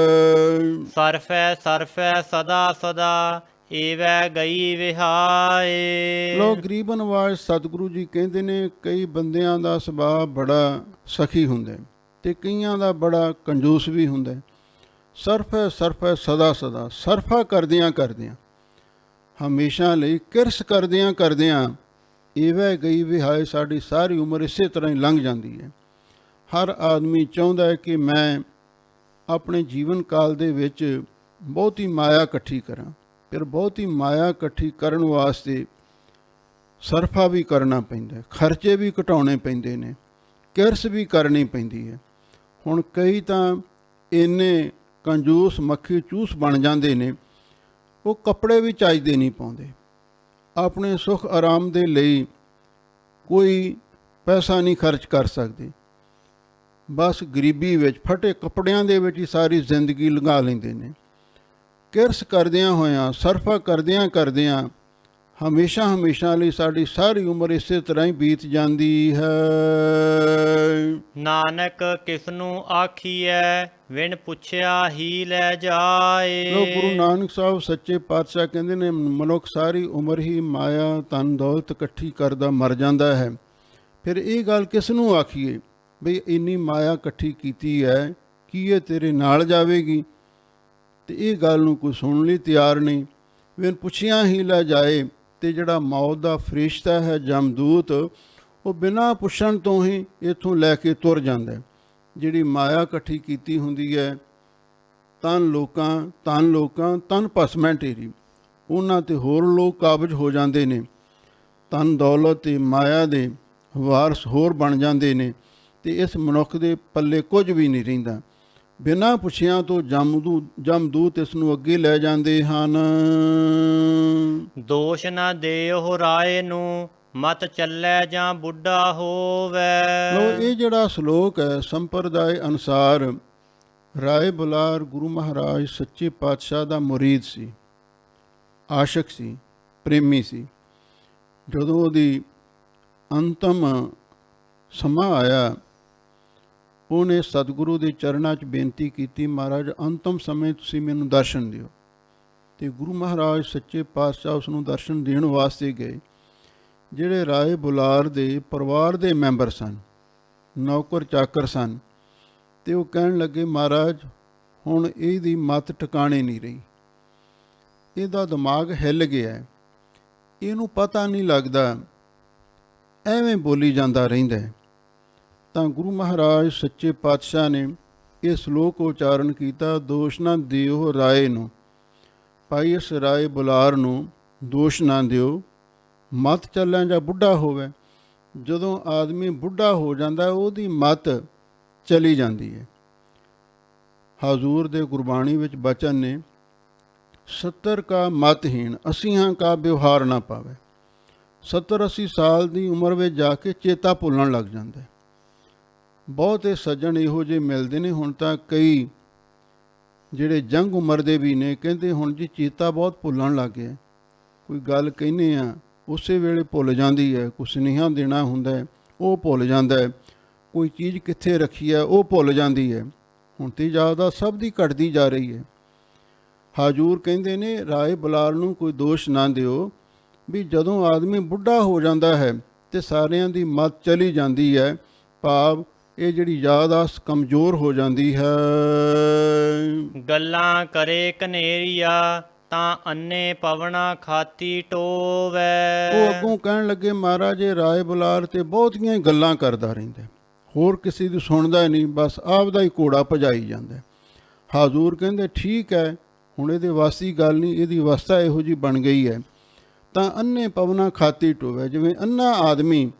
ਸਰਫੈ ਸਰਫੈ ਸਦਾ ਸਦਾ, ਏਵੈ ਗਈ ਵਿਹਾਏ। ਲੋਕ ਗਰੀਬ ਨਵਾਜ਼ ਸਤਿਗੁਰੂ ਜੀ ਕਹਿੰਦੇ ਨੇ, ਕਈ ਬੰਦਿਆਂ ਦਾ ਸੁਭਾਅ ਬੜਾ ਸਖੀ ਹੁੰਦਾ ਤੇ ਕਈਆਂ ਦਾ ਬੜਾ ਕੰਜੂਸ ਵੀ ਹੁੰਦਾ। ਸਰਫੈ ਸਰਫੈ ਸਦਾ ਸਦਾ, ਸਰਫਾ ਕਰਦਿਆਂ ਕਰਦਿਆਂ, ਹਮੇਸ਼ਾ ਲਈ ਕਿਰਸ ਕਰਦਿਆਂ ਕਰਦਿਆਂ, ਏਵੈ ਗਈ ਵਿਹਾਏ, ਸਾਡੀ ਸਾਰੀ ਉਮਰ ਇਸੇ ਤਰ੍ਹਾਂ ਹੀ ਲੰਘ ਜਾਂਦੀ ਹੈ। ਹਰ ਆਦਮੀ ਚਾਹੁੰਦਾ ਹੈ ਕਿ ਮੈਂ ਆਪਣੇ ਜੀਵਨ ਕਾਲ ਦੇ ਵਿੱਚ ਬਹੁਤੀ ਮਾਇਆ ਇਕੱਠੀ ਕਰਾਂ। ਫਿਰ ਬਹੁਤੀ ਮਾਇਆ ਇਕੱਠੀ ਕਰਨ ਵਾਸਤੇ ਸਰਫਾ ਵੀ ਕਰਨਾ ਪੈਂਦਾ, ਖਰਚੇ ਵੀ ਘਟਾਉਣੇ ਪੈਂਦੇ ਨੇ, ਕਿਰਸ ਵੀ ਕਰਨੀ ਪੈਂਦੀ ਹੈ। ਹੁਣ ਕਈ ਤਾਂ ਇੰਨੇ ਕੰਜੂਸ ਮੱਖੀ ਚੂਸ ਬਣ ਜਾਂਦੇ ਨੇ, ਉਹ ਕੱਪੜੇ ਵੀ ਚੱਜਦੇ ਨਹੀਂ ਪਾਉਂਦੇ। ਆਪਣੇ ਸੁੱਖ ਆਰਾਮ ਦੇ ਲਈ ਕੋਈ ਪੈਸਾ ਨਹੀਂ ਖਰਚ ਕਰ ਸਕਦੇ। ਬਸ ਗਰੀਬੀ ਵਿੱਚ ਫਟੇ ਕੱਪੜਿਆਂ ਦੇ ਵਿੱਚ ਹੀ ਸਾਰੀ ਜ਼ਿੰਦਗੀ ਲੰਘਾ ਲੈਂਦੇ ਨੇ। ਕਿਰਸ ਕਰਦਿਆਂ ਹੋਇਆਂ, ਸਰਫਾ ਕਰਦਿਆਂ ਕਰਦਿਆਂ, ਹਮੇਸ਼ਾ ਹਮੇਸ਼ਾ ਲਈ ਸਾਡੀ ਸਾਰੀ ਉਮਰ ਇਸੇ ਤਰ੍ਹਾਂ ਹੀ ਬੀਤ ਜਾਂਦੀ ਹੈ। ਨਾਨਕ ਕਿਸਨੂੰ ਆਖੀਐ, ਵਿਣ ਪੁੱਛਿਆ ਹੀ ਲੈ ਜਾਏ। ਲੋ ਗੁਰੂ ਨਾਨਕ ਸਾਹਿਬ ਸੱਚੇ ਪਾਤਸ਼ਾਹ ਕਹਿੰਦੇ ਨੇ, ਮਨੁੱਖ ਸਾਰੀ ਉਮਰ ਹੀ ਮਾਇਆ ਧਨ ਦੌਲਤ ਇਕੱਠੀ ਕਰਦਾ ਮਰ ਜਾਂਦਾ ਹੈ। ਫਿਰ ਇਹ ਗੱਲ ਕਿਸ ਨੂੰ ਆਖੀਏ ਬਈ ਇੰਨੀ ਮਾਇਆ ਇਕੱਠੀ ਕੀਤੀ ਹੈ, ਕੀ ਇਹ ਤੇਰੇ ਨਾਲ ਜਾਵੇਗੀ? ਤੇ ਇਹ ਗੱਲ ਨੂੰ ਕੋਈ ਸੁਣਨ ਲਈ ਤਿਆਰ ਨਹੀਂ। ਵਿਣ ਪੁੱਛਿਆ ਹੀ ਲੈ ਜਾਏ, ਤੇ ਜਿਹੜਾ ਮੌਤ ਦਾ ਫਰਿਸ਼ਤਾ ਹੈ ਜਮਦੂਤ, ਉਹ ਬਿਨਾਂ ਪੁੱਛਣ ਤੋਂ ਹੀ ਇੱਥੋਂ ਲੈ ਕੇ ਤੁਰ ਜਾਂਦਾ। ਜਿਹੜੀ ਮਾਇਆ ਇਕੱਠੀ ਕੀਤੀ ਹੁੰਦੀ ਹੈ, ਤਨ ਲੋਕਾਂ ਤਨ ਭਸਮੈ ਢੇਰੀ, ਉਹਨਾਂ 'ਤੇ ਹੋਰ ਲੋਕ ਕਾਬਜ ਹੋ ਜਾਂਦੇ ਨੇ। ਤਨ ਦੌਲਤ ਤੇ ਮਾਇਆ ਦੇ ਵਾਰਸ ਹੋਰ ਬਣ ਜਾਂਦੇ ਨੇ, ਤੇ ਇਸ ਮਨੁੱਖ ਦੇ ਪੱਲੇ ਕੁਝ ਵੀ ਨਹੀਂ ਰਹਿੰਦਾ। ਬਿਨਾਂ ਪੁੱਛਿਆਂ ਤੋਂ ਜਮਦੂਤ ਇਸ ਨੂੰ ਅੱਗੇ ਲੈ ਜਾਂਦੇ ਹਨ। ਦੋਸ਼ ਨਾ ਦੇਹੁ ਰਾਏ ਨੂੰ, ਮਤ ਚੱਲੈ ਜਾਂ ਬੁੱਢਾ ਹੋਵੇ। ਲੋ ਇਹ ਜਿਹੜਾ ਸ਼ਲੋਕ ਹੈ, ਸੰਪਰਦਾਇ ਅਨੁਸਾਰ ਰਾਏ ਬੁਲਾਰ ਗੁਰੂ ਮਹਾਰਾਜ ਸੱਚੇ ਪਾਤਸ਼ਾਹ ਦਾ ਮੁਰੀਦ ਸੀ, ਆਸ਼ਕ ਸੀ, ਪ੍ਰੇਮੀ ਸੀ। ਜਦੋਂ ਉਹਦੀ ਅੰਤਮ ਸਮਾਂ ਆਇਆ, ਉਹਨੇ ਸਤਿਗੁਰੂ ਦੇ ਚਰਨਾਂ 'ਚ ਬੇਨਤੀ ਕੀਤੀ, ਮਹਾਰਾਜ ਅੰਤਮ ਸਮੇਂ ਤੁਸੀਂ ਮੈਨੂੰ ਦਰਸ਼ਨ ਦਿਓ। ਤੇ ਗੁਰੂ ਮਹਾਰਾਜ ਸੱਚੇ ਪਾਤਸ਼ਾਹ ਉਸ ਨੂੰ ਦਰਸ਼ਨ ਦੇਣ ਵਾਸਤੇ ਗਏ। ਜਿਹੜੇ ਰਾਏ ਬੁਲਾਰ ਦੇ ਪਰਿਵਾਰ ਦੇ ਮੈਂਬਰ ਸਨ, ਨੌਕਰ ਚਾਕਰ ਸਨ, ਅਤੇ ਉਹ ਕਹਿਣ ਲੱਗੇ ਮਹਾਰਾਜ ਹੁਣ ਇਹਦੀ ਮੱਤ ਟਿਕਾਣੇ ਨਹੀਂ ਰਹੀ, ਇਹਦਾ ਦਿਮਾਗ ਹਿੱਲ ਗਿਆ, ਇਹਨੂੰ ਪਤਾ ਨਹੀਂ ਲੱਗਦਾ, ਐਵੇਂ ਬੋਲੀ ਜਾਂਦਾ ਰਹਿੰਦਾ। ਤਾਂ ਗੁਰੂ ਮਹਾਰਾਜ ਸੱਚੇ ਪਾਤਸ਼ਾਹ ਨੇ ਇਹ ਸ਼ਲੋਕ ਉਚਾਰਨ ਕੀਤਾ, ਦੋਸ਼ ਨਾ ਦਿਓ ਰਾਏ ਨੂੰ, ਭਾਈ ਇਸ ਰਾਏ ਬੁਲਾਰ ਨੂੰ ਦੋਸ਼ ਨਾ ਦਿਓ, ਮੱਤ ਚੱਲਾਂ ਜਾਂ ਬੁੱਢਾ ਹੋਵੇ। ਜਦੋਂ ਆਦਮੀ ਬੁੱਢਾ ਹੋ ਜਾਂਦਾ ਉਹਦੀ ਮੱਤ ਚਲੀ ਜਾਂਦੀ ਹੈ। ਹਜ਼ੂਰ ਦੇ ਗੁਰਬਾਣੀ ਵਿੱਚ ਬਚਨ ਨੇ, 70 ਕਾ ਮਤਹੀਣ ਅਸੀਹਾਂ ਕਾ ਵਿਵਹਾਰ ਨਾ ਪਾਵੇ। 70-80 ਸਾਲ ਦੀ ਉਮਰ ਵਿੱਚ ਜਾ ਕੇ ਚੇਤਾ ਭੁੱਲਣ ਲੱਗ ਜਾਂਦਾ। ਬਹੁਤੇ ਸੱਜਣ ਇਹੋ ਜਿਹੇ ਮਿਲਦੇ ਨੇ, ਹੁਣ ਤਾਂ ਕਈ ਜਿਹੜੇ ਜੰਗ ਉਮਰ ਦੇ ਵੀ ਨੇ, ਕਹਿੰਦੇ ਹੁਣ ਜੀ ਚੇਤਾ ਬਹੁਤ ਭੁੱਲਣ ਲੱਗ ਗਿਆ, ਕੋਈ ਗੱਲ ਕਹਿੰਦੇ ਆ ਉਸੇ ਵੇਲੇ ਭੁੱਲ ਜਾਂਦੀ ਹੈ, ਕੋਈ ਸੁਨੇਹਾ ਦੇਣਾ ਹੁੰਦਾ ਹੈ ਉਹ ਭੁੱਲ ਜਾਂਦਾ ਹੈ, ਕੋਈ ਚੀਜ਼ ਕਿੱਥੇ ਰੱਖੀ ਹੈ ਉਹ ਭੁੱਲ ਜਾਂਦੀ ਹੈ। ਹੁਣ ਤਾਂ ਜ਼ਿਆਦਾ ਸਭ ਦੀ ਘਟਦੀ ਜਾ ਰਹੀ ਹੈ। ਹਜ਼ੂਰ ਕਹਿੰਦੇ ਨੇ ਰਾਏ ਬੁਲਾਰ ਨੂੰ ਕੋਈ ਦੋਸ਼ ਨਾ ਦਿਓ, ਵੀ ਜਦੋਂ ਆਦਮੀ ਬੁੱਢਾ ਹੋ ਜਾਂਦਾ ਹੈ ਤੇ ਸਾਰਿਆਂ ਦੀ ਮੱਤ ਚਲੀ ਜਾਂਦੀ ਹੈ, ਭਾਵ ਇਹ ਜਿਹੜੀ ਯਾਦਾਸ਼ਤ ਕਮਜ਼ੋਰ ਹੋ ਜਾਂਦੀ ਹੈ। ਗੱਲਾਂ ਕਰੇ ਕਨੇਰੀਆ ਤਾਂ ਅੰਨੇ ਪਵਣਾ ਖਾਤੀ ਟੋਵੈ। ਉਹ ਅੱਗੋਂ ਕਹਿਣ ਲੱਗੇ ਮਹਾਰਾਜ ਇਹ ਰਾਏ ਬੁਲਾਰ ਤੇ ਬਹੁਤੀਆਂ ਹੀ ਗੱਲਾਂ ਕਰਦਾ ਰਹਿੰਦਾ, ਹੋਰ ਕਿਸੇ ਦੀ ਸੁਣਦਾ ਨਹੀਂ, ਬਸ ਆਪਦਾ ਹੀ ਘੋੜਾ ਭਜਾਈ ਜਾਂਦਾ। ਹਜ਼ੂਰ ਕਹਿੰਦੇ ਠੀਕ ਹੈ, ਹੁਣ ਇਹਦੇ ਵੱਸ ਦੀ ਗੱਲ ਨਹੀਂ, ਇਹਦੀ ਅਵਸਥਾ ਇਹੋ ਜਿਹੀ ਬਣ ਗਈ ਹੈ। ਤਾਂ ਅੰਨੇ ਪਵਨਾ ਖਾਤੀ ਟੋਵੇ, ਜਿਵੇਂ ਅੰਨਾ ਆਦਮੀ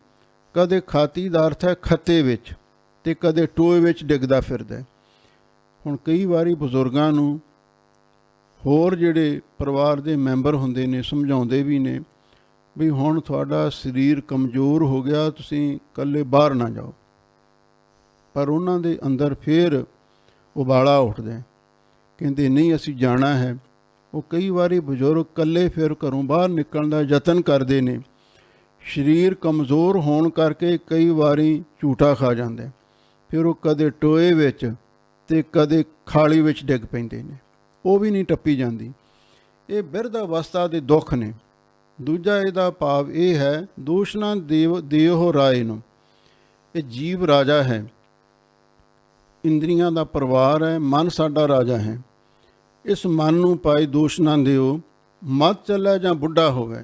ਕਦੇ ਖਾਤੀ ਦਾ ਅਰਥ ਹੈ ਖੱਤੇ ਵਿੱਚ ਅਤੇ ਕਦੇ ਟੋਏ ਵਿੱਚ ਡਿੱਗਦਾ ਫਿਰਦਾ। ਹੁਣ ਕਈ ਵਾਰੀ ਬਜ਼ੁਰਗਾਂ ਨੂੰ ਹੋਰ ਜਿਹੜੇ ਪਰਿਵਾਰ ਦੇ ਮੈਂਬਰ ਹੁੰਦੇ ਨੇ ਸਮਝਾਉਂਦੇ ਵੀ ਨੇ ਵੀ ਹੁਣ ਤੁਹਾਡਾ ਸਰੀਰ ਕਮਜ਼ੋਰ ਹੋ ਗਿਆ, ਤੁਸੀਂ ਇਕੱਲੇ ਬਾਹਰ ਨਾ ਜਾਓ, ਪਰ ਉਹਨਾਂ ਦੇ ਅੰਦਰ ਫਿਰ ਉਬਾਲਾ ਉੱਠਦਾ, ਕਹਿੰਦੇ ਨਹੀਂ ਅਸੀਂ ਜਾਣਾ ਹੈ। ਉਹ ਕਈ ਵਾਰੀ ਬਜ਼ੁਰਗ ਇਕੱਲੇ ਫਿਰ ਘਰੋਂ ਬਾਹਰ ਨਿਕਲਣ ਦਾ ਯਤਨ ਕਰਦੇ ਨੇ, ਸਰੀਰ ਕਮਜ਼ੋਰ ਹੋਣ ਕਰਕੇ ਕਈ ਵਾਰੀ ਝੂਠਾ ਖਾ ਜਾਂਦਾ, ਫਿਰ ਉਹ ਕਦੇ ਟੋਏ ਵਿੱਚ ਅਤੇ ਕਦੇ ਖਾਲੀ ਵਿੱਚ ਡਿੱਗ ਪੈਂਦੇ ਨੇ, ਉਹ ਵੀ ਨਹੀਂ ਟੱਪੀ ਜਾਂਦੀ। ਇਹ ਬਿਰਧ ਅਵਸਥਾ ਦੇ ਦੁੱਖ ਨੇ। ਦੂਜਾ ਇਹਦਾ ਭਾਵ ਇਹ ਹੈ, ਦੋਸ਼ ਨਾ ਦਿਓ ਰਾਏ ਨੂੰ, ਇਹ ਜੀਵ ਰਾਜਾ ਹੈ, ਇੰਦਰੀਆਂ ਦਾ ਪਰਿਵਾਰ ਹੈ, ਮਨ ਸਾਡਾ ਰਾਜਾ ਹੈ। ਇਸ ਮਨ ਨੂੰ ਭਾਈ ਦੋਸ਼ ਨਾ ਦਿਓ, ਮੱਤ ਚੱਲੇ ਜਾਂ ਬੁੱਢਾ ਹੋਵੇ।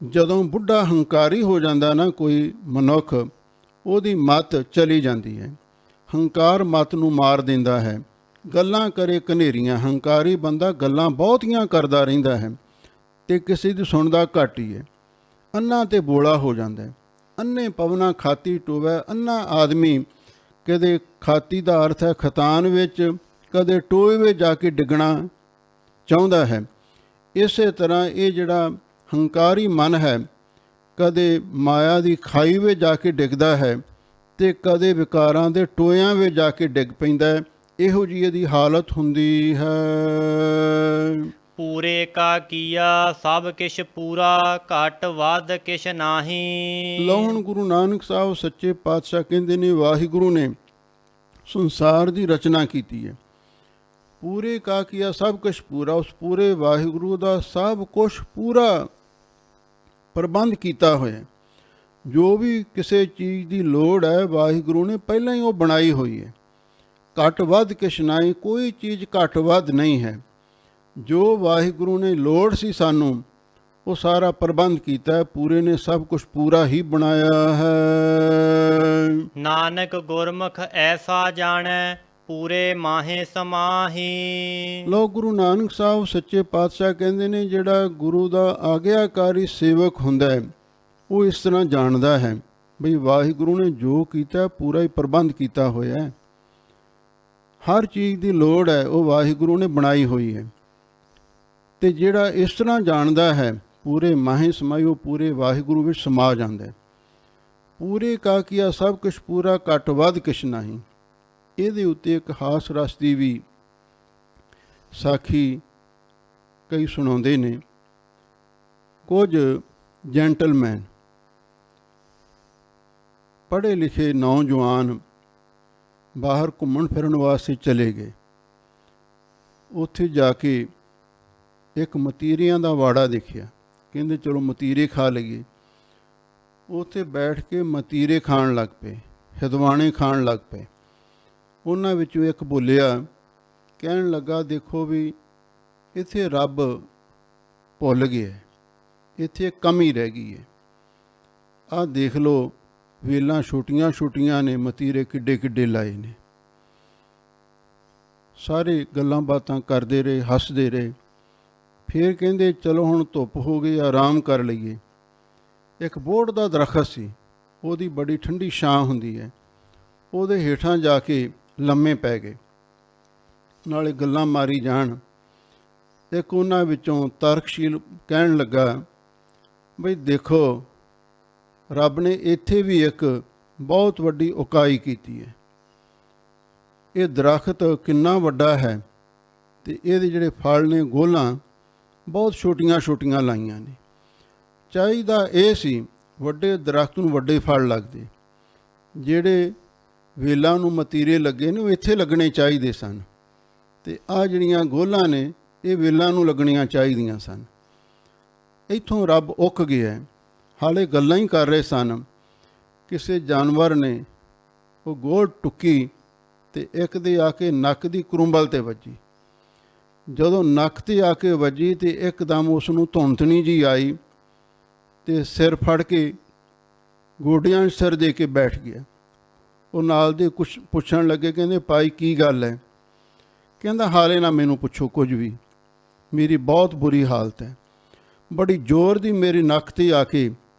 ਜਦੋਂ ਬੁੱਢਾ ਹੰਕਾਰੀ ਹੋ ਜਾਂਦਾ ਨਾ ਕੋਈ ਮਨੁੱਖ, ਉਹਦੀ ਮੱਤ ਚਲੀ ਜਾਂਦੀ ਹੈ। ਹੰਕਾਰ ਮੱਤ ਨੂੰ ਮਾਰ ਦਿੰਦਾ ਹੈ। ਗੱਲਾਂ ਕਰੇ ਕਨੇਰੀਆਂ, ਹੰਕਾਰੀ ਬੰਦਾ ਗੱਲਾਂ ਬਹੁਤੀਆਂ ਕਰਦਾ ਰਹਿੰਦਾ ਹੈ ਅਤੇ ਕਿਸੇ ਦੀ ਸੁਣਦਾ ਘੱਟ ਹੀ ਹੈ। ਅੰਨਾ ਤੇ ਬੋਲਾ ਹੋ ਜਾਂਦਾ। ਅੰਨੇ ਪਵਨਾ ਖਾਤੀ ਟੋਵੇ, ਅੰਨਾ ਆਦਮੀ ਕਦੇ ਖਾਤੀ ਦਾ ਅਰਥ ਹੈ ਖਤਾਨ ਵਿੱਚ, ਕਦੇ ਟੋਏ ਵਿੱਚ ਜਾ ਕੇ ਡਿੱਗਣਾ ਚਾਹੁੰਦਾ ਹੈ। ਇਸੇ ਤਰ੍ਹਾਂ ਇਹ ਜਿਹੜਾ ਹੰਕਾਰੀ ਮਨ ਹੈ, ਕਦੇ ਮਾਇਆ ਦੀ ਖਾਈ ਵਿੱਚ ਜਾ ਕੇ ਡਿੱਗਦਾ ਹੈ ਅਤੇ ਕਦੇ ਵਿਕਾਰਾਂ ਦੇ ਟੋਇਆਂ ਵਿੱਚ ਜਾ ਕੇ ਡਿੱਗ ਪੈਂਦਾ ਹੈ। ਇਹੋ ਜਿਹੀ ਇਹਦੀ ਹਾਲਤ ਹੁੰਦੀ ਹੈ। ਪੂਰੇ ਕਾ ਕੀਆ ਸਭ ਕਿਛ ਪੂਰਾ, ਘਟ ਵੱਧ ਕਿਛ ਨਾਹੀ। ਲਓ ਹੁਣ ਗੁਰੂ ਨਾਨਕ ਸਾਹਿਬ ਸੱਚੇ ਪਾਤਸ਼ਾਹ ਕਹਿੰਦੇ ਨੇ ਵਾਹਿਗੁਰੂ ਨੇ ਸੰਸਾਰ ਦੀ ਰਚਨਾ ਕੀਤੀ ਹੈ। ਪੂਰੇ ਕਾ ਕੀਆ ਸਭ ਕੁਛ ਪੂਰਾ, ਉਸ ਪੂਰੇ ਵਾਹਿਗੁਰੂ ਦਾ ਸਭ ਕੁਛ ਪੂਰਾ ਪ੍ਰਬੰਧ ਕੀਤਾ ਹੋਇਆ। ਜੋ ਵੀ ਕਿਸੇ ਚੀਜ਼ ਦੀ ਲੋੜ ਹੈ ਵਾਹਿਗੁਰੂ ਨੇ ਪਹਿਲਾਂ ਹੀ ਉਹ ਬਣਾਈ ਹੋਈ ਹੈ। ਘੱਟ ਵੱਧ ਕਿਛ ਨਾਹੀ, ਕੋਈ ਚੀਜ਼ ਘੱਟ ਵੱਧ ਨਹੀਂ ਹੈ। ਜੋ ਵਾਹਿਗੁਰੂ ਨੇ ਲੋੜ ਸੀ ਸਾਨੂੰ, ਉਹ ਸਾਰਾ ਪ੍ਰਬੰਧ ਕੀਤਾ ਹੈ। ਪੂਰੇ ਨੇ ਸਭ ਕੁਛ ਪੂਰਾ ਹੀ ਬਣਾਇਆ ਹੈ। ਨਾਨਕ ਗੁਰਮੁਖ ਐਸਾ ਜਾਣੈ, ਪੂਰੇ ਮਾਹੇ ਸਮਾਹੀ। ਲੋ ਗੁਰੂ ਨਾਨਕ ਸਾਹਿਬ ਸੱਚੇ ਪਾਤਸ਼ਾਹ ਕਹਿੰਦੇ ਨੇ ਜਿਹੜਾ ਗੁਰੂ ਦਾ ਆਗਿਆਕਾਰੀ ਸੇਵਕ ਹੁੰਦਾ ਹੈ, ਉਹ ਇਸ ਤਰ੍ਹਾਂ ਜਾਣਦਾ ਹੈ ਬਈ ਵਾਹਿਗੁਰੂ ਨੇ ਜੋ ਕੀਤਾ ਪੂਰਾ ਹੀ ਪ੍ਰਬੰਧ ਕੀਤਾ ਹੋਇਆ ਹੈ। ਹਰ ਚੀਜ਼ ਦੀ ਲੋੜ ਹੈ ਉਹ ਵਾਹਿਗੁਰੂ ਨੇ ਬਣਾਈ ਹੋਈ ਹੈ। ਅਤੇ ਜਿਹੜਾ ਇਸ ਤਰ੍ਹਾਂ ਜਾਣਦਾ ਹੈ ਪੂਰੇ ਮਾਹੇ ਸਮਾਈ, ਉਹ ਪੂਰੇ ਵਾਹਿਗੁਰੂ ਵਿੱਚ ਸਮਾ ਜਾਂਦਾ ਹੈ। ਪੂਰੇ ਕਾ ਕੀਆ ਸਭ ਕੁਛ ਪੂਰਾ, ਘੱਟ ਵੱਧ ਕਿਛ ਨਹੀਂ। ਇਹਦੇ ਉੱਤੇ ਇੱਕ ਹਾਸ ਰਸ ਦੀ ਵੀ ਸਾਖੀ ਕਈ ਸੁਣਾਉਂਦੇ ਨੇ। ਕੁਝ ਜੈਂਟਲਮੈਨ, ਪੜ੍ਹੇ ਲਿਖੇ ਨੌਜਵਾਨ ਬਾਹਰ ਘੁੰਮਣ ਫਿਰਨ ਵਾਸਤੇ ਚਲੇ ਗਏ। ਉੱਥੇ ਜਾ ਕੇ ਇੱਕ ਮਤੀਰਿਆਂ ਦਾ ਵਾੜਾ ਦੇਖਿਆ। ਕਹਿੰਦੇ ਚਲੋ ਮਤੀਰੇ ਖਾ ਲਈਏ। ਉੱਥੇ ਬੈਠ ਕੇ ਮਤੀਰੇ ਖਾਣ ਲੱਗ ਪਏ, ਹਿਦਵਾਣੇ ਖਾਣ ਲੱਗ ਪਏ। ਉਹਨਾਂ ਵਿੱਚੋਂ ਇੱਕ ਬੋਲਿਆ, ਕਹਿਣ ਲੱਗਾ, ਦੇਖੋ ਵੀ ਇੱਥੇ ਰੱਬ ਭੁੱਲ ਗਿਆ, ਇੱਥੇ ਇੱਕ ਕਮੀ ਰਹਿ ਗਈ ਹੈ। ਆਹ ਦੇਖ ਲਓ, ਵੇਲਾਂ ਛੋਟੀਆਂ ਛੋਟੀਆਂ ਨੇ, ਮਤੀਰੇ ਕਿੱਡੇ ਕਿੱਡੇ ਲਾਏ ਨੇ। ਸਾਰੇ ਗੱਲਾਂ ਬਾਤਾਂ ਕਰਦੇ ਰਹੇ, ਹੱਸਦੇ ਰਹੇ। ਫਿਰ ਕਹਿੰਦੇ ਚਲੋ ਹੁਣ ਧੁੱਪ ਹੋ ਗਈ, ਆਰਾਮ ਕਰ ਲਈਏ। ਇੱਕ ਬੋਹੜ ਦਾ ਦਰਖਤ ਸੀ, ਉਹਦੀ ਬੜੀ ਠੰਡੀ ਛਾਂ ਹੁੰਦੀ ਹੈ, ਉਹਦੇ ਹੇਠਾਂ ਜਾ ਕੇ ਲੰਮੇ ਪੈ ਗਏ, ਨਾਲੇ ਗੱਲਾਂ ਮਾਰੀ ਜਾਣ। ਇੱਕ ਉਹਨਾਂ ਵਿੱਚੋਂ ਤਰਕਸ਼ੀਲ ਕਹਿਣ ਲੱਗਾ, ਬਈ ਦੇਖੋ ਰੱਬ ਨੇ ਇੱਥੇ ਵੀ ਇੱਕ ਬਹੁਤ ਵੱਡੀ ਉਕਾਈ ਕੀਤੀ ਹੈ। ਇਹ ਦਰਖਤ ਕਿੰਨਾ ਵੱਡਾ ਹੈ ਅਤੇ ਇਹਦੇ ਜਿਹੜੇ ਫਲ ਨੇ, ਗੋਲਾਂ ਬਹੁਤ ਛੋਟੀਆਂ ਛੋਟੀਆਂ ਲਾਈਆਂ ਨੇ। ਚਾਹੀਦਾ ਇਹ ਸੀ ਵੱਡੇ ਦਰਖਤ ਨੂੰ ਵੱਡੇ ਫਲ ਲੱਗਦੇ, ਜਿਹੜੇ ਵੇਲਾਂ ਨੂੰ ਮਤੀਰੇ ਲੱਗੇ ਨੇ ਉਹ ਇੱਥੇ ਲੱਗਣੇ ਚਾਹੀਦੇ ਸਨ, ਅਤੇ ਆਹ ਜਿਹੜੀਆਂ ਗੋਲਾਂ ਨੇ ਇਹ ਵੇਲਾਂ ਨੂੰ ਲੱਗਣੀਆਂ ਚਾਹੀਦੀਆਂ ਸਨ। ਇੱਥੋਂ ਰੱਬ ਉੱਕ ਗਿਆ। ਹਾਲੇ ਗੱਲਾਂ ਹੀ ਕਰ ਰਹੇ ਸਨ, ਕਿਸੇ ਜਾਨਵਰ ਨੇ ਉਹ ਗੋਲ ਟੁੱਕੀ ਅਤੇ ਇੱਕ ਦੇ ਆ ਕੇ ਨੱਕ ਦੀ ਕਰੁੰਬਲ 'ਤੇ ਵੱਜੀ। ਜਦੋਂ ਨੱਕ 'ਤੇ ਆ ਕੇ ਵੱਜੀ ਅਤੇ ਇੱਕਦਮ ਉਸ ਨੂੰ ਧੁੰਦਣੀ ਜਿਹੀ ਆਈ ਅਤੇ ਸਿਰ ਫੜ ਕੇ ਗੋਡਿਆਂ 'ਚ ਸਿਰ ਦੇ ਕੇ ਬੈਠ ਗਿਆ। ਉਹ ਨਾਲ ਦੇ ਕੁਛ ਪੁੱਛਣ ਲੱਗੇ, ਕਹਿੰਦੇ ਭਾਈ ਕੀ ਗੱਲ ਹੈ? ਕਹਿੰਦਾ ਹਾਲੇ ਨਾ ਮੈਨੂੰ ਪੁੱਛੋ ਕੁਝ ਵੀ, ਮੇਰੀ ਬਹੁਤ ਬੁਰੀ ਹਾਲਤ ਹੈ। ਬੜੀ ਜ਼ੋਰ ਦੀ ਮੇਰੀ ਨੱਕ 'ਤੇ ਆ ਕੇ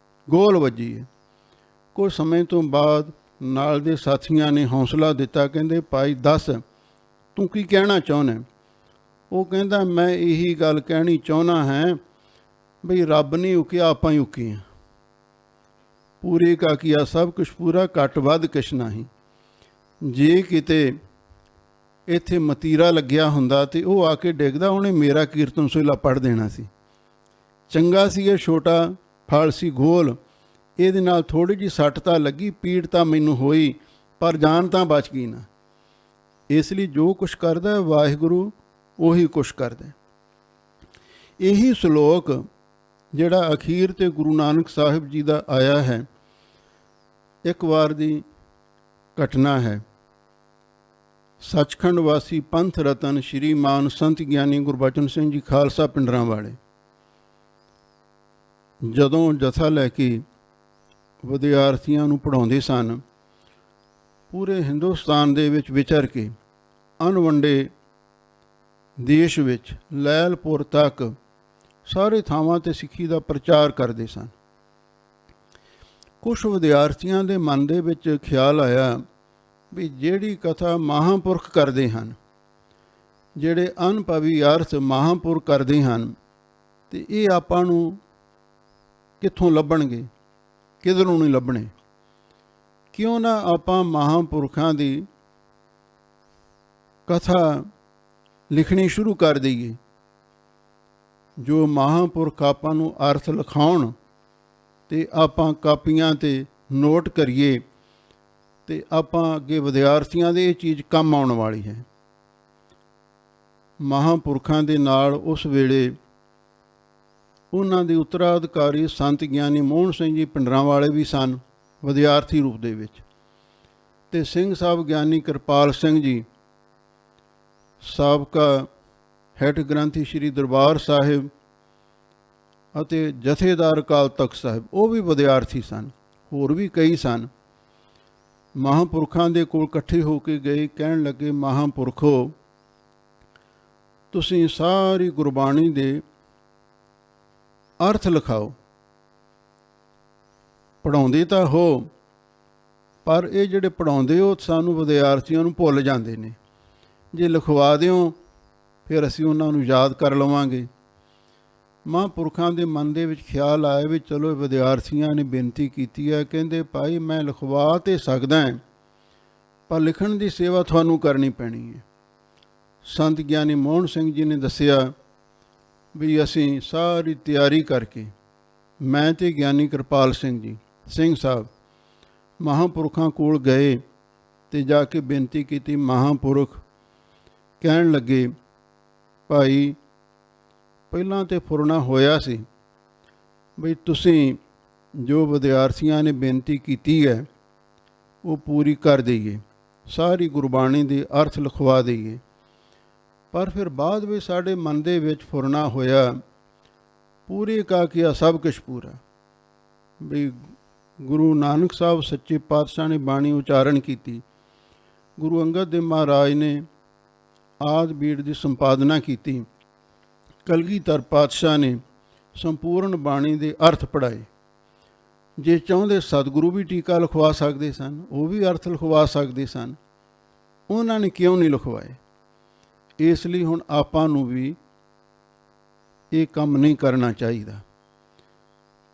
ਗੋਲ ਵੱਜੀ ਹੈ। ਕੁਝ ਸਮੇਂ ਤੋਂ ਬਾਅਦ ਨਾਲ ਦੇ ਸਾਥੀਆਂ ਨੇ ਹੌਸਲਾ ਦਿੱਤਾ, ਕਹਿੰਦੇ ਭਾਈ ਦੱਸ ਤੂੰ ਕੀ ਕਹਿਣਾ ਚਾਹੁੰਦਾ? ਉਹ ਕਹਿੰਦਾ ਮੈਂ ਇਹੀ ਗੱਲ ਕਹਿਣੀ ਚਾਹੁੰਦਾ ਹੈ ਬਈ ਰੱਬ ਨਹੀਂ ਉਕਿਆ, ਆਪਾਂ ਹੀ ਉਕੇ ਹਾਂ। ਪੂਰੇ ਕਾ ਕੀਆ ਸਭ ਕੁਛ ਪੂਰਾ, ਘੱਟ ਵੱਧ ਕਿਛ ਨਹੀਂ। ਜੇ ਕਿਤੇ ਇੱਥੇ ਮਤੀਰਾ ਲੱਗਿਆ ਹੁੰਦਾ ਤੇ ਉਹ ਆ ਕੇ ਡਿੱਗਦਾ, ਉਹਨੇ ਮੇਰਾ ਕੀਰਤਨ ਸੋਹਿਲਾ ਪੜ੍ਹ ਦੇਣਾ ਸੀ। ਚੰਗਾ ਸੀ ਇਹ ਛੋਟਾ ਫਲ ਸੀ ਗੋਲ, ਇਹਦੇ ਨਾਲ ਥੋੜ੍ਹੀ ਜਿਹੀ ਸੱਟ ਤਾਂ ਲੱਗੀ, ਪੀੜ ਤਾਂ ਮੈਨੂੰ ਹੋਈ, ਪਰ ਜਾਨ ਤਾਂ ਬਚ ਗਈ ਨਾ। ਇਸ ਲਈ ਜੋ ਕੁਛ ਕਰਦਾ ਵਾਹਿਗੁਰੂ ਉਹੀ ਕੁਛ ਕਰਦਾ। ਇਹੀ ਸ਼ਲੋਕ ਜਿਹੜਾ ਅਖੀਰ 'ਤੇ ਗੁਰੂ ਨਾਨਕ ਸਾਹਿਬ ਜੀ ਦਾ ਆਇਆ ਹੈ, ਇੱਕ ਵਾਰ ਦੀ ਘਟਨਾ ਹੈ। ਸੱਚਖੰਡ ਵਾਸੀ ਪੰਥ ਰਤਨ ਸ਼੍ਰੀਮਾਨ ਸੰਤ ਗਿਆਨੀ ਗੁਰਬਚਨ ਸਿੰਘ ਜੀ ਖਾਲਸਾ ਪਿੰਡਰਾਂ ਵਾਲੇ ਜਦੋਂ ਜਥਾ ਲੈ ਕੇ ਵਿਦਿਆਰਥੀਆਂ ਨੂੰ ਪੜ੍ਹਾਉਂਦੇ ਸਨ, ਪੂਰੇ ਹਿੰਦੁਸਤਾਨ ਦੇ ਵਿੱਚ ਵਿਚਰ ਕੇ ਅਣਵੰਡੇ ਦੇਸ਼ ਵਿੱਚ ਲੈਲਪੁਰ ਤੱਕ ਸਾਰੇ ਥਾਵਾਂ 'ਤੇ ਸਿੱਖੀ ਦਾ ਪ੍ਰਚਾਰ ਕਰਦੇ ਸਨ। ਕੁਛ ਵਿਦਿਆਰਥੀਆਂ ਦੇ ਮਨ ਦੇ ਵਿੱਚ ਖਿਆਲ ਆਇਆ ਵੀ ਜਿਹੜੀ ਕਥਾ ਮਹਾਂਪੁਰਖ ਕਰਦੇ ਹਨ, ਜਿਹੜੇ ਅਨੁਭਵੀ ਅਰਥ ਮਹਾਂਪੁਰਖ ਕਰਦੇ ਹਨ, ਅਤੇ ਇਹ ਆਪਾਂ ਨੂੰ ਕਿੱਥੋਂ ਲੱਭਣਗੇ, ਕਿਧਰੋਂ ਨਹੀਂ ਲੱਭਣੇ। ਕਿਉਂ ਨਾ ਆਪਾਂ ਮਹਾਂਪੁਰਖਾਂ ਦੀ ਕਥਾ ਲਿਖਣੀ ਸ਼ੁਰੂ ਕਰ ਦਈਏ। ਜੋ ਮਹਾਂਪੁਰਖ ਆਪਾਂ ਨੂੰ ਅਰਥ ਲਿਖਾਉਣ ਅਤੇ ਆਪਾਂ ਕਾਪੀਆਂ 'ਤੇ ਨੋਟ ਕਰੀਏ, ਅਤੇ ਆਪਾਂ ਅੱਗੇ ਵਿਦਿਆਰਥੀਆਂ ਦੇ ਇਹ ਚੀਜ਼ ਕੰਮ ਆਉਣ ਵਾਲੀ ਹੈ। ਮਹਾਂਪੁਰਖਾਂ ਦੇ ਨਾਲ ਉਸ ਵੇਲੇ ਉਹਨਾਂ ਦੇ ਉੱਤਰਾਧਿਕਾਰੀ ਸੰਤ ਗਿਆਨੀ ਮੋਹਨ ਸਿੰਘ ਜੀ ਪਿੰਡਰਾਂ ਵਾਲੇ ਵੀ ਸਨ ਵਿਦਿਆਰਥੀ ਰੂਪ ਦੇ ਵਿੱਚ, ਅਤੇ ਸਿੰਘ ਸਾਹਿਬ ਗਿਆਨੀ ਕਿਰਪਾਲ ਸਿੰਘ ਜੀ ਸਾਬਕਾ ਹੈੱਡ ਗ੍ਰੰਥੀ ਸ਼੍ਰੀ ਦਰਬਾਰ ਸਾਹਿਬ ਅਤੇ ਜਥੇਦਾਰ ਅਕਾਲ ਤਖਤ ਸਾਹਿਬ, ਉਹ ਵੀ ਵਿਦਿਆਰਥੀ ਸਨ। ਹੋਰ ਵੀ ਕਈ ਸਨ। ਮਹਾਂਪੁਰਖਾਂ ਦੇ ਕੋਲ ਇਕੱਠੇ ਹੋ ਕੇ ਗਏ, ਕਹਿਣ ਲੱਗੇ ਮਹਾਂਪੁਰਖੋ ਤੁਸੀਂ ਸਾਰੀ ਗੁਰਬਾਣੀ ਦੇ ਅਰਥ ਲਿਖਾਓ। ਪੜ੍ਹਾਉਂਦੇ ਤਾਂ ਹੋ, ਪਰ ਇਹ ਜਿਹੜੇ ਪੜ੍ਹਾਉਂਦੇ ਹੋ ਸਾਨੂੰ ਵਿਦਿਆਰਥੀਆਂ ਨੂੰ ਭੁੱਲ ਜਾਂਦੇ ਨੇ। ਜੇ ਲਿਖਵਾ ਦਿਓ ਫਿਰ ਅਸੀਂ ਉਹਨਾਂ ਨੂੰ ਯਾਦ ਕਰ ਲਵਾਂਗੇ। ਮਹਾਂਪੁਰਖਾਂ ਦੇ ਮਨ ਦੇ ਵਿੱਚ ਖਿਆਲ ਆਇਆ ਵੀ ਚਲੋ ਵਿਦਿਆਰਥੀਆਂ ਨੇ ਬੇਨਤੀ ਕੀਤੀ ਹੈ, ਕਹਿੰਦੇ ਭਾਈ ਮੈਂ ਲਿਖਵਾ ਤਾਂ ਸਕਦਾ ਹਾਂ, ਪਰ ਲਿਖਣ ਦੀ ਸੇਵਾ ਤੁਹਾਨੂੰ ਕਰਨੀ ਪੈਣੀ ਹੈ। ਸੰਤ ਗਿਆਨੀ ਮੋਹਨ ਸਿੰਘ ਜੀ ਨੇ ਦੱਸਿਆ ਵੀ ਅਸੀਂ ਸਾਰੀ ਤਿਆਰੀ ਕਰਕੇ, ਮੈਂ ਅਤੇ ਗਿਆਨੀ ਕਿਰਪਾਲ ਸਿੰਘ ਜੀ ਸਿੰਘ ਸਾਹਿਬ ਮਹਾਂਪੁਰਖਾਂ ਕੋਲ ਗਏ ਅਤੇ ਜਾ ਕੇ ਬੇਨਤੀ ਕੀਤੀ। ਮਹਾਂਪੁਰਖ ਕਹਿਣ ਲੱਗੇ ਭਾਈ ਪਹਿਲਾਂ ਤਾਂ ਫੁਰਨਾ ਹੋਇਆ ਸੀ ਬਈ ਤੁਸੀਂ ਜੋ ਵਿਦਿਆਰਥੀਆਂ ਨੇ ਬੇਨਤੀ ਕੀਤੀ ਹੈ ਉਹ ਪੂਰੀ ਕਰ ਦਈਏ, ਸਾਰੀ ਗੁਰਬਾਣੀ ਦੇ ਅਰਥ ਲਿਖਵਾ ਦਈਏ। ਪਰ ਫਿਰ ਬਾਅਦ ਵਿੱਚ ਸਾਡੇ ਮਨ ਦੇ ਵਿੱਚ ਫੁਰਨਾ ਹੋਇਆ, ਪੂਰੇ ਕਾ ਕੀਆ ਸਭ ਕੁਛ ਪੂਰਾ। ਵੀ ਗੁਰੂ ਨਾਨਕ ਸਾਹਿਬ ਸੱਚੇ ਪਾਤਸ਼ਾਹ ਨੇ ਬਾਣੀ ਉਚਾਰਨ ਕੀਤੀ, ਗੁਰੂ ਅੰਗਦ ਦੇਵ ਮਹਾਰਾਜ ਨੇ ਆਦਿ ਬੀੜ ਦੀ ਸੰਪਾਦਨਾ ਕੀਤੀ, ਕਲਗੀਧਰ ਪਾਤਸ਼ਾਹ ਨੇ ਸੰਪੂਰਨ ਬਾਣੀ ਦੇ ਅਰਥ ਪੜ੍ਹਾਏ। ਜੇ ਚਾਹੁੰਦੇ ਸਤਿਗੁਰੂ ਵੀ ਟੀਕਾ ਲਿਖਵਾ ਸਕਦੇ ਸਨ, ਉਹ ਵੀ ਅਰਥ ਲਿਖਵਾ ਸਕਦੇ ਸਨ, ਉਹਨਾਂ ਨੇ ਕਿਉਂ ਨਹੀਂ ਲਿਖਵਾਏ? ਇਸ ਲਈ ਹੁਣ ਆਪਾਂ ਨੂੰ ਵੀ ਇਹ ਕੰਮ ਨਹੀਂ ਕਰਨਾ ਚਾਹੀਦਾ।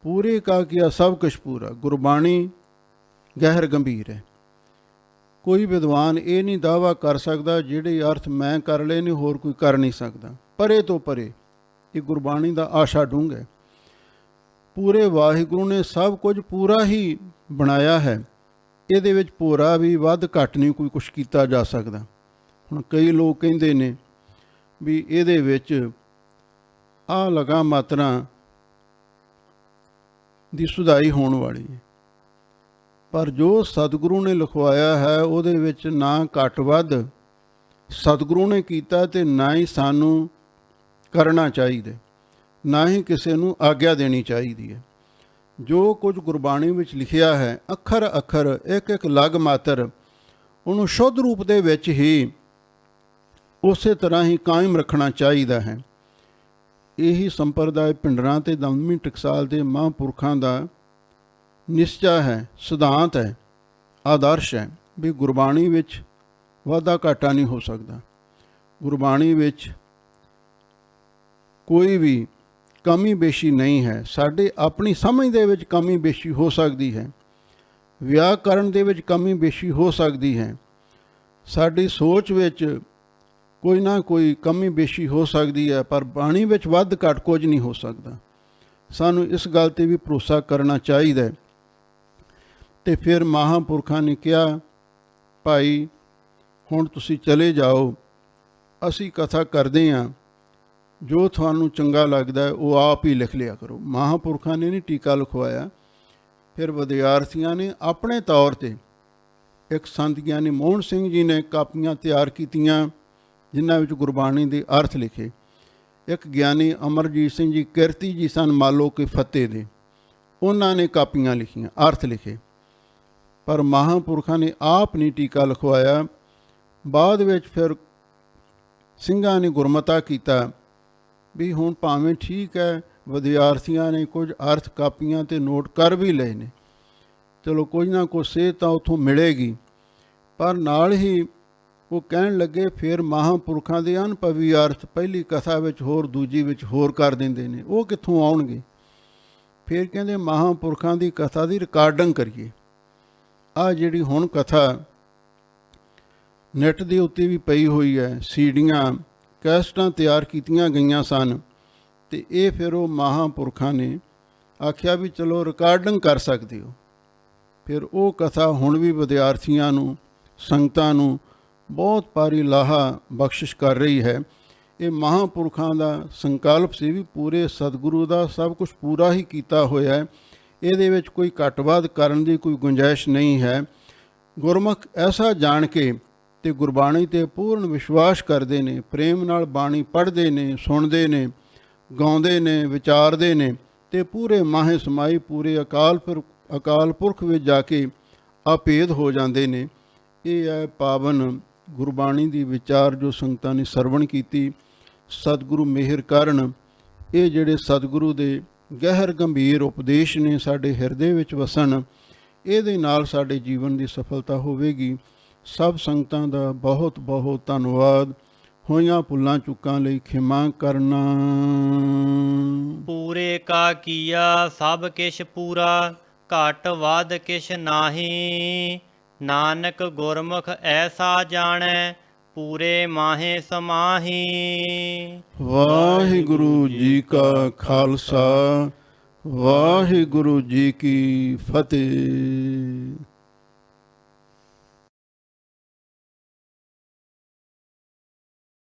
ਪੂਰੇ ਕਾ ਕੀਆ ਸਭ ਕੁਛ ਪੂਰਾ। ਗੁਰਬਾਣੀ ਗਹਿਰ ਗੰਭੀਰ ਹੈ। ਕੋਈ ਵਿਦਵਾਨ ਇਹ ਨਹੀਂ ਦਾਅਵਾ ਕਰ ਸਕਦਾ ਜਿਹੜੇ ਅਰਥ ਮੈਂ ਕਰ ਲਏ ਨੇ ਹੋਰ ਕੋਈ ਕਰ ਨਹੀਂ ਸਕਦਾ। ਪਰੇ ਤੋਂ ਪਰੇ ਇਹ ਗੁਰਬਾਣੀ ਦਾ ਆਸ਼ਾ ਡੂੰਘ ਹੈ। ਪੂਰੇ ਵਾਹਿਗੁਰੂ ਨੇ ਸਭ ਕੁਝ ਪੂਰਾ ਹੀ ਬਣਾਇਆ ਹੈ, ਇਹਦੇ ਵਿੱਚ ਭੋਰਾ ਵੀ ਵੱਧ ਘੱਟ ਨਹੀਂ ਕੋਈ ਕੁਛ ਕੀਤਾ ਜਾ ਸਕਦਾ। ਹੁਣ ਕਈ ਲੋਕ ਕਹਿੰਦੇ ਨੇ ਵੀ ਇਹਦੇ ਵਿੱਚ ਆਹ ਲਗਾ ਮਾਤਰਾ ਦੀ ਸੁਧਾਈ ਹੋਣ ਵਾਲੀ ਹੈ, ਪਰ ਜੋ ਸਤਿਗੁਰੂ ਨੇ ਲਿਖਵਾਇਆ ਹੈ ਉਹਦੇ ਵਿੱਚ ਨਾ ਘੱਟ ਵੱਧ ਸਤਿਗੁਰੂ ਨੇ ਕੀਤਾ ਤੇ ਨਾ ਹੀ ਸਾਨੂੰ ਕਰਨਾ ਚਾਹੀਦਾ, ਨਾ ਹੀ ਕਿਸੇ ਨੂੰ ਆਗਿਆ ਦੇਣੀ ਚਾਹੀਦੀ ਹੈ। ਜੋ ਕੁਝ ਗੁਰਬਾਣੀ ਵਿੱਚ ਲਿਖਿਆ ਹੈ ਅੱਖਰ ਅੱਖਰ ਇੱਕ ਇੱਕ ਲਗ ਮਾਤਰ ਉਹਨੂੰ ਸ਼ੁੱਧ ਰੂਪ ਦੇ ਵਿੱਚ ਹੀ ਉਸੇ ਤਰ੍ਹਾਂ ਹੀ ਕਾਇਮ ਰੱਖਣਾ ਚਾਹੀਦਾ ਹੈ। ਇਹੀ ਸੰਪਰਦਾਇ ਭਿੰਡਰਾਂ ਤੇ ਦਮਦਮੀ ਟਕਸਾਲ ਦੇ ਮਹਾਂਪੁਰਖਾਂ ਦਾ ਨਿਸ਼ਚਾ ਹੈ, ਸਿਧਾਂਤ ਹੈ, ਆਦਰਸ਼ ਹੈ ਵੀ ਗੁਰਬਾਣੀ ਵਿੱਚ ਵਾਧਾ ਘਾਟਾ ਨਹੀਂ ਹੋ ਸਕਦਾ। ਗੁਰਬਾਣੀ ਵਿੱਚ ਕੋਈ ਵੀ ਕਮੀ ਬੇਸ਼ੀ ਨਹੀਂ ਹੈ। ਸਾਡੇ ਆਪਣੀ ਸਮਝ ਦੇ ਵਿੱਚ ਕਮੀ ਬੇਸ਼ੀ ਹੋ ਸਕਦੀ ਹੈ, ਵਿਆਕਰਨ ਦੇ ਵਿੱਚ ਕਮੀ ਬੇਸ਼ੀ ਹੋ ਸਕਦੀ ਹੈ, ਸਾਡੀ ਸੋਚ ਵਿੱਚ ਕੋਈ ਨਾ ਕੋਈ ਕਮੀ ਬੇਸ਼ੀ ਹੋ ਸਕਦੀ ਹੈ, ਪਰ ਬਾਣੀ ਵਿੱਚ ਵੱਧ ਘੱਟ ਕੁਝ ਨਹੀਂ ਹੋ ਸਕਦਾ। ਸਾਨੂੰ ਇਸ ਗੱਲ 'ਤੇ ਵੀ ਭਰੋਸਾ ਕਰਨਾ ਚਾਹੀਦਾ ਹੈ। ਅਤੇ ਫਿਰ ਮਹਾਂਪੁਰਖਾਂ ਨੇ ਕਿਹਾ, ਭਾਈ ਹੁਣ ਤੁਸੀਂ ਚਲੇ ਜਾਓ, ਅਸੀਂ ਕਥਾ ਕਰਦੇ ਹਾਂ, ਜੋ ਤੁਹਾਨੂੰ ਚੰਗਾ ਲੱਗਦਾ ਹੈ ਉਹ ਆਪ ਹੀ ਲਿਖ ਲਿਆ ਕਰੋ। ਮਹਾਂਪੁਰਖਾਂ ਨੇ ਨਹੀਂ ਟੀਕਾ ਲਿਖਵਾਇਆ। ਫਿਰ ਵਿਦਿਆਰਥੀਆਂ ਨੇ ਆਪਣੇ ਤੌਰ 'ਤੇ, ਇੱਕ ਸੰਤ ਗਿਆਨੀ ਮੋਹਨ ਸਿੰਘ ਜੀ ਨੇ ਕਾਪੀਆਂ ਤਿਆਰ ਕੀਤੀਆਂ ਜਿਨ੍ਹਾਂ ਵਿੱਚ ਗੁਰਬਾਣੀ ਦੇ ਅਰਥ ਲਿਖੇ। ਇੱਕ ਗਿਆਨੀ ਅਮਰਜੀਤ ਸਿੰਘ ਜੀ ਕਿਰਤੀ ਜੀ ਸਨ ਮਾਲੋ ਕੇ ਫਤਿਹ ਦੇ, ਉਹਨਾਂ ਨੇ ਕਾਪੀਆਂ ਲਿਖੀਆਂ, ਅਰਥ ਲਿਖੇ। ਪਰ ਮਹਾਂਪੁਰਖਾਂ ਨੇ ਆਪ ਨਹੀਂ ਟੀਕਾ ਲਿਖਵਾਇਆ। ਬਾਅਦ ਵਿੱਚ ਫਿਰ ਸਿੰਘਾਂ ਨੇ ਗੁਰਮਤਾ ਕੀਤਾ ਵੀ ਹੁਣ ਭਾਵੇਂ ਠੀਕ ਹੈ ਵਿਦਿਆਰਥੀਆਂ ਨੇ ਕੁਝ ਅਰਥ ਕਾਪੀਆਂ 'ਤੇ ਨੋਟ ਕਰ ਵੀ ਲਏ ਨੇ, ਚਲੋ ਕੁਝ ਨਾ ਕੁਝ ਸੇਧ ਤਾਂ ਉੱਥੋਂ ਮਿਲੇਗੀ। ਪਰ ਨਾਲ ਹੀ ਉਹ ਕਹਿਣ ਲੱਗੇ ਫਿਰ ਮਹਾਂਪੁਰਖਾਂ ਦੇ ਅਨੁਭਵੀ ਅਰਥ ਪਹਿਲੀ ਕਥਾ ਵਿੱਚ ਹੋਰ ਦੂਜੀ ਵਿੱਚ ਹੋਰ ਕਰ ਦਿੰਦੇ ਨੇ, ਉਹ ਕਿੱਥੋਂ ਆਉਣਗੇ? ਫਿਰ ਕਹਿੰਦੇ ਮਹਾਂਪੁਰਖਾਂ ਦੀ ਕਥਾ ਦੀ ਰਿਕਾਰਡਿੰਗ ਕਰੀਏ। ਆਹ ਜਿਹੜੀ ਹੁਣ ਕਥਾ ਨੈੱਟ ਦੇ ਉੱਤੇ ਵੀ ਪਈ ਹੋਈ ਹੈ, ਸੀਡੀਆਂ ਕੈਸਟਾਂ ਤਿਆਰ ਕੀਤੀਆਂ ਗਈਆਂ ਸਨ, ਅਤੇ ਇਹ ਫਿਰ ਉਹ ਮਹਾਂਪੁਰਖਾਂ ਨੇ ਆਖਿਆ ਵੀ ਚਲੋ ਰਿਕਾਰਡਿੰਗ ਕਰ ਸਕਦੇ ਹੋ। ਫਿਰ ਉਹ ਕਥਾ ਹੁਣ ਵੀ ਵਿਦਿਆਰਥੀਆਂ ਨੂੰ, ਸੰਗਤਾਂ ਨੂੰ ਬਹੁਤ ਭਾਰੀ ਲਾਹਾ ਬਖਸ਼ਿਸ਼ ਕਰ ਰਹੀ ਹੈ। ਇਹ ਮਹਾਂਪੁਰਖਾਂ ਦਾ ਸੰਕਲਪ ਸੀ ਵੀ ਪੂਰੇ ਸਤਿਗੁਰੂ ਦਾ ਸਭ ਕੁਝ ਪੂਰਾ ਹੀ ਕੀਤਾ ਹੋਇਆ ਹੈ, ਇਹਦੇ ਵਿੱਚ ਕੋਈ ਘੱਟ ਵੱਧ ਕਰਨ ਦੀ ਕੋਈ ਗੁੰਜਾਇਸ਼ ਨਹੀਂ ਹੈ। ਗੁਰਮੁਖ ਐਸਾ ਜਾਣ ਕੇ ਅਤੇ ਗੁਰਬਾਣੀ 'ਤੇ ਪੂਰਨ ਵਿਸ਼ਵਾਸ ਕਰਦੇ ਨੇ, ਪ੍ਰੇਮ ਨਾਲ ਬਾਣੀ ਪੜ੍ਹਦੇ ਨੇ, ਸੁਣਦੇ ਨੇ, ਗਾਉਂਦੇ ਨੇ, ਵਿਚਾਰਦੇ ਨੇ, ਅਤੇ ਪੂਰੇ ਮਾਹੇ ਸਮਾਈ ਪੂਰੇ ਅਕਾਲ ਪੁਰਖ ਵਿੱਚ ਜਾ ਕੇ ਅਭੇਦ ਹੋ ਜਾਂਦੇ ਨੇ। ਇਹ ਹੈ ਪਾਵਨ ਗੁਰਬਾਣੀ ਦੀ ਵਿਚਾਰ ਜੋ ਸੰਗਤਾਂ ਨੇ ਸਰਵਣ ਕੀਤੀ। ਸਤਿਗੁਰੂ ਮਿਹਰ ਕਰਨ ਇਹ ਜਿਹੜੇ ਸਤਿਗੁਰੂ ਦੇ ਗਹਿਰ ਗੰਭੀਰ ਉਪਦੇਸ਼ ਨੇ ਸਾਡੇ ਹਿਰਦੇ ਵਿੱਚ ਵਸਣ, ਇਹਦੇ ਨਾਲ ਸਾਡੇ ਜੀਵਨ ਦੀ ਸਫਲਤਾ ਹੋਵੇਗੀ। ਸਭ ਸੰਗਤਾਂ ਦਾ ਬਹੁਤ ਬਹੁਤ ਧੰਨਵਾਦ। ਹੋਈਆਂ ਭੁੱਲਾਂ ਚੁੱਕਾਂ ਲਈ ਖਿਮਾ ਕਰਨਾ। ਪੂਰੇ ਕਾ ਕੀਆ ਸਭ ਕਿਛ ਪੂਰਾ, ਘਟ ਵੱਧ ਕਿਛ ਨਾਹੀ। ਨਾਨਕ ਗੁਰਮੁਖ ਐਸਾ ਜਾਣੈ, ਪੂਰੇ ਮਾਹੇ ਸਮਾਹੀ। ਵਾਹਿਗੁਰੂ ਜੀ ਕਾ ਖਾਲਸਾ, ਵਾਹਿਗੁਰੂ ਜੀ ਕੀ ਫਤਿਹ।